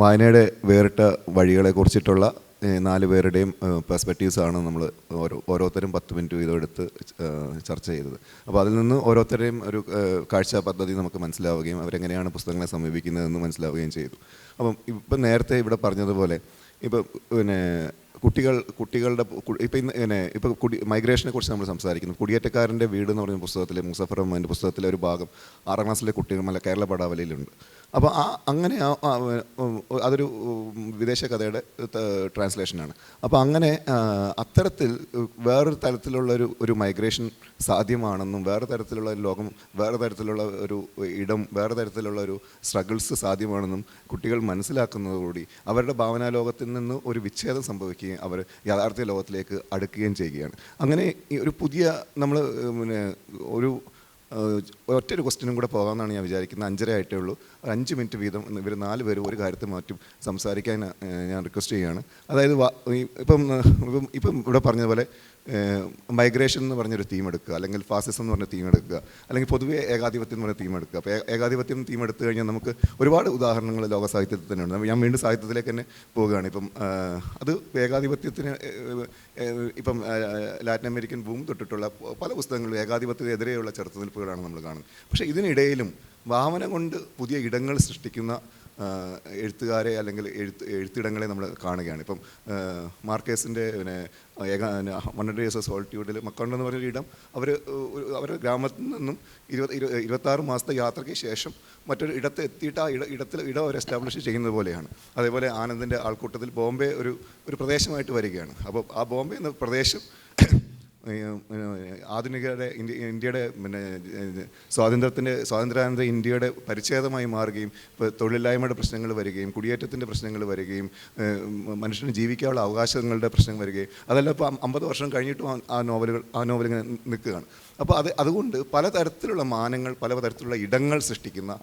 വായനയുടെ വേറിട്ട വഴികളെക്കുറിച്ചിട്ടുള്ള 4 പേരുടെയും പെർസ്പെക്റ്റീവ്സാണ് നമ്മൾ ഓരോരുത്തരും 10 മിനിറ്റ് വീതം എടുത്ത് ചർച്ച ചെയ്തത്. അപ്പോൾ അതിൽ നിന്ന് ഓരോരുത്തരുടെയും ഒരു കാഴ്ച പദ്ധതി നമുക്ക് മനസ്സിലാവുകയും അവരെങ്ങനെയാണ് പുസ്തകങ്ങളെ സമീപിക്കുന്നതെന്ന് മനസ്സിലാവുകയും ചെയ്തു. അപ്പം ഇപ്പം നേരത്തെ ഇവിടെ പറഞ്ഞതുപോലെ ഇപ്പം പിന്നെ കുട്ടികളുടെ ഇപ്പം ഇന്ന് ഇപ്പോൾ മൈഗ്രേഷനെ കുറിച്ച് നമ്മൾ സംസാരിക്കുന്നു. കുടിയേറ്റക്കാരൻ്റെ വീട് എന്ന് പറഞ്ഞ പുസ്തകത്തിലെ മുസഫർ റഹ്മാൻ്റെ പുസ്തകത്തിലെ ഒരു ഭാഗം 6ാം ക്ലാസ്സിലെ കുട്ടികൾ കേരള പടാവലിയിലുണ്ട്. അപ്പോൾ അങ്ങനെ അതൊരു വിദേശ കഥയുടെ ട്രാൻസ്ലേഷനാണ്. അപ്പോൾ അങ്ങനെ അത്തരത്തിൽ വേറൊരു തരത്തിലുള്ള ഒരു മൈഗ്രേഷൻ സാധ്യമാണെന്നും വേറെ തരത്തിലുള്ള ഒരു ലോകം, വേറെ തരത്തിലുള്ള ഒരു ഇടം, വേറെ തരത്തിലുള്ള ഒരു സ്ട്രഗിൾസ് സാധ്യമാണെന്നും കുട്ടികൾ മനസ്സിലാക്കുന്നതോടുകൂടി അവരുടെ ഭാവനാലോകത്തിൽ നിന്ന് ഒരു വിച്ഛേദം സംഭവിക്കുകയും അവർ യാഥാർത്ഥ്യ ലോകത്തിലേക്ക് അടുക്കുകയും ചെയ്യുകയാണ്. അങ്ങനെ ഒരു പുതിയ നമ്മൾ ഒരു ഒറ്റൊരു ക്വസ്റ്റ്യനും കൂടെ പോകാമെന്നാണ് ഞാൻ വിചാരിക്കുന്നത്. 5:30 ആയിട്ടേ ഉള്ളൂ. 5 മിനിറ്റ് വീതം ഇവർ 4 പേരും ഒരു കാര്യത്തെ മാറ്റും സംസാരിക്കാൻ ഞാൻ റിക്വസ്റ്റ് ചെയ്യുകയാണ്. അതായത് ഇപ്പം ഇവിടെ പറഞ്ഞതുപോലെ മൈഗ്രേഷൻ എന്ന് പറഞ്ഞൊരു തീം എടുക്കുക, അല്ലെങ്കിൽ ഫാസിസം എന്ന് പറഞ്ഞ തീം എടുക്കുക, അല്ലെങ്കിൽ പൊതുവേ ഏകാധിപത്യം എന്ന് പറഞ്ഞ തീം എടുക്കുക. അപ്പോൾ ഏകാധിപത്യം തീം എടുത്തു കഴിഞ്ഞാൽ നമുക്ക് ഒരുപാട് ഉദാഹരണങ്ങൾ ലോക സാഹിത്യത്തിൽ തന്നെ ഉണ്ട്. ഞാൻ വീണ്ടും സാഹിത്യത്തിലേക്ക് തന്നെ പോവുകയാണ്. ഇപ്പം അത് ഏകാധിപത്യത്തിന് ഇപ്പം ലാറ്റിൻ അമേരിക്കൻ ബൂം തൊട്ടിട്ടുള്ള പല പുസ്തകങ്ങളും ഏകാധിപത്യത്തിനെതിരെയുള്ള ചെറുത്തുനിൽപ്പുകളാണ് നമ്മൾ കാണുന്നത്. പക്ഷേ ഇതിനിടയിലും ഭാവന കൊണ്ട് പുതിയ ഇടങ്ങൾ സൃഷ്ടിക്കുന്ന എഴുത്തുകാരെ അല്ലെങ്കിൽ എഴുത്തിടങ്ങളെ നമ്മൾ കാണുകയാണ്. ഇപ്പം മാർക്കേസിൻ്റെ 100 Years of Solitude മക്കോണ്ട് എന്ന് പറഞ്ഞൊരു ഇടം അവരുടെ ഗ്രാമത്തിൽ നിന്നും 26 മാസത്തെ യാത്രയ്ക്ക് ശേഷം മറ്റൊരു ഇടത്ത് എത്തിയിട്ട് ആ ഇടം അവർ എസ്റ്റാബ്ലിഷ് ചെയ്യുന്നത് പോലെയാണ്. അതേപോലെ ആനന്ദിൻ്റെ ആൾക്കൂട്ടത്തിൽ ബോംബെ ഒരു പ്രദേശമായിട്ട് വരികയാണ്. അപ്പോൾ ആ ബോംബെ എന്ന പ്രദേശം ആധുനികരുടെ ഇന്ത്യയുടെ സ്വാതന്ത്ര്യാനന്തര ഇന്ത്യയുടെ പരിച്ഛേദമായി മാറുകയും ഇപ്പോൾ തൊഴിലില്ലായ്മയുടെ പ്രശ്നങ്ങൾ വരികയും കുടിയേറ്റത്തിൻ്റെ പ്രശ്നങ്ങൾ വരികയും മനുഷ്യന് ജീവിക്കാനുള്ള അവകാശങ്ങളുടെ പ്രശ്നം വരികയും അതെല്ലാം ഇപ്പോൾ 50 വർഷം കഴിഞ്ഞിട്ടും ആ നോവലുകൾ നിൽക്കുകയാണ്. അപ്പോൾ അതുകൊണ്ട് പലതരത്തിലുള്ള മാനങ്ങൾ, പലതരത്തിലുള്ള ഇടങ്ങൾ സൃഷ്ടിക്കുന്ന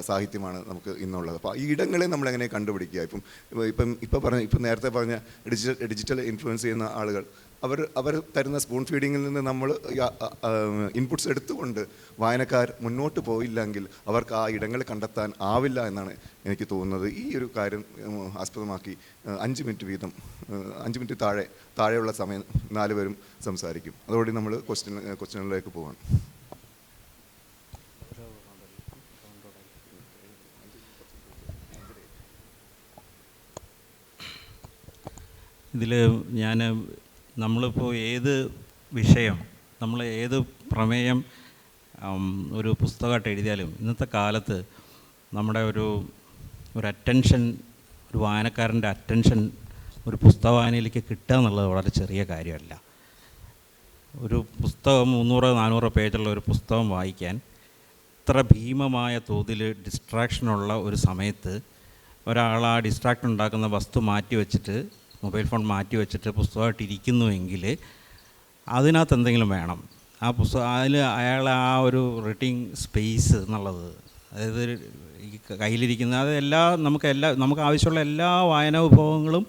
സാഹിത്യമാണ് നമുക്ക് ഇന്നുള്ളത്. അപ്പോൾ ഈ ഇടങ്ങളെ നമ്മളെങ്ങനെ കണ്ടുപിടിക്കുക? ഇപ്പം നേരത്തെ പറഞ്ഞ ഡിജിറ്റൽ ഇൻഫ്ലുവൻസ് ചെയ്യുന്ന ആളുകൾ അവർ തരുന്ന സ്പൂൺ ഫീഡിങ്ങിൽ നിന്ന് നമ്മൾ ഇൻപുട്സ് എടുത്തുകൊണ്ട് വായനക്കാർ മുന്നോട്ട് പോയില്ലെങ്കിൽ അവർക്ക് ആ ഇടങ്ങൾ കണ്ടെത്താൻ ആവില്ല എന്നാണ് എനിക്ക് തോന്നുന്നത്. ഈ ഒരു കാര്യം ആസ്പദമാക്കി 5 മിനിറ്റ് വീതം 5 മിനിറ്റ് താഴെയുള്ള സമയം 4 പേരും സംസാരിക്കും. അതോടെ നമ്മൾ ക്വസ്റ്റ്യനിലേക്ക് പോവാണ്. ഇതിൽ നമ്മളിപ്പോൾ ഏത് വിഷയം, നമ്മൾ ഏത് പ്രമേയം ഒരു പുസ്തകമായിട്ട് എഴുതിയാലും ഇന്നത്തെ കാലത്ത് നമ്മുടെ ഒരു അറ്റൻഷൻ, ഒരു വായനക്കാരൻ്റെ അറ്റൻഷൻ ഒരു പുസ്തക വായനയിലേക്ക് കിട്ടുക എന്നുള്ളത് വളരെ ചെറിയ കാര്യമല്ല. ഒരു പുസ്തകം 300-400 പേജുള്ള ഒരു പുസ്തകം വായിക്കാൻ ഇത്ര ഭീമമായ തോതിൽ ഡിസ്ട്രാക്ഷനുള്ള ഒരു സമയത്ത് ഒരാൾ ആ ഡിസ്ട്രാക്ഷൻ ഉണ്ടാക്കുന്ന വസ്തു മാറ്റി വെച്ചിട്ട്, മൊബൈൽ ഫോൺ മാറ്റി വെച്ചിട്ട് പുസ്തകമായിട്ട് ഇരിക്കുന്നുവെങ്കിൽ അതിനകത്ത് എന്തെങ്കിലും വേണം. ആ അതിൽ അയാളെ ആ ഒരു റീഡിങ് സ്പേസ് എന്നുള്ളത്, അതായത് ഈ കയ്യിലിരിക്കുന്ന നമുക്ക് ആവശ്യമുള്ള എല്ലാ വായനാ വിഭവങ്ങളും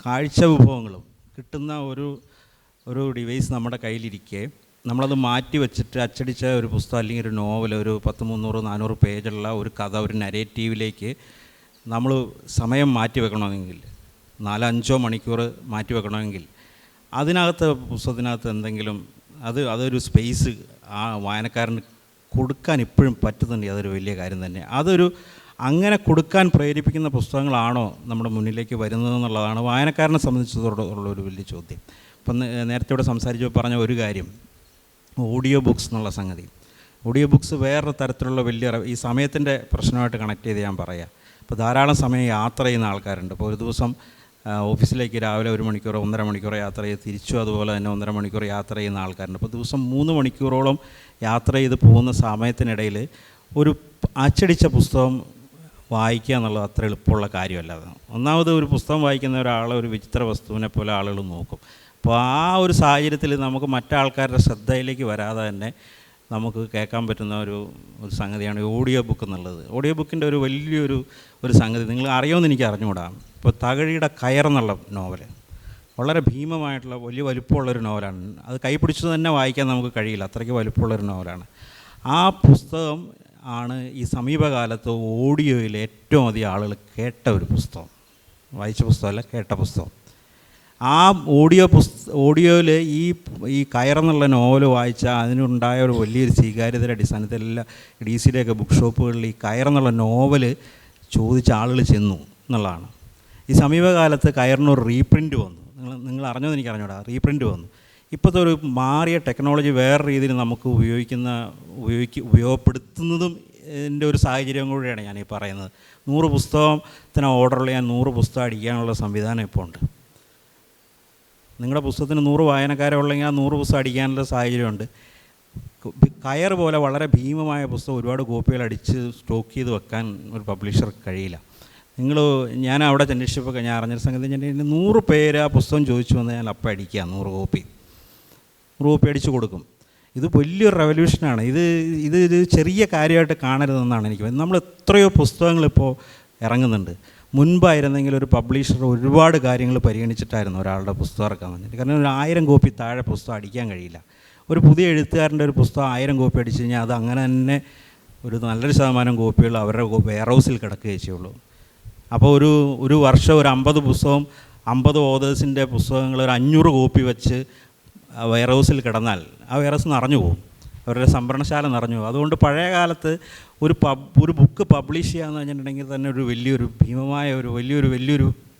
കാഴ്ച വിഭവങ്ങളും കിട്ടുന്ന ഒരു ഡിവൈസ് നമ്മുടെ കയ്യിലിരിക്കെ നമ്മളത് മാറ്റി വെച്ചിട്ട് അച്ചടിച്ച ഒരു പുസ്തകം അല്ലെങ്കിൽ ഒരു നോവൽ, ഒരു 300-400 പേജുള്ള ഒരു കഥ, ഒരു നരേറ്റീവിലേക്ക് നമ്മൾ സമയം മാറ്റി വെക്കണമെങ്കിൽ, 4-5 മണിക്കൂർ മാറ്റി വെക്കണമെങ്കിൽ അതിനകത്ത് പുസ്തകത്തിനകത്ത് എന്തെങ്കിലും അതൊരു സ്പേസ് ആ വായനക്കാരന് കൊടുക്കാൻ ഇപ്പോഴും പറ്റുന്നുണ്ടെങ്കിൽ അതൊരു വലിയ കാര്യം തന്നെ. അങ്ങനെ കൊടുക്കാൻ പ്രേരിപ്പിക്കുന്ന പുസ്തകങ്ങളാണോ നമ്മുടെ മുന്നിലേക്ക് വരുന്നതെന്നുള്ളതാണ് വായനക്കാരനെ സംബന്ധിച്ചിടത്തോളം ഒരു വലിയ ചോദ്യം. ഇപ്പം നേരത്തെ ഇവിടെ പറഞ്ഞ ഒരു കാര്യം, ഓഡിയോ ബുക്സ് എന്നുള്ള സംഗതി. ഓഡിയോ ബുക്സ് വേറൊരു തരത്തിലുള്ള ഈ സമയത്തിൻ്റെ പ്രശ്നമായിട്ട് കണക്ട് ചെയ്ത് ഞാൻ പറയാം. ഇപ്പോൾ ധാരാളം സമയം യാത്ര ചെയ്യുന്ന ആൾക്കാരുണ്ട്. ഇപ്പോൾ ഒരു ദിവസം ഓഫീസിലേക്ക് രാവിലെ 1 മണിക്കൂറോ 1.5 മണിക്കൂറോ യാത്ര ചെയ്ത് തിരിച്ചു അതുപോലെ തന്നെ 1.5 മണിക്കൂർ യാത്ര ചെയ്യുന്ന ആൾക്കാരുണ്ട്. അപ്പോൾ ദിവസം 3 മണിക്കൂറോളം യാത്ര ചെയ്ത് പോകുന്ന സമയത്തിനിടയിൽ ഒരു അച്ചടിച്ച പുസ്തകം വായിക്കുക എന്നുള്ളത് അത്ര എളുപ്പമുള്ള കാര്യമല്ല. ഒന്നാമത് ഒരു പുസ്തകം വായിക്കുന്ന ഒരാളെ ഒരു വിചിത്ര വസ്തുവിനെ പോലെ ആളുകൾ നോക്കും. അപ്പോൾ ആ ഒരു സാഹചര്യത്തിൽ നമുക്ക് മറ്റാൾക്കാരുടെ ശ്രദ്ധയിലേക്ക് വരാതെ തന്നെ നമുക്ക് കേൾക്കാൻ പറ്റുന്ന ഒരു സംഗതിയാണ് ഓഡിയോ ബുക്ക് എന്നുള്ളത്. ഓഡിയോ ബുക്കിൻ്റെ ഒരു വലിയൊരു സംഗതി നിങ്ങൾ അറിയുമെന്ന് എനിക്ക് അറിഞ്ഞുകൂടാ. ഇപ്പോൾ തകഴിയുടെ കയർ എന്നുള്ള നോവൽ വളരെ ഭീമമായിട്ടുള്ള വലിയ വലുപ്പമുള്ളൊരു നോവലാണ്. അത് കൈപിടിച്ചു തന്നെ വായിക്കാൻ നമുക്ക് കഴിയില്ല, അത്രയ്ക്ക് വലുപ്പമുള്ളൊരു നോവലാണ്. ആ പുസ്തകം ആണ് ഈ സമീപകാലത്ത് ഓഡിയോയിൽ ഏറ്റവും അധികം ആളുകൾ കേട്ട ഒരു പുസ്തകം. വായിച്ച പുസ്തകമല്ല, കേട്ട പുസ്തകം. ആ ഓഡിയോയിൽ ഈ കയറെന്നുള്ള നോവൽ വായിച്ചാൽ അതിനുണ്ടായ ഒരു വലിയൊരു സ്വീകാര്യതയുടെ അടിസ്ഥാനത്തിൽ എല്ലാ DC-യുടെയൊക്കെ ബുക്ക് ഷോപ്പുകളിൽ ഈ കയറെന്നുള്ള നോവൽ ചോദിച്ച ആളുകൾ ചെന്നു എന്നുള്ളതാണ്. ഈ സമീപകാലത്ത് കയറിനൊരു റീപ്രിൻ്റ് വന്നു. നിങ്ങൾ അറിഞ്ഞതെന്ന് എനിക്ക് അറിഞ്ഞൂടാ. റീപ്രിൻ്റ് വന്നു. ഇപ്പോഴത്തെ ഒരു മാറിയ ടെക്നോളജി വേറെ രീതിയിൽ നമുക്ക് ഉപയോഗപ്പെടുത്തുന്നതും ഇതിൻ്റെ ഒരു സാഹചര്യം കൂടിയാണ് ഞാനീ പറയുന്നത്. 100 പുസ്തകത്തിന് ഓർഡർ ചെയ്യാൻ 100 പുസ്തകം അടിക്കാനുള്ള സംവിധാനം ഇപ്പോൾ ഉണ്ട്. നിങ്ങളുടെ പുസ്തകത്തിന് 100 വായനക്കാരുള്ളെങ്കിൽ ആ 100 പുസ്തകം അടിക്കാനുള്ള സാഹചര്യമുണ്ട്. കയർ പോലെ വളരെ ഭീമമായ പുസ്തകം ഒരുപാട് കോപ്പികൾ അടിച്ച് സ്റ്റോക്ക് ചെയ്ത് വെക്കാൻ ഒരു പബ്ലിഷർക്ക് കഴിയില്ല. ഞാൻ അവിടെ അന്വേഷിച്ചപ്പോൾ ഞാൻ അറിഞ്ഞൊരു സംഗതി, ഞാൻ 100 പേര് ആ പുസ്തകം ചോദിച്ചു വന്ന് ഞാൻ അപ്പം അടിക്കുക 100 കോപ്പി അടിച്ചു കൊടുക്കും. ഇത് വലിയൊരു റെവല്യൂഷനാണ്. ഇത് ചെറിയ കാര്യമായിട്ട് കാണരുതെന്നാണ് എനിക്ക്. നമ്മൾ എത്രയോ പുസ്തകങ്ങളിപ്പോൾ ഇറങ്ങുന്നുണ്ട്. മുൻപായിരുന്നെങ്കിൽ ഒരു പബ്ലിഷർ ഒരുപാട് കാര്യങ്ങൾ പരിഗണിച്ചിട്ടായിരുന്നു ഒരാളുടെ പുസ്തകം ഇറക്കാൻ വേണ്ടിയിട്ട്. കാരണം ഒരു 1000 കോപ്പി താഴെ പുസ്തകം അടിക്കാൻ കഴിയില്ല. ഒരു പുതിയ എഴുത്തുകാരൻ്റെ ഒരു പുസ്തകം 1000 കോപ്പി അടിച്ചു കഴിഞ്ഞാൽ അത് അങ്ങനെ തന്നെ ഒരു നല്ലൊരു ശതമാനം കോപ്പികൾ അവരുടെ വെയർ ഹൗസിൽ കിടക്കുകയേ ചെയ്യുള്ളൂ. അപ്പോൾ ഒരു വർഷം ഒരു 50 പുസ്തകം 50 ഓതേഴ്സിൻ്റെ പുസ്തകങ്ങൾ ഒരു 500 കോപ്പി വെച്ച് വെയർ ഹൗസിൽ കിടന്നാൽ ആ വെയർ ഹൗസ് നിറഞ്ഞു പോകും, അവരുടെ സംഭരണശാല നിറഞ്ഞു പോകും. അതുകൊണ്ട് പഴയ കാലത്ത് ഒരു ബുക്ക് പബ്ലിഷ് ചെയ്യാമെന്ന് പറഞ്ഞിട്ടുണ്ടെങ്കിൽ തന്നെ ഒരു ഭീമമായ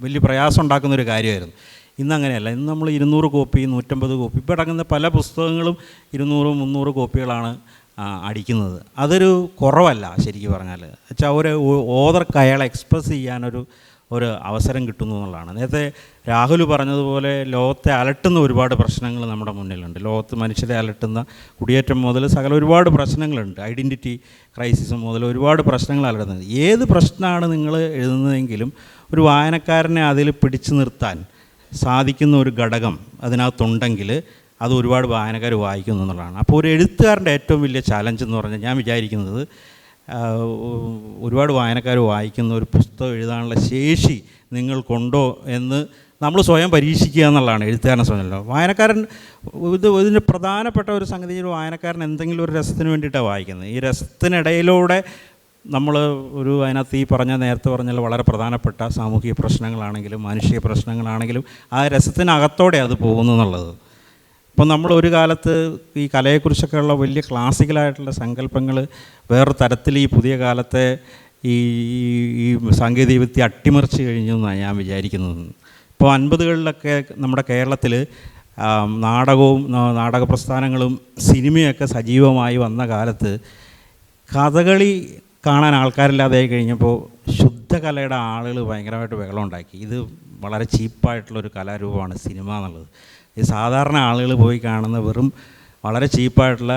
വലിയ പ്രയാസം ഉണ്ടാക്കുന്നൊരു കാര്യമായിരുന്നു. ഇന്നങ്ങനെയല്ല. ഇന്ന് നമ്മൾ 200 കോപ്പി 150 കോപ്പി ഇപ്പോൾ അടങ്ങുന്ന പല പുസ്തകങ്ങളും 200 300 കോപ്പികളാണ് അടിക്കുന്നത്. അതൊരു കുറവല്ല ശരിക്കും പറഞ്ഞാൽ. വെച്ചാൽ ഒരു ഓതർക്ക് അയാളെ എക്സ്പ്രസ് ചെയ്യാനൊരു അവസരം കിട്ടുന്നു എന്നുള്ളതാണ്. നേരത്തെ രാഹുൽ പറഞ്ഞതുപോലെ ലോകത്തെ അലട്ടുന്ന ഒരുപാട് പ്രശ്നങ്ങൾ നമ്മുടെ മുന്നിലുണ്ട്. ലോകത്ത് മനുഷ്യരെ അലട്ടുന്ന കുടിയേറ്റം മുതൽ സകല ഒരുപാട് പ്രശ്നങ്ങളുണ്ട്. ഐഡൻറ്റിറ്റി ക്രൈസിസ് മുതൽ ഒരുപാട് പ്രശ്നങ്ങൾ അലട്ടുന്നത്. ഏത് പ്രശ്നമാണ് നിങ്ങൾ എഴുതുന്നതെങ്കിലും ഒരു വായനക്കാരനെ അതിൽ പിടിച്ചു നിർത്താൻ സാധിക്കുന്ന ഒരു ഘടകം അതിനകത്തുണ്ടെങ്കിൽ അത് ഒരുപാട് വായനക്കാർ വായിക്കുന്നു എന്നുള്ളതാണ്. അപ്പോൾ ഒരു എഴുത്തുകാരൻ്റെ ഏറ്റവും വലിയ ചാലഞ്ച് എന്ന് പറഞ്ഞാൽ ഞാൻ വിചാരിക്കുന്നത് ഒരുപാട് വായനക്കാർ വായിക്കുന്ന ഒരു പുസ്തകം എഴുതാനുള്ള ശേഷി നിങ്ങൾക്കുണ്ടോ എന്ന് നമ്മൾ സ്വയം പരീക്ഷിക്കുക എന്നുള്ളതാണ് എഴുത്തുകാരനെ സ്വയം. വായനക്കാരൻ ഇതിൻ്റെ പ്രധാനപ്പെട്ട ഒരു സംഗതി, ഒരു വായനക്കാരൻ എന്തെങ്കിലും ഒരു രസത്തിന് വേണ്ടിയിട്ടാണ് വായിക്കുന്നത്. ഈ രസത്തിനിടയിലൂടെ നമ്മൾ അതിനകത്ത് നേരത്തെ പറഞ്ഞാൽ വളരെ പ്രധാനപ്പെട്ട സാമൂഹിക പ്രശ്നങ്ങളാണെങ്കിലും മാനുഷിക പ്രശ്നങ്ങളാണെങ്കിലും ആ രസത്തിനകത്തോടെ അത് പോകുന്നു എന്നുള്ളത്. ഇപ്പം നമ്മൾ ഒരു കാലത്ത് ഈ കലയെക്കുറിച്ചൊക്കെയുള്ള വലിയ ക്ലാസിക്കലായിട്ടുള്ള സങ്കല്പങ്ങൾ വേറൊരു തരത്തിൽ ഈ പുതിയ കാലത്തെ ഈ സാങ്കേതികവിദ്യ അട്ടിമറിച്ച് കഴിഞ്ഞു എന്നാണ് ഞാൻ വിചാരിക്കുന്നത്. ഇപ്പോൾ 50കളിലൊക്കെ നമ്മുടെ കേരളത്തിൽ നാടക പ്രസ്ഥാനങ്ങളും സിനിമയൊക്കെ സജീവമായി വന്ന കാലത്ത് കഥകളി കാണാൻ ആൾക്കാരില്ലാതെ കഴിഞ്ഞപ്പോൾ ശുദ്ധകലയുടെ ആളുകൾ ഭയങ്കരമായിട്ട് ബഹളമുണ്ടാക്കി. ഇത് വളരെ ചീപ്പായിട്ടുള്ളൊരു കലാരൂപമാണ് സിനിമ എന്നുള്ളത്. ഈ സാധാരണ ആളുകൾ പോയി കാണുന്ന വെറും വളരെ ചീപ്പായിട്ടുള്ള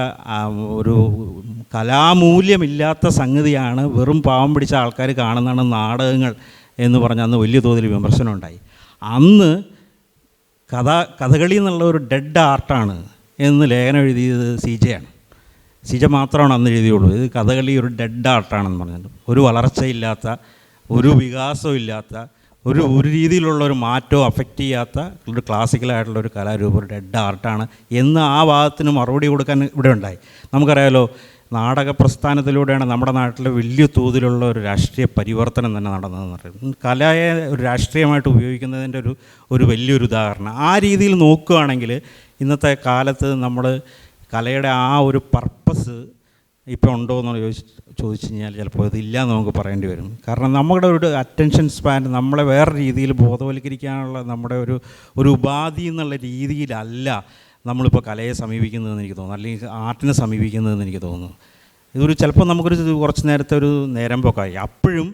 ഒരു കലാമൂല്യമില്ലാത്ത സംഗതിയാണ്, വെറും പാവം പിടിച്ച ആൾക്കാർ കാണുന്നതാണ് നാടകങ്ങൾ എന്ന് പറഞ്ഞ് അന്ന് വലിയ തോതിൽ വിമർശനം ഉണ്ടായി. അന്ന് കഥകളി എന്നുള്ള ഒരു ഡെഡ് ആർട്ടാണ് എന്ന് ലേഖനം എഴുതിയത് CJ ആണ്. CJ മാത്രമാണ് അന്ന് എഴുതിയുള്ളൂ. ഇത് കഥകളി ഒരു ഡെഡ് ആർട്ടാണെന്ന് പറഞ്ഞിട്ട്, ഒരു വളർച്ചയില്ലാത്ത, ഒരു വികാസവും ഇല്ലാത്ത, ഒരു രീതിയിലുള്ള ഒരു മാറ്റവും അഫക്റ്റ് ചെയ്യാത്ത ഒരു ക്ലാസിക്കലായിട്ടുള്ള ഒരു കലാരൂപം, ഒരു ഡെഡ് ആർട്ടാണ് എന്ന് ആ ഭാഗത്തിന് മറുപടി കൊടുക്കാൻ ഇവിടെ ഉണ്ടായി. നമുക്കറിയാമല്ലോ, നാടക പ്രസ്ഥാനത്തിലൂടെയാണ് നമ്മുടെ നാട്ടിൽ വലിയ തോതിലുള്ള ഒരു രാഷ്ട്രീയ പരിവർത്തനം തന്നെ നടന്നതെന്ന് പറയുന്നത്. കലയെ ഒരു രാഷ്ട്രീയമായിട്ട് ഉപയോഗിക്കുന്നതിൻ്റെ ഒരു വലിയൊരു ഉദാഹരണം. ആ രീതിയിൽ നോക്കുകയാണെങ്കിൽ ഇന്നത്തെ കാലത്ത് നമ്മൾ കലയുടെ ആ ഒരു പർപ്പസ് ഇപ്പോൾ ഉണ്ടോ എന്ന് ചോദിച്ചു കഴിഞ്ഞാൽ ചിലപ്പോൾ ഇതില്ല എന്ന് നമുക്ക് പറയേണ്ടി വരും. കാരണം നമ്മുടെ ഒരു അറ്റൻഷൻ സ്പാൻ നമ്മളെ വേറെ രീതിയിൽ ബോധവൽക്കരിക്കാനുള്ള നമ്മുടെ ഒരു ഉപാധി എന്നുള്ള രീതിയിലല്ല നമ്മളിപ്പോൾ കലയെ സമീപിക്കുന്നതെന്ന് എനിക്ക് തോന്നുന്നു, അല്ലെങ്കിൽ ആർട്ടിനെ സമീപിക്കുന്നതെന്ന് എനിക്ക് തോന്നുന്നു. ഇതൊരു ചിലപ്പോൾ നമുക്കൊരു കുറച്ച് നേരത്തെ ഒരു നേരം പോക്കായി. അപ്പോഴും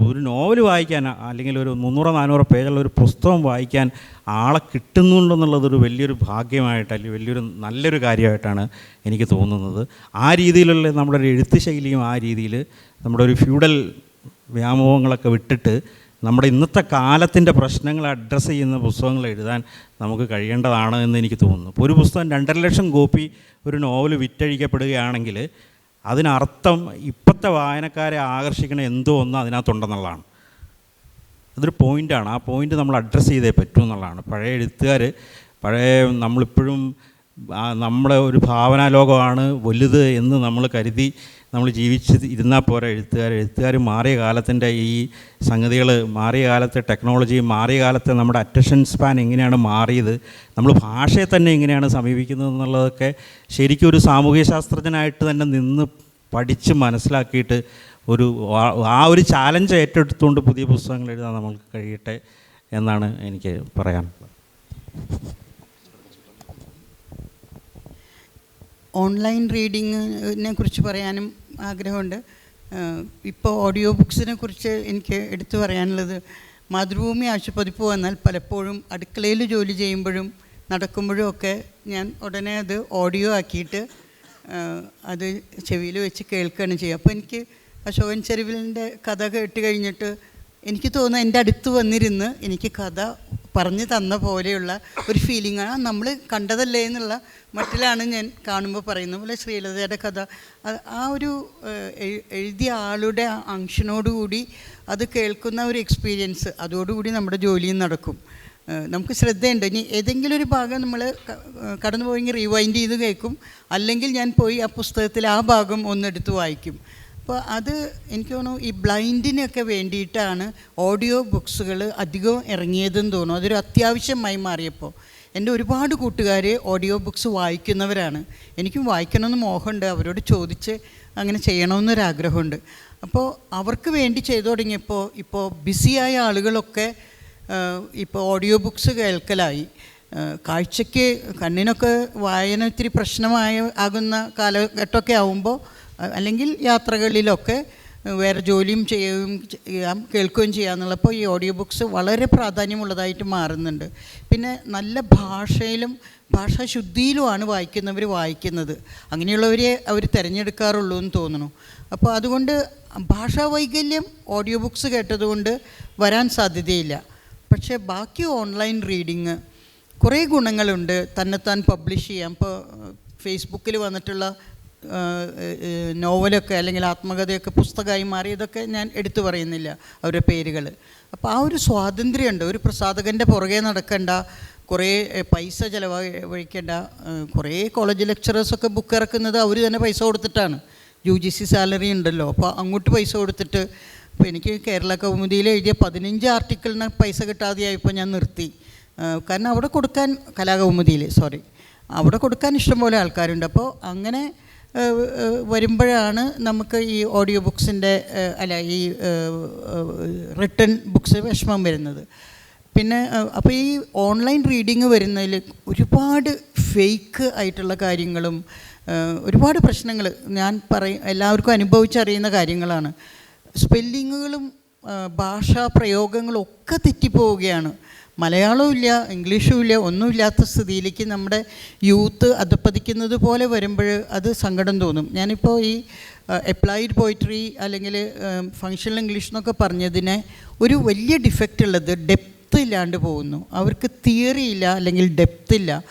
ഒരു നോവൽ വായിക്കാൻ അല്ലെങ്കിൽ ഒരു 300-400 പേജുള്ള ഒരു പുസ്തകം വായിക്കാൻ ആളെ കിട്ടുന്നുണ്ടെന്നുള്ളതൊരു വലിയൊരു ഭാഗ്യമായിട്ട്, അല്ലെങ്കിൽ നല്ലൊരു കാര്യമായിട്ടാണ് എനിക്ക് തോന്നുന്നത്. ആ രീതിയിലുള്ള നമ്മുടെ ഒരു എഴുത്ത് ശൈലിയും ആ രീതിയിൽ നമ്മുടെ ഒരു ഫ്യൂഡൽ വ്യാമോഹങ്ങളൊക്കെ വിട്ടിട്ട് നമ്മുടെ ഇന്നത്തെ കാലത്തിൻ്റെ പ്രശ്നങ്ങൾ അഡ്രസ്സ് ചെയ്യുന്ന പുസ്തകങ്ങൾ എഴുതാൻ നമുക്ക് കഴിയേണ്ടതാണ് എന്ന് എനിക്ക് തോന്നുന്നു. ഇപ്പോൾ ഒരു പുസ്തകം 2.5 ലക്ഷം കോപ്പി ഒരു നോവൽ വിറ്റഴിക്കപ്പെടുകയാണെങ്കിൽ അതിനർത്ഥം ഇപ്പോഴത്തെ വായനക്കാരെ ആകർഷിക്കണ എന്തോ ഒന്ന് അതിനകത്തുണ്ടെന്നുള്ളതാണ്. അതൊരു പോയിൻ്റാണ്. ആ പോയിൻ്റ് നമ്മൾ അഡ്രസ്സ് ചെയ്തേ പറ്റൂ എന്നുള്ളതാണ്. പഴയ എഴുത്തുകാർ നമ്മളിപ്പോഴും നമ്മുടെ ഒരു ഭാവനാലോകമാണ് വലുത് എന്ന് നമ്മൾ കരുതി നമ്മൾ ജീവിച്ച് ഇരുന്നാൽ പോരാ. എഴുത്തുകാർ മാറിയ കാലത്തിൻ്റെ ഈ സംഗതികൾ, മാറിയ കാലത്തെ ടെക്നോളജി, മാറിയ കാലത്തെ നമ്മുടെ അറ്റൻഷൻ സ്പാൻ എങ്ങനെയാണ് മാറിയത്, നമ്മൾ ഭാഷയെ തന്നെ എങ്ങനെയാണ് സമീപിക്കുന്നത് എന്നുള്ളതൊക്കെ ശരിക്കും ഒരു സാമൂഹ്യ ശാസ്ത്രജ്ഞനായിട്ട് തന്നെ നിന്ന് പഠിച്ച് മനസ്സിലാക്കിയിട്ട് ആ ഒരു ചാലഞ്ച് ഏറ്റെടുത്തുകൊണ്ട് പുതിയ പുസ്തകങ്ങൾ എഴുതാൻ നമുക്ക് കഴിയട്ടെ എന്നാണ് എനിക്ക് പറയാൻ. ഓൺലൈൻ റീഡിങ്ങിനെ കുറിച്ച് പറയാനും ആഗ്രഹമുണ്ട്. ഇപ്പോൾ ഓഡിയോ ബുക്സിനെ കുറിച്ച് എനിക്ക് എടുത്തു പറയാനുള്ളത്, മാതൃഭൂമി ആഴ്ചപ്പതിപ്പ് വന്നാൽ പലപ്പോഴും അടുക്കളയിൽ ജോലി ചെയ്യുമ്പോഴും നടക്കുമ്പോഴും ഒക്കെ ഞാൻ ഉടനെ അത് ഓഡിയോ ആക്കിയിട്ട് അത് ചെവിയിൽ വെച്ച് കേൾക്കുകയാണ് ചെയ്യുക. അപ്പോൾ എനിക്ക് അശോകൻ ചെരുവിലിൻ്റെ കഥ കേട്ട് കഴിഞ്ഞിട്ട് എനിക്ക് തോന്നുന്നു എൻ്റെ അടുത്ത് വന്നിരുന്ന് എനിക്ക് കഥ പറഞ്ഞു തന്ന പോലെയുള്ള ഒരു ഫീലിംഗാണ്. നമ്മൾ കണ്ടതല്ലേ എന്നുള്ള മട്ടിലാണ് ഞാൻ കാണുമ്പോൾ പറയുന്നത് പോലെ ശ്രീലതയുടെ കഥ. ആ ഒരു എഴുതിയ ആളുടെ അംശനോടുകൂടി അത് കേൾക്കുന്ന ഒരു എക്സ്പീരിയൻസ്, അതോടുകൂടി നമ്മുടെ ജോലിയും നടക്കും. നമുക്ക് ശ്രദ്ധയുണ്ട്. ഇനി ഏതെങ്കിലും ഒരു ഭാഗം നമ്മൾ കടന്നു പോയെങ്കിൽ റീവൈൻഡ് ചെയ്ത് കേൾക്കും, അല്ലെങ്കിൽ ഞാൻ പോയി ആ പുസ്തകത്തിൽ ആ ഭാഗം ഒന്നെടുത്ത് വായിക്കും. അപ്പോൾ അത് എനിക്ക് തോന്നുന്നു ഈ ബ്ലൈൻഡിനൊക്കെ വേണ്ടിയിട്ടാണ് ഓഡിയോ ബുക്സുകൾ അധികം ഇറങ്ങിയതെന്ന് തോന്നുന്നു. അതൊരു അത്യാവശ്യമായി മാറിയപ്പോൾ എൻ്റെ ഒരുപാട് കൂട്ടുകാർ ഓഡിയോ ബുക്സ് വായിക്കുന്നവരാണ്. എനിക്കും വായിക്കണമെന്ന് മോഹമുണ്ട്, അവരോട് ചോദിച്ച് അങ്ങനെ ചെയ്യണമെന്നൊരാഗ്രഹമുണ്ട്. അപ്പോൾ അവർക്ക് വേണ്ടി ചെയ്തു തുടങ്ങിയപ്പോൾ ഇപ്പോൾ ബിസിയായ ആളുകളൊക്കെ ഇപ്പോൾ ഓഡിയോ ബുക്സ് കേൾക്കലായി. കാഴ്ചയ്ക്ക് കണ്ണിനൊക്കെ വായന ഇത്തിരി ആകുന്ന കാലഘട്ടമൊക്കെ ആവുമ്പോൾ, അല്ലെങ്കിൽ യാത്രകളിലൊക്കെ വേറെ ജോലിയും ചെയ്യാം കേൾക്കുകയും ചെയ്യാമെന്നുള്ളപ്പോൾ ഈ ഓഡിയോ ബുക്സ് വളരെ പ്രാധാന്യമുള്ളതായിട്ട് മാറുന്നുണ്ട്. പിന്നെ നല്ല ഭാഷയിലും ഭാഷാശുദ്ധിയിലുമാണ് വായിക്കുന്നത്. അങ്ങനെയുള്ളവരെ അവർ തിരഞ്ഞെടുക്കാറുള്ളൂ എന്ന് തോന്നുന്നു. അപ്പോൾ അതുകൊണ്ട് ഭാഷാ വൈകല്യം ഓഡിയോ ബുക്സ് കേട്ടതുകൊണ്ട് വരാൻ സാധ്യതയില്ല. പക്ഷേ ബാക്കി ഓൺലൈൻ റീഡിങ് കുറേ ഗുണങ്ങളുണ്ട്. തന്നെത്താൻ പബ്ലിഷ് ചെയ്യാം. ഇപ്പോൾ ഫേസ്ബുക്കിൽ വന്നിട്ടുള്ള നോവലൊക്കെ അല്ലെങ്കിൽ ആത്മകഥയൊക്കെ പുസ്തകമായി മാറിയതൊക്കെ ഞാൻ എടുത്തു പറയുന്നില്ല അവരുടെ പേരുകൾ. അപ്പോൾ ആ ഒരു സ്വാതന്ത്ര്യമുണ്ട്. ഒരു പ്രസാധകൻ്റെ പുറകെ നടക്കണ്ട, കുറേ പൈസ ചിലവഴിക്കേണ്ട. കുറേ കോളേജ് ലെക്ചറേഴ്സൊക്കെ ബുക്ക് ഇറക്കുന്നത് അവർ തന്നെ പൈസ കൊടുത്തിട്ടാണ്. UGC സാലറി ഉണ്ടല്ലോ, അപ്പോൾ അങ്ങോട്ട് പൈസ കൊടുത്തിട്ട്. ഇപ്പോൾ എനിക്ക് കേരള കൗമുദിയിൽ എഴുതിയ 15 ആർട്ടിക്കിളിന് പൈസ കിട്ടാതെയായപ്പോൾ ഞാൻ നിർത്തി. കാരണം അവിടെ കൊടുക്കാൻ, കലാകൗമുദിയിൽ അവിടെ കൊടുക്കാൻ ഇഷ്ടംപോലെ ആൾക്കാരുണ്ട്. അപ്പോൾ അങ്ങനെ വരുമ്പോഴാണ് നമുക്ക് ഈ ഓഡിയോ ബുക്സിൻ്റെ ഈ റിട്ടൺ ബുക്സ് വിഷമം വരുന്നത്. പിന്നെ അപ്പോൾ ഈ ഓൺലൈൻ റീഡിങ് വരുന്നതിൽ ഒരുപാട് ഫേക്ക് ആയിട്ടുള്ള കാര്യങ്ങളും ഒരുപാട് പ്രശ്നങ്ങൾ ഞാൻ എല്ലാവർക്കും അനുഭവിച്ചറിയുന്ന കാര്യങ്ങളാണ്. സ്പെല്ലിങ്ങുകളും ഭാഷാ പ്രയോഗങ്ങളും ഒക്കെ തെറ്റിപ്പോവുകയാണ്. മലയാളവും ഇല്ല, ഇംഗ്ലീഷും ഇല്ല, ഒന്നുമില്ലാത്ത സ്ഥിതിയിലേക്ക് നമ്മുടെ യൂത്ത് അധപ്പതിക്കുന്നത് പോലെ വരുമ്പോൾ അത് സങ്കടം തോന്നും. ഞാനിപ്പോൾ ഈ അപ്ലൈഡ് പോയിട്രി അല്ലെങ്കിൽ ഫങ്ഷണൽ ഇംഗ്ലീഷ് എന്നൊക്കെ പറഞ്ഞതിന് ഒരു വലിയ ഡിഫക്റ്റ് ഉള്ളത് ഡെപ്ത് ഇല്ലാണ്ട് പോകുന്നു. അവർക്ക് തിയറി ഇല്ല, അല്ലെങ്കിൽ ഡെപ്ത് ഇല്ല.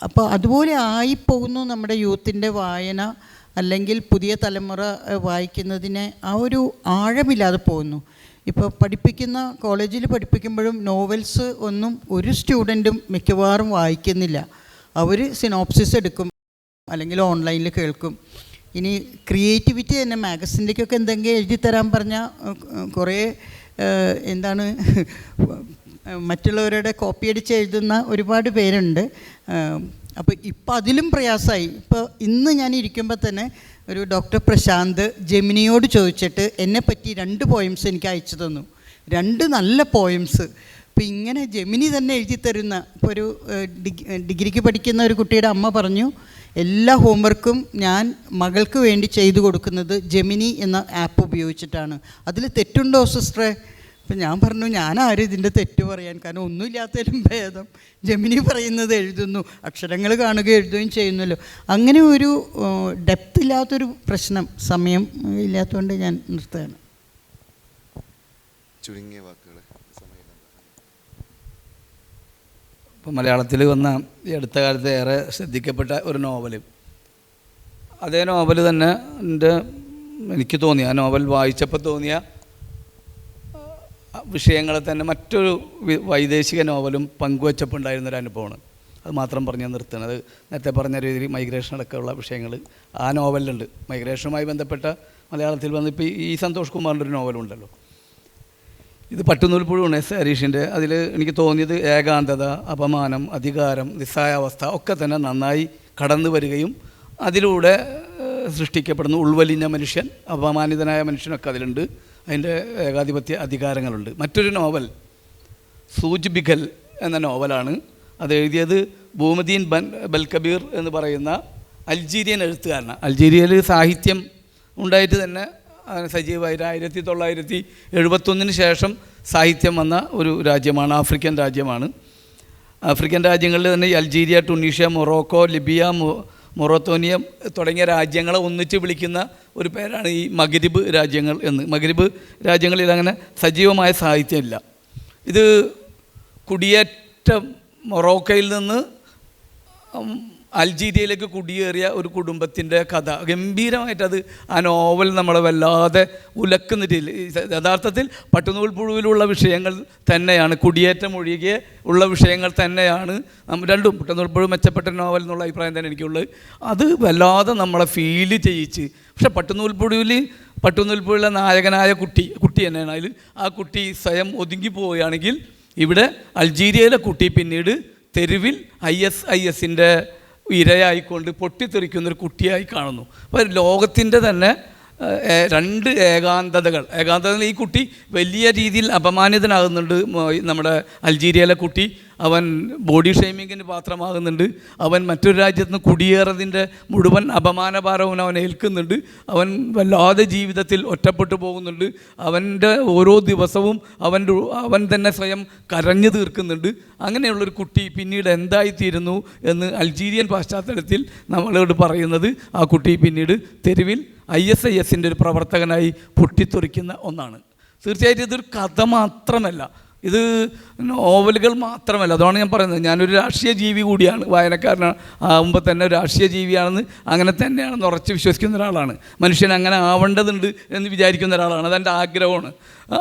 അപ്പോൾ അതുപോലെ ആയിപ്പോകുന്നു നമ്മുടെ യൂത്തിൻ്റെ വായന, അല്ലെങ്കിൽ പുതിയ തലമുറ വായിക്കുന്നതിനെ ആ ഒരു ആഴമില്ലാതെ പോകുന്നു. ഇപ്പോൾ കോളേജിൽ പഠിപ്പിക്കുമ്പോഴും നോവൽസ് ഒന്നും ഒരു സ്റ്റുഡൻറ്റും മിക്കവാറും വായിക്കുന്നില്ല. അവർ സിനോപ്സിസ് എടുക്കും, അല്ലെങ്കിൽ ഓൺലൈനിൽ കേൾക്കും. ഇനി ക്രിയേറ്റിവിറ്റി തന്നെ മാഗസിൻ്റെയൊക്കെ എന്തെങ്കിലും എഴുതി തരാൻ പറഞ്ഞാൽ കുറേ മറ്റുള്ളവരുടെ കോപ്പി അടിച്ച് എഴുതുന്ന ഒരുപാട് പേരുണ്ട്. അപ്പോൾ ഇപ്പോൾ അതിലും പ്രയാസമായി. ഇപ്പോൾ ഇന്ന് ഞാൻ ഇരിക്കുമ്പോൾ തന്നെ ഒരു ഡോക്ടർ പ്രശാന്ത് ജെമിനിയോട് ചോദിച്ചിട്ട് എന്നെപ്പറ്റി 2 പോയംസ് എനിക്ക് അയച്ചു തന്നു. 2 നല്ല പോയംസ്. അപ്പോൾ ഇങ്ങനെ ജെമിനി തന്നെ എഴുതി തരുന്ന, ഇപ്പോൾ ഒരു ഡിഗ്രിക്ക് പഠിക്കുന്ന ഒരു കുട്ടിയുടെ അമ്മ പറഞ്ഞു, എല്ലാ ഹോംവർക്കും ഞാൻ മകൾക്ക് വേണ്ടി ചെയ്തു കൊടുക്കുന്നത് ജെമിനി എന്ന ആപ്പ് ഉപയോഗിച്ചിട്ടാണ്. അതിൽ തെറ്റുണ്ടോ സിസ്റ്ററെ? അപ്പം ഞാൻ പറഞ്ഞു, ഞാനാരും ഇതിൻ്റെ തെറ്റ് പറയാൻ, കാരണം ഒന്നുമില്ലാത്തതിലും ഭേദം ജെമിനി പറയുന്നത് എഴുതുന്നു, അക്ഷരങ്ങൾ കാണുകയും എഴുതുകയും ചെയ്യുന്നല്ലോ. അങ്ങനെ ഒരു ഡെപ്ത് ഇല്ലാത്തൊരു പ്രശ്നം, സമയം ഇല്ലാത്തതുകൊണ്ട് ഞാൻ നിർത്തുകയാണ്. ചുരുങ്ങിയ വാക്കുകൾ. ഇപ്പോൾ മലയാളത്തിൽ വന്ന ഈ അടുത്ത കാലത്ത് ഏറെ ശ്രദ്ധിക്കപ്പെട്ട ഒരു നോവൽ, അതേ നോവൽ തന്നെ എനിക്ക് തോന്നിയ, ആ നോവൽ വായിച്ചപ്പോൾ തോന്നിയ വിഷയങ്ങളെ തന്നെ മറ്റൊരു വൈദേശിക നോവലും പങ്കുവച്ചപ്പോൾ ഉണ്ടായിരുന്നൊരു അനുഭവമാണ്. അത് മാത്രം പറഞ്ഞ് ഞാൻ നിർത്തുന്നത്. നേരത്തെ പറഞ്ഞ രീതിയിൽ മൈഗ്രേഷൻ അടക്കമുള്ള വിഷയങ്ങൾ ആ നോവലിലുണ്ട്. മൈഗ്രേഷനുമായി ബന്ധപ്പെട്ട മലയാളത്തിൽ വന്ന് ഇപ്പോൾ ഈ സന്തോഷ് കുമാറിൻ്റെ ഒരു നോവലുണ്ടല്ലോ, ഇത് പട്ടുനൂൽപ്പുഴുവാണ് എസ് ഹരീഷിൻ്റെ. അതിൽ എനിക്ക് തോന്നിയത് ഏകാന്തത, അപമാനം, അധികാരം, നിസ്സഹായാവസ്ഥ ഒക്കെ തന്നെ നന്നായി കടന്നു വരികയും അതിലൂടെ സൃഷ്ടിക്കപ്പെടുന്ന ഉൾവലിഞ്ഞ മനുഷ്യൻ, അപമാനിതനായ മനുഷ്യനൊക്കെ അതിലുണ്ട്. അതിൻ്റെ ഏകാധിപത്യ അധികാരങ്ങളുണ്ട്. മറ്റൊരു നോവൽ സൂജ് ബിഖൽ എന്ന നോവലാണ്. അത് എഴുതിയത് ബൂമദീൻ ബൽകബീർ എന്ന് പറയുന്ന അൾജീരിയൻ എഴുത്തുകാരനാണ്. അൾജീരിയയിൽ സാഹിത്യം ഉണ്ടായിട്ട് തന്നെ സജീവമായി 1971 ശേഷം സാഹിത്യം വന്ന ഒരു രാജ്യമാണ്, ആഫ്രിക്കൻ രാജ്യമാണ്. ആഫ്രിക്കൻ രാജ്യങ്ങളിൽ തന്നെ അൾജീരിയ, ടുണീഷ്യ, മൊറോക്കോ, ലിബിയ, മൊറോത്തോനിയ തുടങ്ങിയ രാജ്യങ്ങളെ ഒന്നിച്ച് വിളിക്കുന്ന ഒരു പേരാണ് ഈ മഗ്രിബ് രാജ്യങ്ങൾ എന്ന്. മഗ്രിബ് രാജ്യങ്ങളിൽ അങ്ങനെ സജീവമായ സാഹിത്യമില്ല. ഇത് കുടിയേറ്റം മൊറോക്കോയിൽ നിന്ന് അൾജീരിയയിലേക്ക് കുടിയേറിയ ഒരു കുടുംബത്തിൻ്റെ കഥ. ഗംഭീരമായിട്ടത് ആ നോവൽ നമ്മളെ വല്ലാതെ ഉലക്കുന്നിട്ടില്ല. യഥാർത്ഥത്തിൽ പട്ടുനൂൽപ്പുഴുവിലുള്ള വിഷയങ്ങൾ തന്നെയാണ്, കുടിയേറ്റം ഒഴികെ ഉള്ള വിഷയങ്ങൾ തന്നെയാണ് രണ്ടും. പട്ടുനൂൽപ്പുഴു മെച്ചപ്പെട്ട നോവൽ എന്നുള്ള അഭിപ്രായം തന്നെ എനിക്കുള്ളത്. അത് വല്ലാതെ നമ്മളെ ഫീല് ചെയ്യിച്ച്. പക്ഷേ പട്ടുനൂൽപ്പുഴയിലെ നായകനായ കുട്ടി തന്നെയാണ്. അതിൽ ആ കുട്ടി സ്വയം ഒതുങ്ങി പോവുകയാണെങ്കിൽ ഇവിടെ അൾജീരിയയിലെ കുട്ടി പിന്നീട് തെരുവിൽ ISISൻ്റെ ഇരയായിക്കൊണ്ട് പൊട്ടിത്തെറിക്കുന്നൊരു കുട്ടിയായി കാണുന്നു. അപ്പോൾ ലോകത്തിൻ്റെ തന്നെ രണ്ട് ഏകാന്തതകൾ. ഈ കുട്ടി വലിയ രീതിയിൽ അപമാനിതനാകുന്നുണ്ട്. നമ്മുടെ അൾജീരിയയിലെ കുട്ടി അവൻ ബോഡി ഷെയ്മിങ്ങിന് പാത്രമാകുന്നുണ്ട്. അവൻ മറ്റൊരു രാജ്യത്ത് നിന്ന് കുടിയേറതിൻ്റെ മുഴുവൻ അപമാനഭാരവും അവൻ ഏൽക്കുന്നുണ്ട്. അവൻ വല്ലാതെ ജീവിതത്തിൽ ഒറ്റപ്പെട്ടു പോകുന്നുണ്ട്. അവൻ്റെ ഓരോ ദിവസവും അവൻ തന്നെ സ്വയം കരഞ്ഞു തീർക്കുന്നുണ്ട്. അങ്ങനെയുള്ളൊരു കുട്ടി പിന്നീട് എന്തായിത്തീരുന്നു എന്ന് അൾജീരിയൻ പശ്ചാത്തലത്തിൽ നമ്മളോട് പറയുന്നത് ആ കുട്ടി പിന്നീട് തെരുവിൽ ISISൻ്റെ ഒരു പ്രവർത്തകനായി പൊട്ടിത്തെറിക്കുന്ന ഒന്നാണ്. തീർച്ചയായിട്ടും ഇതൊരു കഥ മാത്രമല്ല, ഇത് നോവലുകൾ മാത്രമല്ല. അതാണ് ഞാൻ പറയുന്നത്, ഞാനൊരു രാഷ്ട്രീയ ജീവി കൂടിയാണ്. വായനക്കാരനാണ് ആകുമ്പോൾ തന്നെ രാഷ്ട്രീയ ജീവിയാണെന്ന് അങ്ങനെ തന്നെയാണെന്ന് ഉറച്ച് വിശ്വസിക്കുന്ന ഒരാളാണ്. മനുഷ്യൻ അങ്ങനെ ആവേണ്ടതുണ്ട് എന്ന് വിചാരിക്കുന്ന ഒരാളാണ്. അതെൻ്റെ ആഗ്രഹമാണ്.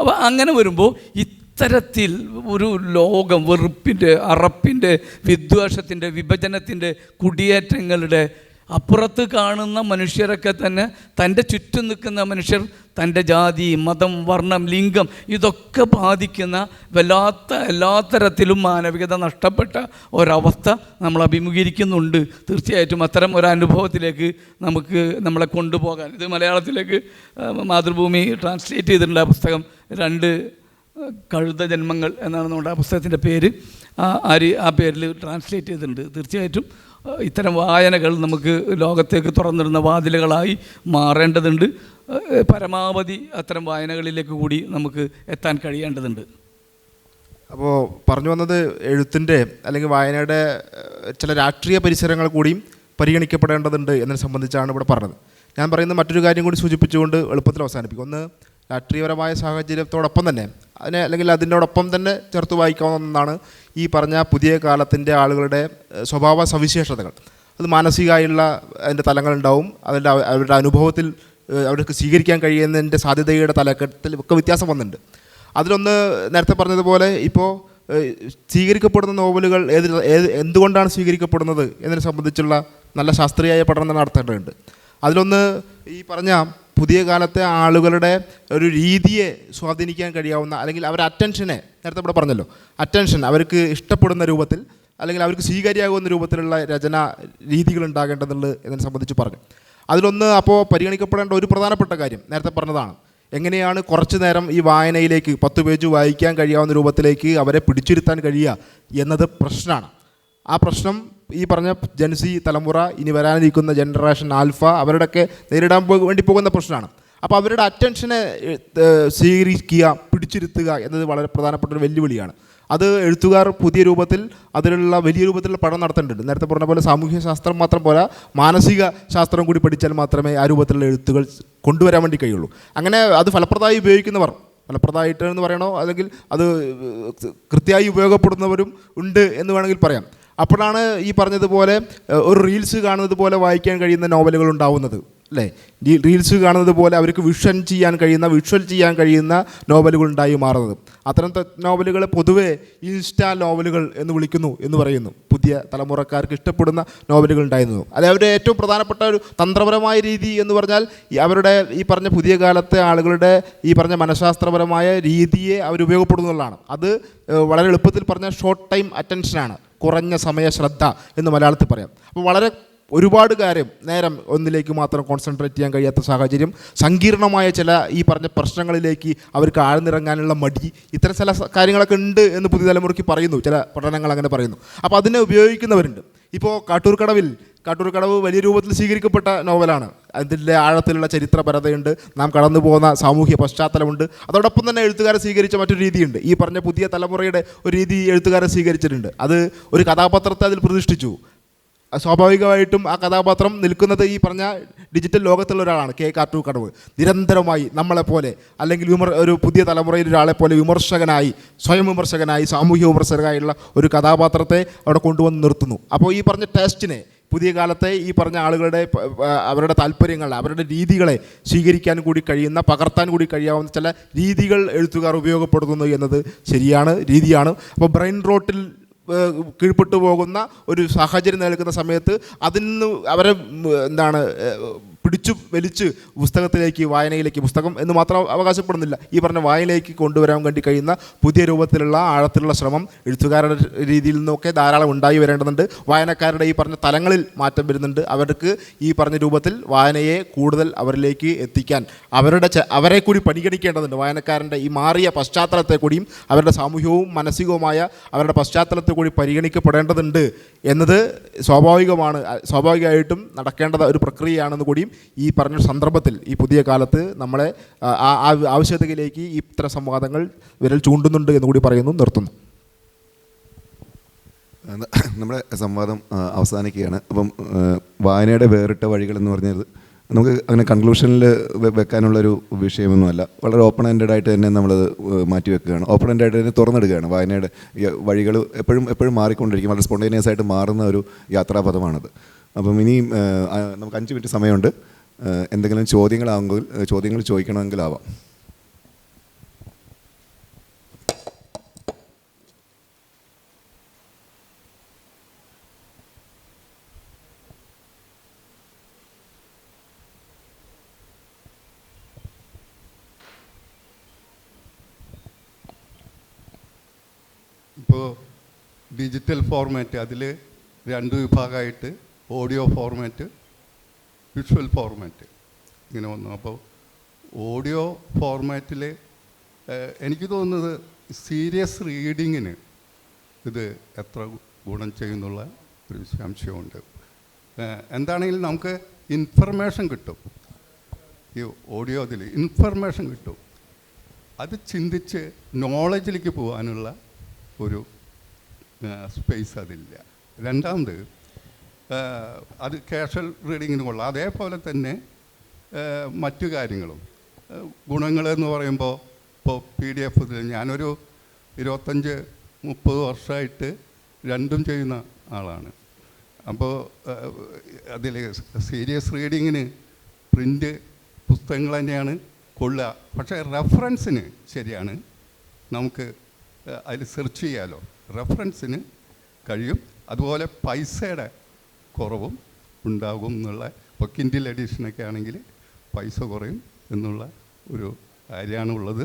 അപ്പോൾ അങ്ങനെ വരുമ്പോൾ ഇത്തരത്തിൽ ഒരു ലോകം വെറുപ്പിൻ്റെ, അറപ്പിൻ്റെ, വിദ്വേഷത്തിൻ്റെ, വിഭജനത്തിൻ്റെ, കുടിയേറ്റങ്ങളുടെ അപ്പുറത്ത് കാണുന്ന മനുഷ്യരൊക്കെ തന്നെ തൻ്റെ ചുറ്റും നിൽക്കുന്ന മനുഷ്യർ തൻ്റെ ജാതി, മതം, വർണ്ണം, ലിംഗം ഇതൊക്കെ ബാധിക്കുന്ന എല്ലാ തരത്തിലും മാനവികത നഷ്ടപ്പെട്ട ഒരവസ്ഥ നമ്മൾ അഭിമുഖീകരിക്കുന്നുണ്ട്. തീർച്ചയായിട്ടും അത്തരം ഒരനുഭവത്തിലേക്ക് നമ്മളെ കൊണ്ടുപോകാൻ ഇത് മലയാളത്തിലേക്ക് മാതൃഭൂമി ട്രാൻസ്ലേറ്റ് ചെയ്തിട്ടുണ്ട്. ആ പുസ്തകം 2 കഴുത ജന്മങ്ങൾ എന്നാണ് നമ്മുടെ ആ പുസ്തകത്തിൻ്റെ പേര്. ആ പേരിൽ ട്രാൻസ്ലേറ്റ് ചെയ്തിട്ടുണ്ട്. തീർച്ചയായിട്ടും ഇത്തരം വായനകൾ നമുക്ക് ലോകത്തേക്ക് തുറന്നിടുന്ന വാതിലുകളായി മാറേണ്ടതുണ്ട്. പരമാവധി അത്തരം വായനകളിലേക്ക് കൂടി നമുക്ക് എത്താൻ കഴിയേണ്ടതുണ്ട്. അപ്പോൾ പറഞ്ഞു വന്നത് എഴുത്തിൻ്റെ അല്ലെങ്കിൽ വായനയുടെ ചില രാഷ്ട്രീയ പരിസരങ്ങൾ കൂടിയും പരിഗണിക്കപ്പെടേണ്ടതുണ്ട് എന്നതിനെ സംബന്ധിച്ചാണ് ഇവിടെ പറഞ്ഞത്. ഞാൻ പറയുന്ന മറ്റൊരു കാര്യം കൂടി സൂചിപ്പിച്ചുകൊണ്ട് എളുപ്പത്തിൽ അവസാനിപ്പിക്കും. ഒന്ന്, രാഷ്ട്രീയപരമായ സാഹചര്യത്തോടൊപ്പം തന്നെ അല്ലെങ്കിൽ അതിനോടൊപ്പം തന്നെ ചേർത്ത് വായിക്കാവുന്ന ഒന്നാണ് ഈ പറഞ്ഞ പുതിയ കാലത്തിൻ്റെ ആളുകളുടെ സ്വഭാവ സവിശേഷതകൾ. അത് മാനസികമായുള്ള അതിൻ്റെ തലങ്ങളുണ്ടാവും. അവരുടെ അനുഭവത്തിൽ അവർക്ക് സ്വീകരിക്കാൻ കഴിയുന്നതിൻ്റെ സാധ്യതയുടെ തലക്കെട്ടിൽ ഒക്കെ വ്യത്യാസം വന്നിട്ടുണ്ട്. അതിലൊന്ന് നേരത്തെ പറഞ്ഞതുപോലെ ഇപ്പോൾ സ്വീകരിക്കപ്പെടുന്ന നോവലുകൾ എന്തുകൊണ്ടാണ് സ്വീകരിക്കപ്പെടുന്നത് എന്നതിനെ സംബന്ധിച്ചുള്ള നല്ല ശാസ്ത്രീയമായ പഠനം നടത്തേണ്ടതുണ്ട്. അതിലൊന്ന് ഈ പറഞ്ഞ പുതിയ കാലത്തെ ആളുകളുടെ ഒരു രീതിയെ സ്വാധീനിക്കാൻ കഴിയാവുന്ന അല്ലെങ്കിൽ അവരുടെ അറ്റൻഷനെ, നേരത്തെ ഇവിടെ പറഞ്ഞല്ലോ, അറ്റൻഷൻ അവർക്ക് ഇഷ്ടപ്പെടുന്ന രൂപത്തിൽ അല്ലെങ്കിൽ അവർക്ക് സ്വീകാര്യമാകുന്ന രൂപത്തിലുള്ള രചനാ രീതികൾ ഉണ്ടാകേണ്ടതുണ്ട് എന്നതിനെ സംബന്ധിച്ച് പറഞ്ഞു. അതിലൊന്ന് അപ്പോൾ പരിഗണിക്കപ്പെടേണ്ട ഒരു പ്രധാനപ്പെട്ട കാര്യം നേരത്തെ പറഞ്ഞതാണ്. എങ്ങനെയാണ് കുറച്ച് നേരം ഈ വായനയിലേക്ക് 10 പേജ് വായിക്കാൻ കഴിയാവുന്ന രൂപത്തിലേക്ക് അവരെ പിടിച്ചിരുത്താൻ കഴിയുക എന്നത് പ്രശ്നമാണ്. ആ പ്രശ്നം ഈ പറഞ്ഞ ജൻസി തലമുറ, ഇനി വരാനിരിക്കുന്ന ജനറേഷൻ ആൽഫ അവരുടെയൊക്കെ നേരിടാൻ വേണ്ടി പോകുന്ന പ്രശ്നമാണ്. അപ്പോൾ അവരുടെ അറ്റൻഷനെ സ്വീകരിക്കുക, പിടിച്ചിരുത്തുക എന്നത് വളരെ പ്രധാനപ്പെട്ട ഒരു വെല്ലുവിളിയാണ്. അത് എഴുത്തുകാർ പുതിയ രൂപത്തിൽ അതിലുള്ള വലിയ രൂപത്തിലുള്ള പഠനം നടത്തേണ്ടതുണ്ട്. നേരത്തെ പറഞ്ഞ പോലെ സാമൂഹ്യ ശാസ്ത്രം മാത്രം പോരാ, മാനസിക ശാസ്ത്രം കൂടി പഠിച്ചാൽ മാത്രമേ ആ രൂപത്തിലുള്ള എഴുത്തുകൾ കൊണ്ടുവരാൻ വേണ്ടി കഴിയുള്ളൂ. അങ്ങനെ അത് ഫലപ്രദമായി ഉപയോഗിക്കുന്നവർ, ഫലപ്രദമായിട്ട് എന്ന് പറയണോ അല്ലെങ്കിൽ അത് കൃത്യമായി ഉപയോഗപ്പെടുന്നവരും ഉണ്ട് എന്ന് വേണമെങ്കിൽ പറയാം. അപ്പോഴാണ് ഈ പറഞ്ഞതുപോലെ ഒരു റീൽസ് കാണുന്നത് പോലെ വായിക്കാൻ കഴിയുന്ന നോവലുകൾ ഉണ്ടാവുന്നത്. അല്ലേ? റീൽസ് കാണുന്നത് പോലെ അവർക്ക് വിഷ്വൽ ചെയ്യാൻ കഴിയുന്ന നോവലുകൾ ഉണ്ടായി മാറുന്നത്. അത്തരം നോവലുകളെ പൊതുവെ ഇൻസ്റ്റാ നോവലുകൾ എന്ന് വിളിക്കുന്നു എന്ന് പറയുന്നു. പുതിയ തലമുറക്കാർക്ക് ഇഷ്ടപ്പെടുന്ന നോവലുകൾ ഉണ്ടായിരുന്നു. അത് അവരുടെ ഏറ്റവും പ്രധാനപ്പെട്ട ഒരു തന്ത്രപരമായ രീതി എന്ന് പറഞ്ഞാൽ അവരുടെ ഈ പറഞ്ഞ പുതിയ കാലത്തെ ആളുകളുടെ ഈ പറഞ്ഞ മനഃശാസ്ത്രപരമായ രീതിയെ അവർ ഉപയോഗപ്പെടുന്നുള്ളതാണ്. അത് വളരെ എളുപ്പത്തിൽ പറഞ്ഞാൽ ഷോർട്ട് ടൈം അറ്റൻഷനാണ്, കുറഞ്ഞ സമയ ശ്രദ്ധ എന്ന് മലയാളത്തിൽ പറയാം. അപ്പോൾ വളരെ ഒരുപാട് നേരം ഒന്നിലേക്ക് മാത്രം കോൺസെൻട്രേറ്റ് ചെയ്യാൻ കഴിയാത്ത സാഹചര്യം, സങ്കീർണമായ ചില ഈ പറഞ്ഞ പ്രശ്നങ്ങളിലേക്ക് അവർക്ക് ആഴ്ന്നിറങ്ങാനുള്ള മടി, ഇത്തരം ചില കാര്യങ്ങളൊക്കെ ഉണ്ട് എന്ന് പുതിയ തലമുറയ്ക്ക് പറയുന്നു. ചില പഠനങ്ങൾ അങ്ങനെ പറയുന്നു. അപ്പോൾ അതിനെ ഉപയോഗിക്കുന്നവരുണ്ട്. ഇപ്പോൾ കാട്ടൂർക്കടവ് വലിയ രൂപത്തിൽ സ്വീകരിക്കപ്പെട്ട നോവലാണ്. അതിൻ്റെ ആഴത്തിലുള്ള ചരിത്രപരതയുണ്ട്, നാം കടന്നു പോകുന്ന സാമൂഹ്യ പശ്ചാത്തലമുണ്ട്. അതോടൊപ്പം തന്നെ എഴുത്തുകാരെ സ്വീകരിച്ച മറ്റൊരു രീതിയുണ്ട്. ഈ പറഞ്ഞ പുതിയ തലമുറയുടെ ഒരു രീതി എഴുത്തുകാരെ സ്വീകരിച്ചിട്ടുണ്ട്. അത് ഒരു കഥാപാത്രത്തെ അതിൽ പ്രതിഷ്ഠിച്ചു. സ്വാഭാവികമായിട്ടും ആ കഥാപാത്രം നിൽക്കുന്നത് ഈ പറഞ്ഞ ഡിജിറ്റൽ ലോകത്തുള്ള ഒരാളാണ്. കാട്ടൂർക്കടവ് നിരന്തരമായി നമ്മളെപ്പോലെ അല്ലെങ്കിൽ ഒരു പുതിയ തലമുറയിൽ ഒരാളെപ്പോലെ സ്വയം വിമർശകനായി സാമൂഹ്യ വിമർശകനായുള്ള ഒരു കഥാപാത്രത്തെ അവിടെ കൊണ്ടുവന്ന് നിർത്തുന്നു. അപ്പോൾ ഈ പറഞ്ഞ ടേസ്റ്റിനെ, പുതിയ കാലത്തെ ഈ പറഞ്ഞ ആളുകളുടെ അവരുടെ താല്പര്യങ്ങൾ, അവരുടെ രീതികളെ സ്വീകരിക്കാൻ കൂടി കഴിയുന്ന, പകർത്താൻ കൂടി കഴിയാവുന്ന ചില രീതികൾ എഴുത്തുകാർ ഉപയോഗപ്പെടുത്തുന്നു എന്നത് രീതിയാണ്. അപ്പോൾ ബ്രെയിൻ റോട്ടിൽ കീഴ്പ്പെട്ടു പോകുന്ന ഒരു സാഹചര്യം നിലനിൽക്കുന്ന സമയത്ത് അതിന് അവരെ പിടിച്ചു വലിച്ച് വായനയിലേക്ക്, പുസ്തകം എന്ന് മാത്രം അവകാശപ്പെടുന്നില്ല, ഈ പറഞ്ഞ വായനയിലേക്ക് കൊണ്ടുവരാൻ വേണ്ടി കഴിയുന്ന പുതിയ രൂപത്തിലുള്ള ആഴത്തിലുള്ള ശ്രമം എഴുത്തുകാരുടെ രീതിയിൽ നിന്നൊക്കെ ധാരാളം ഉണ്ടായി വരേണ്ടതുണ്ട്. വായനക്കാരുടെ ഈ പറഞ്ഞ തലങ്ങളിൽ മാറ്റം വരുന്നുണ്ട്. അവർക്ക് ഈ പറഞ്ഞ രൂപത്തിൽ വായനയെ കൂടുതൽ അവരിലേക്ക് എത്തിക്കാൻ അവരെ കൂടി പരിഗണിക്കേണ്ടതുണ്ട്. വായനക്കാരൻ്റെ ഈ മാറിയ പശ്ചാത്തലത്തെ കൂടിയും അവരുടെ സാമൂഹികവും മാനസികവുമായ അവരുടെ പശ്ചാത്തലത്തെ കൂടി പരിഗണിക്കപ്പെടേണ്ടതുണ്ട് എന്നത് സ്വാഭാവികമായിട്ടും നടക്കേണ്ട ഒരു പ്രക്രിയയാണെന്ന് കൂടിയും ഈ പറഞ്ഞ സന്ദർഭത്തിൽ ഈ പുതിയ കാലത്ത് നമ്മളെ ആ ആവശ്യകതയിലേക്ക് ഇത്തരം സംവാദങ്ങൾ വിരൽ ചൂണ്ടുന്നുണ്ട് എന്ന് കൂടി പറയുന്നു. നിർത്തുന്നു. നമ്മുടെ സംവാദം അവസാനിക്കുകയാണ്. അപ്പം വായനയുടെ വേറിട്ട വഴികൾ എന്ന് പറഞ്ഞത് നമുക്ക് അങ്ങനെ കൺക്ലൂഷനിൽ വെക്കാനുള്ളൊരു വിഷയമൊന്നുമല്ല. വളരെ ഓപ്പൺ എൻഡഡ് ആയിട്ട് തന്നെ നമ്മളത് മാറ്റി വെക്കുകയാണ്, ഓപ്പൺ എൻഡഡ് ആയിട്ട് തന്നെ തുറന്നെടുക്കുകയാണ്. വായനയുടെ വഴികൾ എപ്പോഴും മാറിക്കൊണ്ടിരിക്കും, വളരെ സ്പോണ്ടേനിയസ് ആയിട്ട് മാറുന്ന ഒരു യാത്രാപഥമാണത്. അപ്പം ഇനിയും നമുക്ക് 5 മിനിറ്റ് സമയമുണ്ട്. എന്തെങ്കിലും ചോദ്യങ്ങൾ ചോദിക്കണമെങ്കിലാവാം. ഇപ്പോൾ ഡിജിറ്റൽ ഫോർമാറ്റ് അതിൽ 2 വിഭാഗമായിട്ട് ഓഡിയോ ഫോർമാറ്റ്, വിഷ്വൽ ഫോർമാറ്റ് ഇങ്ങനെ വന്നു. അപ്പോൾ ഓഡിയോ ഫോർമാറ്റിൽ എനിക്ക് തോന്നുന്നത് സീരിയസ് റീഡിങ്ങിന് ഇത് എത്ര ഗുണം ചെയ്യുന്നുള്ള ഒരു സംശയമുണ്ട്. എന്താണെങ്കിലും നമുക്ക് ഇൻഫർമേഷൻ കിട്ടും, ഈ ഓഡിയോ അതിൽ ഇൻഫർമേഷൻ കിട്ടും. അത് ചിന്തിച്ച് നോളജിലേക്ക് പോകാനുള്ള ഒരു സ്പേസ് അതില്ല. രണ്ടാമത് അത് കാഷ്വൽ റീഡിങ്ങിന് കൊള്ളാം. അതേപോലെ തന്നെ മറ്റു കാര്യങ്ങളും ഗുണങ്ങളെന്ന് പറയുമ്പോൾ ഇപ്പോൾ PDF ഞാനൊരു 25-30 വർഷമായിട്ട് രണ്ടും ചെയ്യുന്ന ആളാണ്. അപ്പോൾ അതിൽ സീരിയസ് റീഡിങ്ങിന് പ്രിൻ്റ് പുസ്തകങ്ങൾ തന്നെയാണ് കൊള്ളുക. പക്ഷേ റെഫറൻസിന് ശരിയാണ്, നമുക്ക് അതിൽ സെർച്ച് ചെയ്യാമല്ലോ, റെഫറൻസിന് കഴിയും. അതുപോലെ പൈസയുടെ കുറവും ഉണ്ടാകും എന്നുള്ള, ഇപ്പോൾ കിൻഡിൽ എഡിഷനൊക്കെ ആണെങ്കിൽ പൈസ കുറയും എന്നുള്ള ഒരു കാര്യമാണുള്ളത്.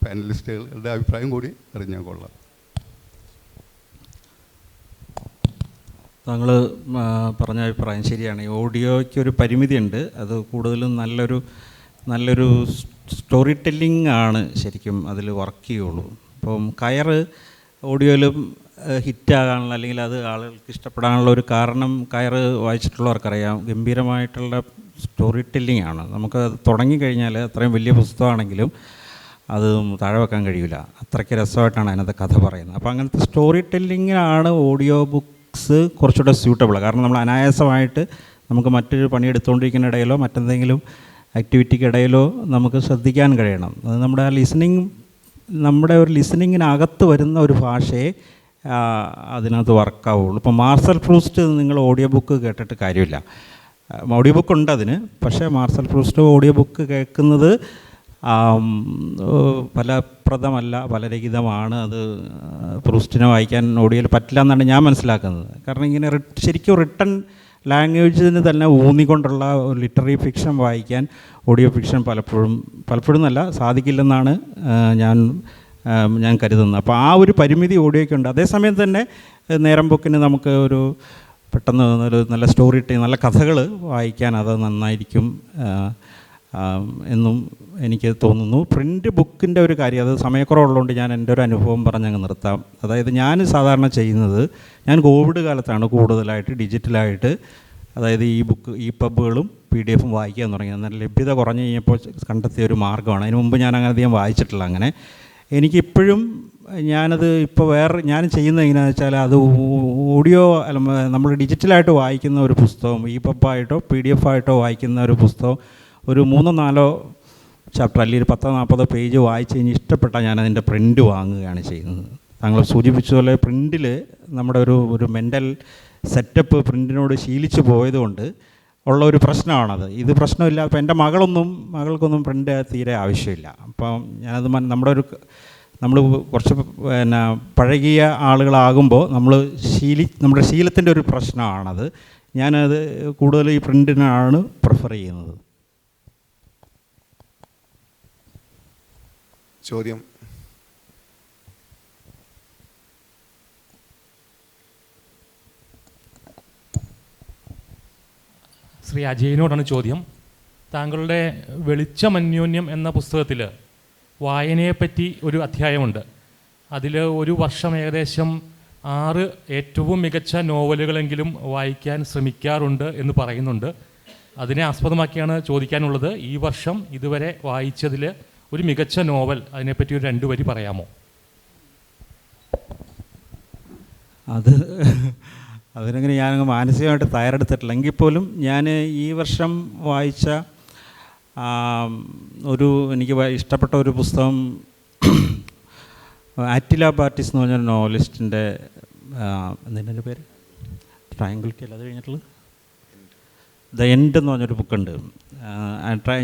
പാനലിസ്റ്റുകളുടെ അഭിപ്രായം കൂടി അറിഞ്ഞാൽ കൊള്ളാം. താങ്കൾ പറഞ്ഞ അഭിപ്രായം ശരിയാണ്. ഈ ഓഡിയോയ്ക്ക് ഒരു പരിമിതിയുണ്ട്. അത് കൂടുതലും നല്ലൊരു സ്റ്റോറി ടെല്ലിംഗ് ആണ് ശരിക്കും അതിൽ വർക്ക് ചെയ്യുള്ളൂ. ഇപ്പം കയറ് ഓഡിയോയിലും ഹിറ്റാകാനുള്ള, അല്ലെങ്കിൽ അത് ആളുകൾക്ക് ഇഷ്ടപ്പെടാനുള്ള ഒരു കാരണം കയറ് വായിച്ചിട്ടുള്ളവർക്കറിയാം, ഗംഭീരമായിട്ടുള്ള സ്റ്റോറി ടെല്ലിംഗ് ആണ്. നമുക്ക് അത് തുടങ്ങിക്കഴിഞ്ഞാൽ അത്രയും വലിയ പുസ്തകമാണെങ്കിലും അത് താഴെ വെക്കാൻ കഴിയില്ല, അത്രയ്ക്ക് രസമായിട്ടാണ് അതിനകത്ത് കഥ പറയുന്നത്. അപ്പോൾ അങ്ങനത്തെ സ്റ്റോറി ടെല്ലിങ്ങിനാണ് ഓഡിയോ ബുക്സ് കുറച്ചുകൂടെ സ്യൂട്ടബിൾ. കാരണം നമ്മൾ അനായാസമായിട്ട് നമുക്ക് മറ്റൊരു പണിയെടുത്തുകൊണ്ടിരിക്കുന്ന ഇടയിലോ മറ്റെന്തെങ്കിലും ആക്ടിവിറ്റിക്കിടയിലോ നമുക്ക് ശ്രദ്ധിക്കാൻ കഴിയണം. അത് നമ്മുടെ ഒരു ലിസണിങ്ങിനകത്ത് വരുന്ന ഒരു ഭാഷയെ അതിനകത്ത് വർക്കാവുള്ളൂ. ഇപ്പോൾ മാർസൽ പ്രൂസ്റ്റ് നിങ്ങൾ ഓഡിയോ ബുക്ക് കേട്ടിട്ട് കാര്യമില്ല. ഓഡിയോ ബുക്ക് ഉണ്ട് അതിന്. പക്ഷേ മാർസൽ പ്രൂസ്റ്റ് ഓഡിയോ ബുക്ക് കേൾക്കുന്നത് ഫലപ്രദമല്ല, ഫലരഹിതമാണ്. അത് പ്രൂസ്റ്റിനെ വായിക്കാൻ ഓഡിയോയിൽ പറ്റില്ല എന്നാണ് ഞാൻ മനസ്സിലാക്കുന്നത്. കാരണം ഇങ്ങനെ ശരിക്കും റിട്ടൺ ലാംഗ്വേജിന് തന്നെ ഊന്നിക്കൊണ്ടുള്ള ഒരു ലിറ്റററി ഫിക്ഷൻ വായിക്കാൻ ഓഡിയോ ഫിക്ഷൻ പലപ്പോഴും നല്ല സാധിക്കില്ലെന്നാണ് ഞാൻ കരുതുന്നത്. അപ്പോൾ ആ ഒരു പരിമിതി ഓഡിയോയ്ക്കുണ്ട്. അതേസമയം തന്നെ നേരം പോക്കിന് നമുക്ക് ഒരു പെട്ടെന്ന് ഒരു നല്ല സ്റ്റോറി നല്ല കഥകൾ വായിക്കാൻ അത് നന്നായിരിക്കും എന്നും എനിക്ക് തോന്നുന്നു. പ്രിൻ്റ് ബുക്കിൻ്റെ ഒരു കാര്യം, അത് സമയക്കുറവുള്ളതുകൊണ്ട് ഞാൻ എൻ്റെ ഒരു അനുഭവം പറഞ്ഞങ്ങ് നിർത്താം. അതായത് ഞാൻ സാധാരണ ചെയ്യുന്നത്, ഞാൻ കോവിഡ് കാലത്താണ് കൂടുതലായിട്ട് ഡിജിറ്റലായിട്ട്, അതായത് ഈ പബ്ബുകളും PDF വായിക്കാൻ തുടങ്ങി. എന്നാൽ ലഭ്യത കുറഞ്ഞു കഴിഞ്ഞപ്പോൾ കണ്ടെത്തിയ ഒരു മാർഗ്ഗമാണ്. അതിന് മുമ്പ് ഞാൻ അങ്ങനെ അധികം വായിച്ചിട്ടില്ല. അങ്ങനെ എനിക്കിപ്പോഴും ഞാനത് ഇപ്പോൾ ഞാൻ ചെയ്യുന്നത് എങ്ങനെയാണെന്ന് വെച്ചാൽ, അത് ഓഡിയോ അല്ല, നമ്മൾ ഡിജിറ്റലായിട്ട് വായിക്കുന്ന ഒരു പുസ്തകം, പബ്ബായിട്ടോ PDF ആയിട്ടോ വായിക്കുന്ന ഒരു പുസ്തകം ഒരു 3-4 ചാപ്റ്റർ അല്ലെങ്കിൽ 10-40 പേജ് വായിച്ച് കഴിഞ്ഞ് ഇഷ്ടപ്പെട്ടാൽ ഞാനതിൻ്റെ പ്രിൻ്റ് വാങ്ങുകയാണ് ചെയ്യുന്നത്. താങ്കൾ സൂചിപ്പിച്ചതുപോലെ പ്രിൻ്റിൽ നമ്മുടെ ഒരു മെൻ്റൽ സെറ്റപ്പ് പ്രിൻ്റിനോട് ശീലിച്ചു പോയതുകൊണ്ട് ഉള്ള ഒരു പ്രശ്നമാണത്. ഇത് പ്രശ്നമില്ല. അപ്പോൾ എൻ്റെ മകൾക്കൊന്നും പ്രിൻ്റ് തീരെ ആവശ്യമില്ല. അപ്പം ഞാനത് നമ്മൾ കുറച്ച് പഴകിയ ആളുകളാകുമ്പോൾ നമ്മുടെ ശീലത്തിൻ്റെ ഒരു പ്രശ്നമാണത്. ഞാനത് കൂടുതൽ ഈ പ്രിൻ്റിനാണ് പ്രിഫർ ചെയ്യുന്നത്. ചോദ്യം. ശ്രീ അജയനോടാണ് ചോദ്യം. താങ്കളുടെ വെളിച്ചമന്യോന്യം എന്ന പുസ്തകത്തിൽ വായനയെപ്പറ്റി ഒരു അധ്യായമുണ്ട്. അതിൽ ഒരു വർഷം ഏകദേശം 6 ഏറ്റവും മികച്ച നോവലുകളെങ്കിലും വായിക്കാൻ ശ്രമിക്കാറുണ്ട് എന്ന് പറയുന്നുണ്ട്. അതിനെ ആസ്പദമാക്കിയാണ് ചോദിക്കാനുള്ളത്. ഈ വർഷം ഇതുവരെ വായിച്ചതിൽ ഒരു മികച്ച നോവൽ, അതിനെപ്പറ്റി ഒരു 2 വരി പറയാമോ? അതിനങ്ങനെ ഞാനങ്ങ് മാനസികമായിട്ട് തയ്യാറെടുത്തിട്ടില്ല. എങ്കിൽ പോലും ഞാൻ ഈ വർഷം വായിച്ച എനിക്ക് ഇഷ്ടപ്പെട്ട ഒരു പുസ്തകം ആറ്റില ബാർട്ടിസ് എന്ന് പറഞ്ഞൊരു നോവലിസ്റ്റിൻ്റെ, എന്തിൻ്റെ പേര്, ട്രയാങ്കിൾ അത് കഴിഞ്ഞിട്ടുള്ളത് ദ എൻഡ് എന്ന് പറഞ്ഞൊരു ബുക്കുണ്ട്.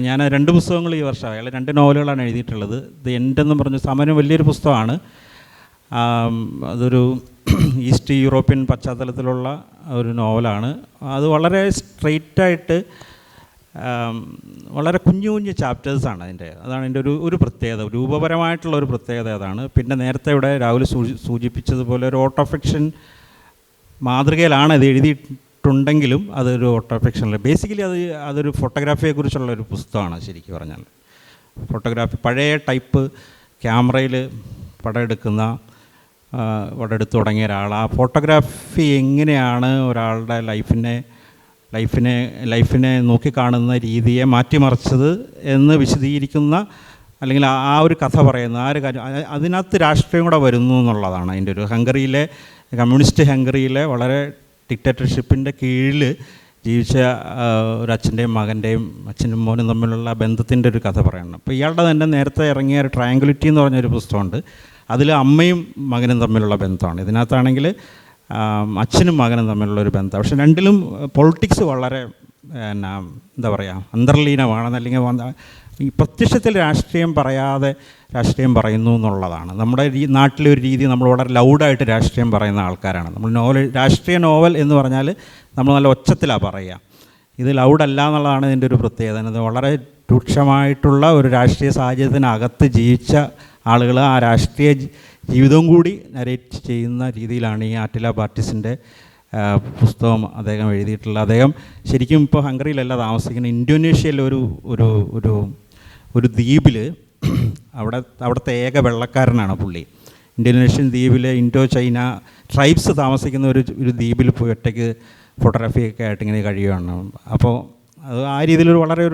ഞാൻ 2 പുസ്തകങ്ങൾ ഈ വർഷം, അയാൾ 2 നോവലുകളാണ് എഴുതിയിട്ടുള്ളത്. ദ എൻഡ് എന്ന് പറഞ്ഞ സമരം വലിയൊരു പുസ്തകമാണ്. അതൊരു ഈസ്റ്റ് യൂറോപ്യൻ പശ്ചാത്തലത്തിലുള്ള ഒരു നോവലാണ്. അത് വളരെ സ്ട്രെയിറ്റായിട്ട് വളരെ കുഞ്ഞു ചാപ്റ്റേഴ്സാണ് അതാണ് അതിൻ്റെ ഒരു പ്രത്യേകത, രൂപപരമായിട്ടുള്ള ഒരു പ്രത്യേകത അതാണ്. പിന്നെ നേരത്തെ ഇവിടെ രാഹുൽ സൂചിപ്പിച്ചതുപോലെ ഒരു ഓട്ടോ ഫിക്ഷൻ മാതൃകയിലാണ് അത് എഴുതിയിട്ടുണ്ടെങ്കിലും അതൊരു ഓട്ടോ ഫിക്ഷനിൽ ബേസിക്കലി അതൊരു ഫോട്ടോഗ്രാഫിയെക്കുറിച്ചുള്ള ഒരു പുസ്തകമാണ്. ശരിക്കും പറഞ്ഞാൽ ഫോട്ടോഗ്രാഫി, പഴയ ടൈപ്പ് ക്യാമറയിൽ പടമെടുത്ത് തുടങ്ങിയ ഒരാൾ, ആ ഫോട്ടോഗ്രാഫി എങ്ങനെയാണ് ഒരാളുടെ ലൈഫിനെ നോക്കിക്കാണുന്ന രീതിയെ മാറ്റിമറിച്ചത് എന്ന് വിശദീകരിക്കുന്ന, അല്ലെങ്കിൽ ആ ഒരു കഥ പറയുന്ന ആ ഒരു കാര്യം, അതിനകത്ത് രാഷ്ട്രീയം കൂടെ വരുന്നു എന്നുള്ളതാണ് അതിൻ്റെ ഒരു കമ്മ്യൂണിസ്റ്റ് ഹംഗറിയിലെ വളരെ ഡിക്റ്റേറ്റർഷിപ്പിൻ്റെ കീഴിൽ ജീവിച്ച ഒരു അച്ഛൻ്റെയും മകൻ്റെയും അച്ഛനും മോനും തമ്മിലുള്ള ബന്ധത്തിൻ്റെ ഒരു കഥ പറയണം. അപ്പോൾ ഇയാളുടെ തന്നെ നേരത്തെ ഇറങ്ങിയ ഒരു ട്രയാങ്കുലിറ്റി എന്ന് പറഞ്ഞൊരു പുസ്തകമുണ്ട്. അതിൽ അമ്മയും മകനും തമ്മിലുള്ള ബന്ധമാണ്. ഇതിനകത്താണെങ്കിൽ അച്ഛനും മകനും തമ്മിലുള്ളൊരു ബന്ധം. പക്ഷെ രണ്ടിലും പൊളിറ്റിക്സ് വളരെ എന്താ പറയുക, അന്തർലീനമാണ്. അല്ലെങ്കിൽ ഈ പ്രത്യക്ഷത്തിൽ രാഷ്ട്രീയം പറയാതെ രാഷ്ട്രീയം പറയുന്നു എന്നുള്ളതാണ്. നമ്മുടെ നാട്ടിലെ ഒരു രീതി, നമ്മൾ വളരെ ലൗഡായിട്ട് രാഷ്ട്രീയം പറയുന്ന ആൾക്കാരാണ്. നമ്മൾ രാഷ്ട്രീയ നോവൽ എന്ന് പറഞ്ഞാൽ നമ്മൾ നല്ല ഒച്ചത്തിലാണ് പറയുക. ഇത് ലൗഡല്ല എന്നുള്ളതാണ് ഇതിൻ്റെ ഒരു പ്രത്യേകത. അത് വളരെ രൂക്ഷമായിട്ടുള്ള ഒരു രാഷ്ട്രീയ സാഹചര്യത്തിനകത്ത് ജീവിച്ച ആളുകൾ ആ രാഷ്ട്രീയ ജീവിതവും കൂടി നരേറ്റ് ചെയ്യുന്ന രീതിയിലാണ് ഈ ആറ്റില ബാർട്ടിസിൻ്റെ പുസ്തകം അദ്ദേഹം എഴുതിയിട്ടുള്ളത്. അദ്ദേഹം ശരിക്കും ഇപ്പോൾ ഹംഗറിയിലല്ല താമസിക്കുന്നത്, ഇന്തോനേഷ്യയിലെ ഒരു ദ്വീപിൽ, അവിടുത്തെ ഏക വെള്ളക്കാരനാണ് പുള്ളി. ഇന്തോനേഷ്യൻ ദ്വീപിലെ ഇൻഡോ ചൈന ട്രൈബ്സ് താമസിക്കുന്ന ഒരു ദ്വീപിൽ പോയി ഒറ്റയ്ക്ക് ഫോട്ടോഗ്രാഫിയൊക്കെ ആയിട്ട് ഇങ്ങനെ കഴിയുകയാണ്. അപ്പോൾ അത് ആ രീതിയിലൊരു വളരെ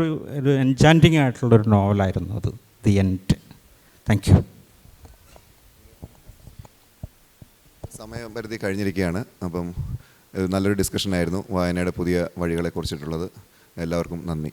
ഒരു എൻചാൻറ്റിങ് ആയിട്ടുള്ളൊരു നോവലായിരുന്നു അത്, ദി എൻഡ്. Thank you. സമയപരിധി കഴിഞ്ഞിരിക്കുകയാണ്. അപ്പം നല്ലൊരു ഡിസ്കഷനായിരുന്നു വായനയുടെ പുതിയ വഴികളെ കുറിച്ചിട്ടുള്ളത്. എല്ലാവർക്കും നന്ദി.